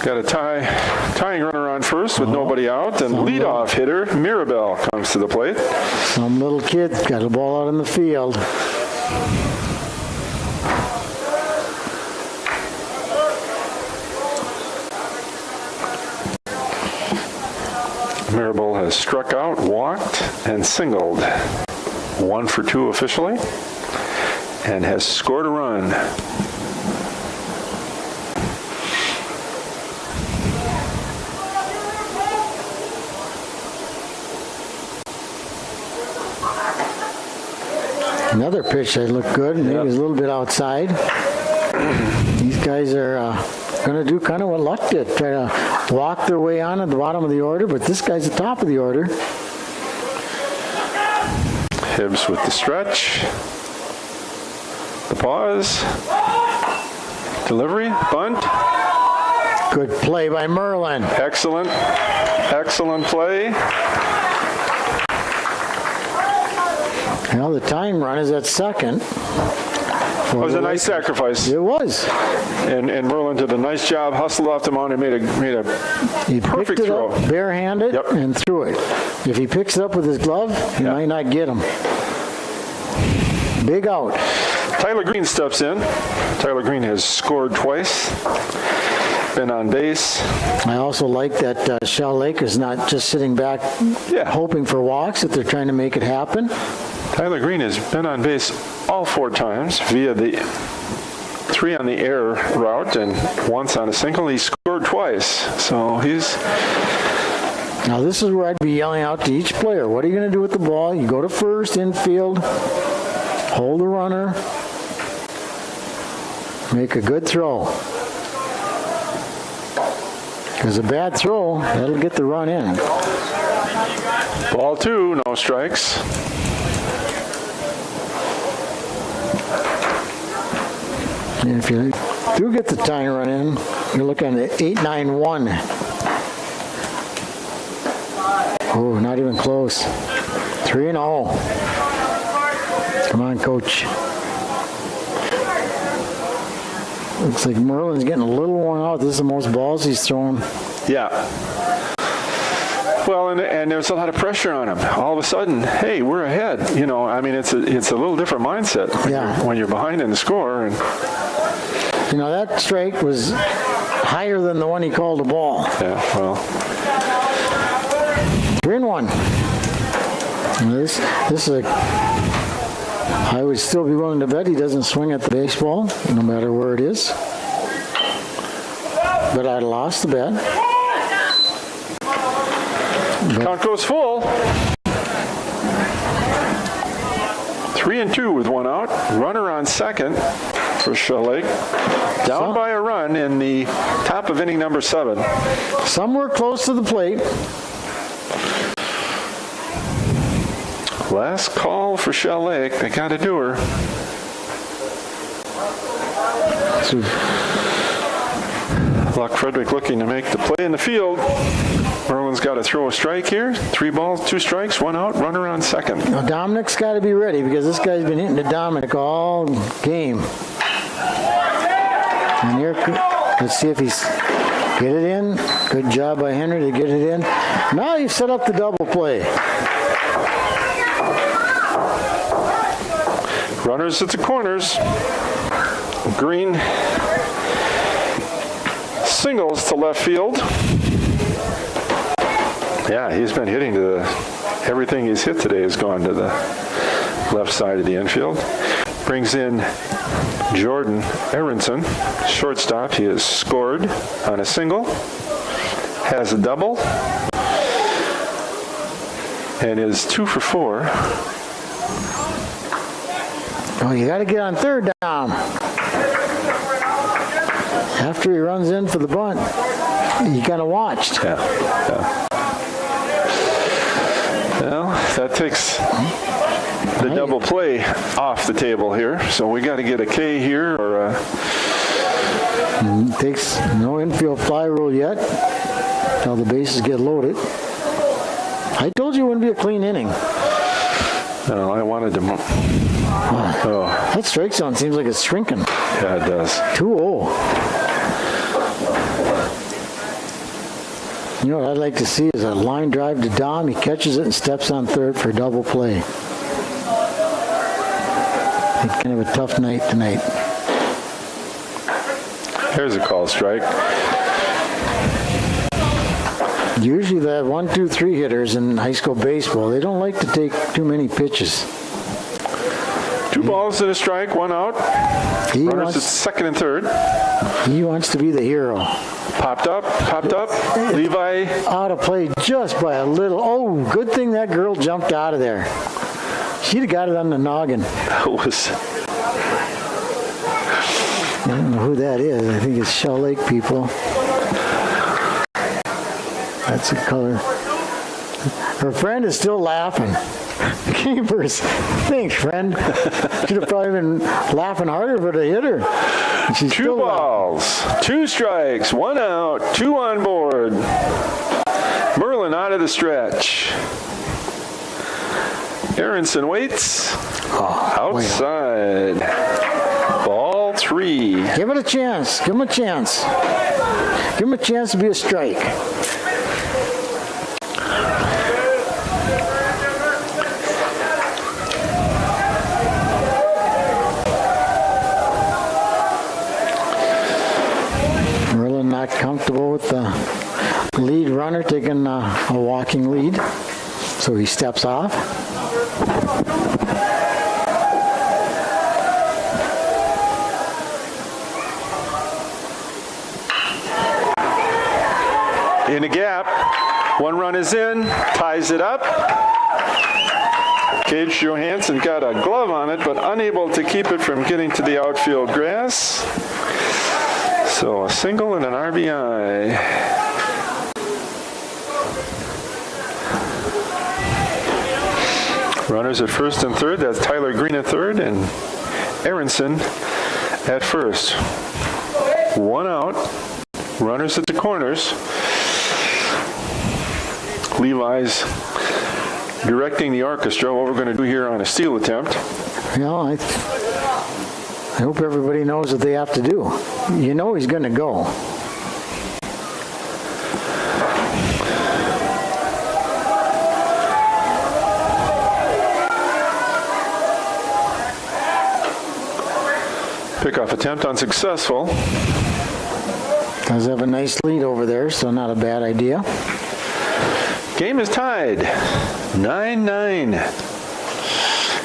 got a tying runner on first with nobody out, and leadoff hitter Mirabelle comes to the plate.
Some little kid got a ball out in the field.
Mirabelle has struck out, walked, and singled. 1 for 2 officially, and has scored a run.
Another pitch that looked good, and he was a little bit outside. These guys are going to do kind of what Luck did, try to walk their way on at the bottom of the order, but this guy's the top of the order.
Hibbs with the stretch. The pause. Delivery. Bunt.
Good play by Merlin.
Excellent. Excellent play.
Now the tying run is at second.
It was a nice sacrifice.
It was.
And Merlin did a nice job, hustled off the mound and made a
He
perfect
picked it
throw.
up barehanded
Yep.
and threw it. If he picks it up with his glove, he might not get him. Big out.
Tyler Green steps in. Tyler Green has scored twice. Been on base.
I also like that Shell Lake is not just sitting back hoping for walks, that they're trying to make it happen.
Tyler Green has been on base all 4 times via the 3 on the air route and once on a single. He scored twice. So he's...
Now this is where I'd be yelling out to each player, what are you going to do with the ball? You go to first, infield, hold the runner, make a good throw. Because a bad throw, that'll get the run in.
Ball 2, no strikes.
And if you do get the tying run in, you're looking at 8-9-1. Oh, not even close. 3-0. Come on, coach. Looks like Merlin's getting a little worn out. This is the most balls he's thrown.
Yeah. Well, and there's a lot of pressure on him. All of a sudden, hey, we're ahead. You know, I mean, it's a little different mindset when you're behind in the score. And
You know, that strike was higher than the one he called a ball.
yeah, well,
3-1. And this is a. I would still be willing to bet he doesn't swing at the baseball, no matter where it is. But I lost the bet.
count goes full. 3-2 with one out. Runner on second for Shell Lake. Down by a run in the top of inning number 7.
Somewhere close to the plate.
Last call for Shell Lake. They got to do her.
So,
Luck Frederick looking to make the play in the field. Merlin's got to throw a strike here. 3 balls, 2 strikes, 1 out. Runner on second.
now Dominic's got to be ready because this guy's been hitting to Dominic all game. And here, let's see if he's get it in. Good job by Henry to get it in. Now you've set up the double play.
Runners at the corners. Green singles to left field. Yeah, he's been hitting to the, everything he's hit today has gone to the left side of the infield. Brings in Jordan Aronson, shortstop. He has scored on a single, has a double, and is 2 for 4.
Oh, you got to get on third down. After he runs in for the bunt, you got to watch.
Yeah. Well, that takes the double play off the table here. So we got to get a K here or a...
Takes no infield fly rule yet until the bases get loaded. I told you it wouldn't be a clean inning.
No, I wanted to... Oh,
That strike zone seems like it's shrinking.
yeah, it does.
2-0. You know what I'd like to see is a line drive to Dom. He catches it and steps on third for a double play. It's kind of a tough night tonight.
Here's a call strike.
Usually the 1, 2, 3 hitters in high school baseball, they don't like to take too many pitches.
2 balls and a strike, 1 out.
He
Runners at
wants,
second and third.
he wants to be the hero.
Popped up. Levi.
Out of play just by a little. Oh, good thing that girl jumped out of there. She'd have got it on the noggin.
Was
I don't know who that is. I think it's Shell Lake people. That's the color. Her friend is still laughing. Keepers. Thanks, friend. Should have probably been laughing harder for the hitter. She's
2
still
balls, 2 strikes, 1 out, 2 on board. Merlin out of the stretch. Aronson waits. Outside. Ball 3.
Give it a chance. Give him a chance. Give him a chance to be a strike. Merlin not comfortable with the lead runner taking a walking lead, so he steps off.
In a gap. 1 run is in. Ties it up. Cage Johansson got a glove on it, but unable to keep it from getting to the outfield grass. So a single and an RBI. Runners at first and third. That's Tyler Green at third and Aronson at first. 1 out. Runners at the corners. Levi's directing the orchestra what we're going to do here on a steal attempt.
You know, I hope everybody knows what they have to do. You know he's going to go.
Pickoff attempt unsuccessful.
Does have a nice lead over there, so not a bad idea.
Game is tied, 9-9.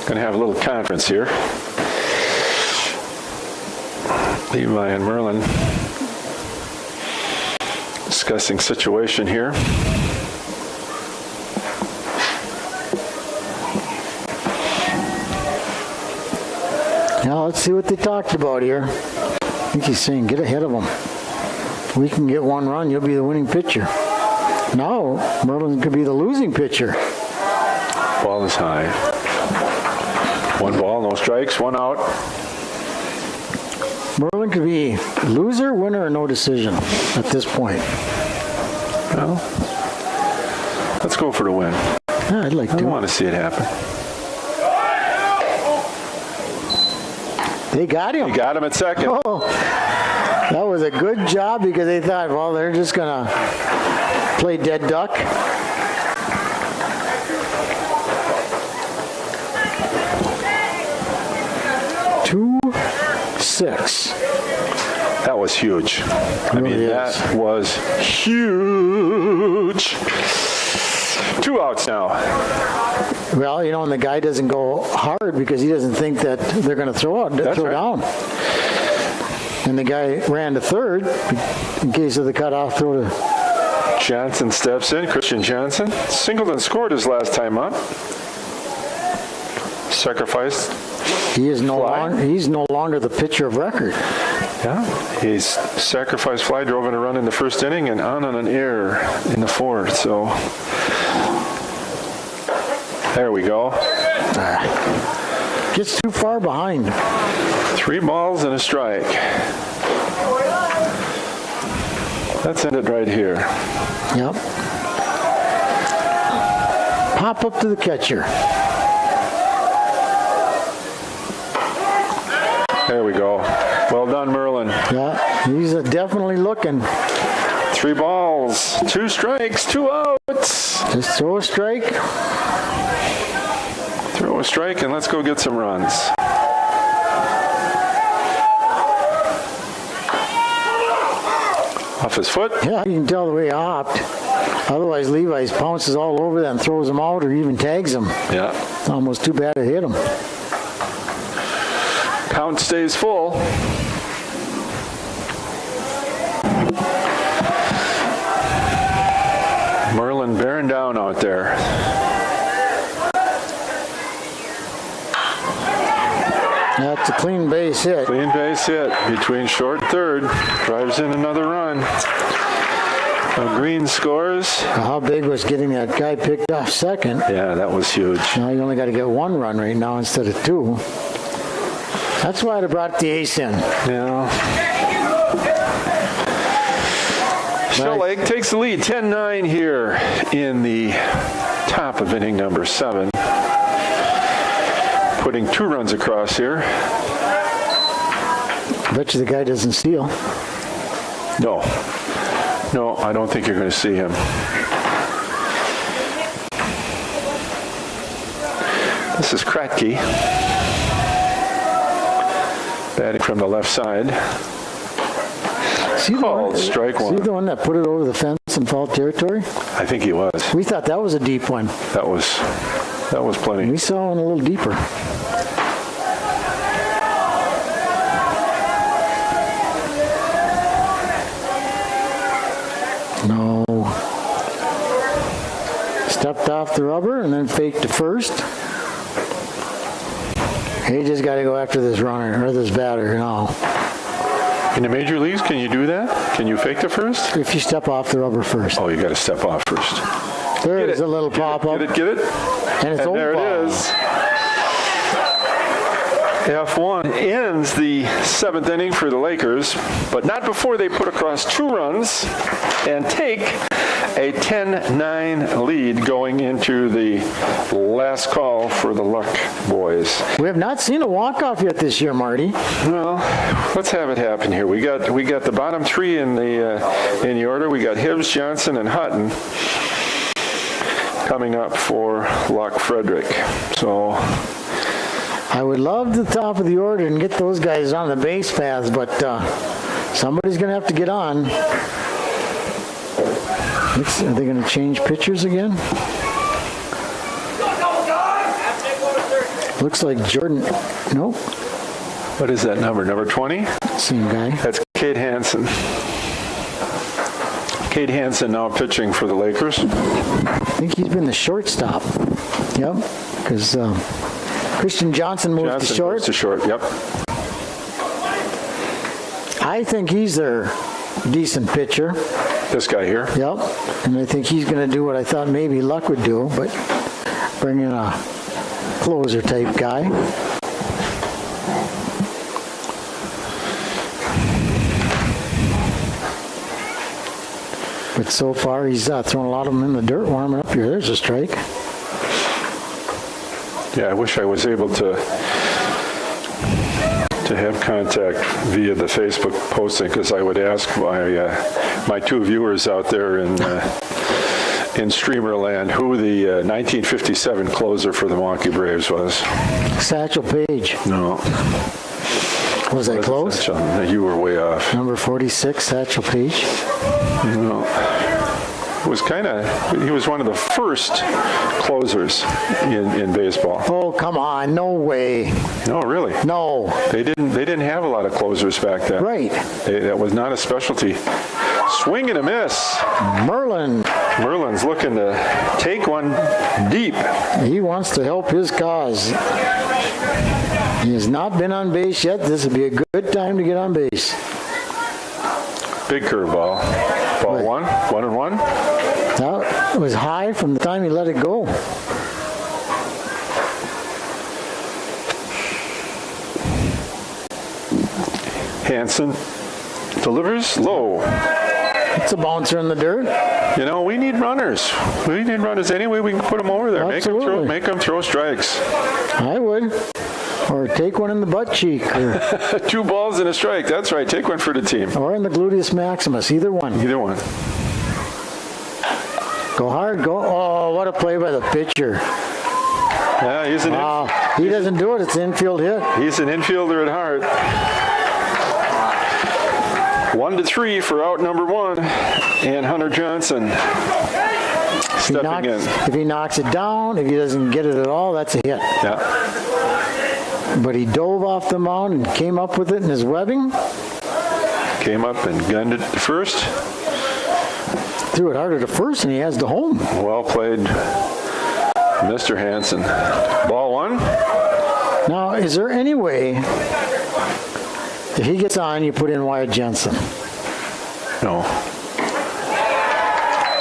Going to have a little conference here. Levi and Merlin discussing situation here.
Now let's see what they talked about here. I think he's saying get ahead of them. We can get one run, you'll be the winning pitcher. No, Merlin could be the losing pitcher.
Ball is high. One ball, no strikes, one out.
Merlin could be loser, winner, or no decision at this point.
Well, let's go for the win.
Yeah, I'd like
I
to.
want to see it happen.
They got him.
You got him at second.
Oh, that was a good job because they thought, well, they're just going to play dead duck. Two, 6.
That was huge. I mean,
Really is.
that was huge. 2 outs now.
Well, you know, and the guy doesn't go hard because he doesn't think that they're going to throw
That's right.
down. And the guy ran to third in case of the cutoff throw to.
Johnson steps in. Christian Johnson. Singleton scored his last time up. Sacrificed.
He is no
Fly.
longer. He's no longer the pitcher of record.
Yeah. He's sacrificed fly, drove in a run in the first inning, and on an error in the fourth. So there we go.
Gets too far behind.
3 balls and a strike. Let's end it right here.
Yep. Pop up to the catcher.
There we go. Well done, Merlin.
Yeah, he's definitely looking.
3 balls, 2 strikes, 2 outs.
Just throw a strike.
Throw a strike and let's go get some runs. Off his foot.
Yeah, you can tell the way he hopped. Otherwise, Levi's pounces all over that and throws him out or even tags him.
Yeah.
It's almost too bad to hit him.
Count stays full. Merlin bearing down out there.
That's a clean base hit.
Clean base hit between short and third. Drives in another run. Green scores.
How big was getting that guy picked off second?
Yeah, that was huge.
Now you only got to get 1 run right now instead of 2. That's why they brought the ace in.
Yeah. Shell Lake takes the lead, 10-9 here in the top of inning number 7. Putting 2 runs across here.
Bet you the guy doesn't steal.
No. No, I don't think you're going to see him. This is Kratky. Batting from the left side.
See the
Called
one-
strike
See
1.
the one that put it over the fence in foul territory?
I think he was.
We thought that was a deep one.
That was plenty.
We saw one a little deeper. No. Stepped off the rubber and then faked to first. He just got to go after this runner or this batter now.
In the major leagues, can you do that? Can you fake the first?
If you step off the rubber first.
Oh, you got to step off first.
There's a little pop up.
Get it?
And it's
And there
over.
it is. F1 ends the 7th inning for the Lakers, but not before they put across 2 runs and take a 10-9 lead going into the last call for the Luck boys.
We have not seen a walk-off yet this year, Marty.
Well, let's have it happen here. We got the bottom 3 in the order. We got Hibbs, Johnson, and Hutton coming up for Luck Frederick. So
I would love the top of the order and get those guys on the base paths, but somebody's going to have to get on. Are they going to change pitchers again? Looks like Jordan. Nope.
what is that number? Number 20?
Same guy.
That's Cade Hansen. Cade Hansen now pitching for the Lakers.
I think he's been the shortstop. Yep, because Christian Johnson moved to short.
Moves to short, yep.
I think he's their decent pitcher.
This guy here.
Yep, and I think he's going to do what I thought maybe Luck would do, but bring in a closer type guy. But so far, he's thrown a lot of them in the dirt, warming up here. There's a strike.
Yeah, I wish I was able to have contact via the Facebook posting, because I would ask my two viewers out there in Streamerland who the 1957 closer for the Milwaukee Braves was.
Satchel Paige.
No.
Was I close?
You were way off.
Number 46, Satchel Paige.
No. It was he was one of the first closers in baseball.
Oh, come on. No way.
No, really.
No.
They didn't have a lot of closers back then.
Right.
That was not a specialty. Swing and a miss. Merlin's looking to take one deep.
He wants to help his cause. He has not been on base yet. This would be a good time to get on base.
Big curveball. Ball
Right.
1-1.
That was high from the time he let it go.
Hansen delivers low.
It's a bouncer in the dirt.
You know, we need runners. We need runners any way we can put them over there.
Absolutely.
Make them throw strikes.
I would. Or take one in the butt cheek. Or
2 balls and a strike. That's right. Take one for the team.
Or in the gluteus maximus, either one.
Either one.
Go hard, go. Oh, what a play by the pitcher.
Yeah,
He doesn't do it, it's an infield hit.
he's an infielder at heart. 1-3 for out number 1, and Hunter Johnson stepping in.
If he knocks it down, if he doesn't get it at all, that's a hit.
Yeah.
But he dove off the mound and came up with it in his webbing.
Came up and gunned it to first.
Threw it harder to first, and he has the home.
Well played, Mr. Hansen. Ball 1.
Now, is there any way, if he gets on, you put in Wyatt Jensen?
No.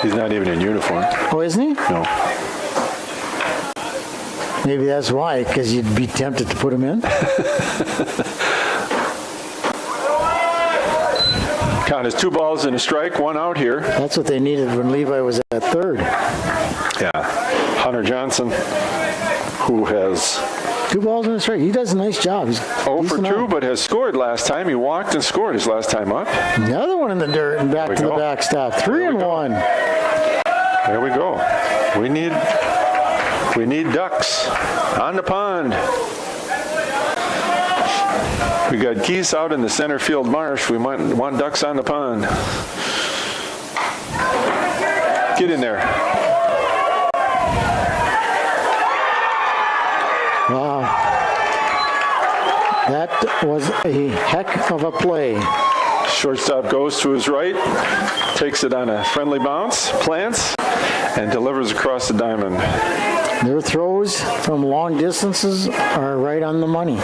He's not even in uniform.
Oh, isn't he?
No.
Maybe that's why, because you'd be tempted to put him in.
Count is 2 balls and a strike, 1 out here.
That's what they needed when Levi was at third.
Yeah. Hunter Johnson, who has
2 balls and a strike. He does a nice job. He's
0 for
decent
2,
out.
but has scored last time. He walked and scored his last time up.
Another one in the dirt and back
There
to
we
the
go.
backstop. 3-1.
There we go. We need ducks on the pond. We got geese out in the center field marsh. We might want ducks on the pond. Get in there.
Wow. That was a heck of a play.
Shortstop goes to his right, takes it on a friendly bounce, plants, and delivers across the diamond.
Their throws from long distances are right on the money.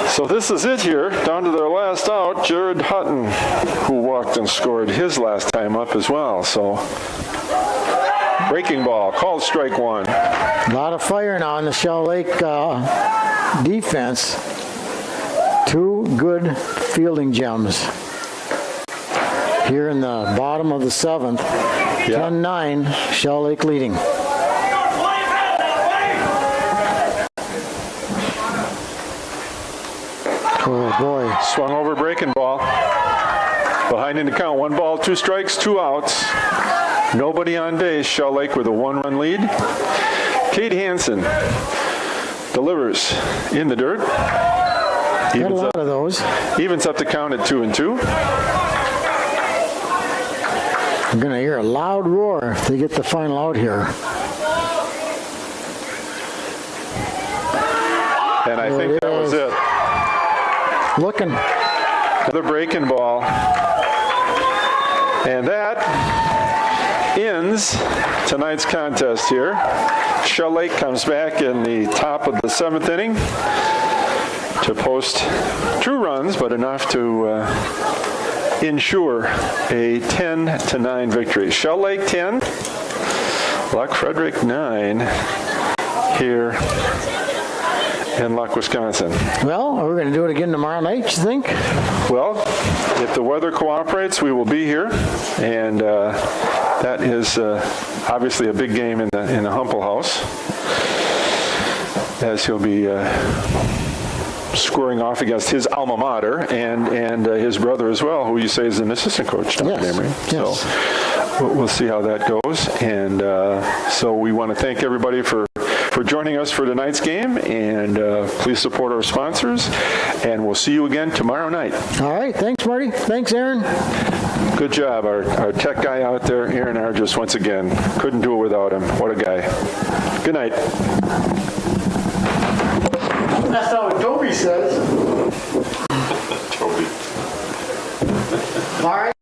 So this is it here, down to their last out, Jared Hutton, who walked and scored his last time up as well. So Breaking ball, called strike one.
A lot of fire now in the Shell Lake defense. Two good fielding gems. Here in the bottom of the seventh, 10-9, Shell Lake leading. Oh boy.
Swung over breaking ball. Behind in the count, 1 ball, 2 strikes, 2 outs. Nobody on base. Shell Lake with a 1-run lead. Cade Hansen delivers in the dirt.
Got a
Evens
lot
up,
of those.
evens up the count at 2-2.
I'm going to hear a loud roar if they get the final out here.
And I think that was it.
Looking.
Another breaking ball. And that ends tonight's contest here. Shell Lake comes back in the top of the 7th inning to post 2 runs, but enough to ensure a 10-9 victory. Shell Lake 10, Luck Frederick 9 here in Luck, Wisconsin.
Well, we're going to do it again tomorrow night, you think?
Well, if the weather cooperates, we will be here, and that is obviously a big game in the Humple House, as he'll be squaring off against his alma mater and his brother as well, who you say is an assistant coach down
Yes.
at Emory.
Yes.
So we'll see how that goes, and so we want to thank everybody for joining us for tonight's game, and please support our sponsors, and we'll see you again tomorrow night.
All right. Thanks, Marty. Thanks, Aaron.
Good job, our tech guy out there, Aaron Argis, once again. Couldn't do it without him. What a guy. Good night.
That's not what Toby says.
Toby.
All right.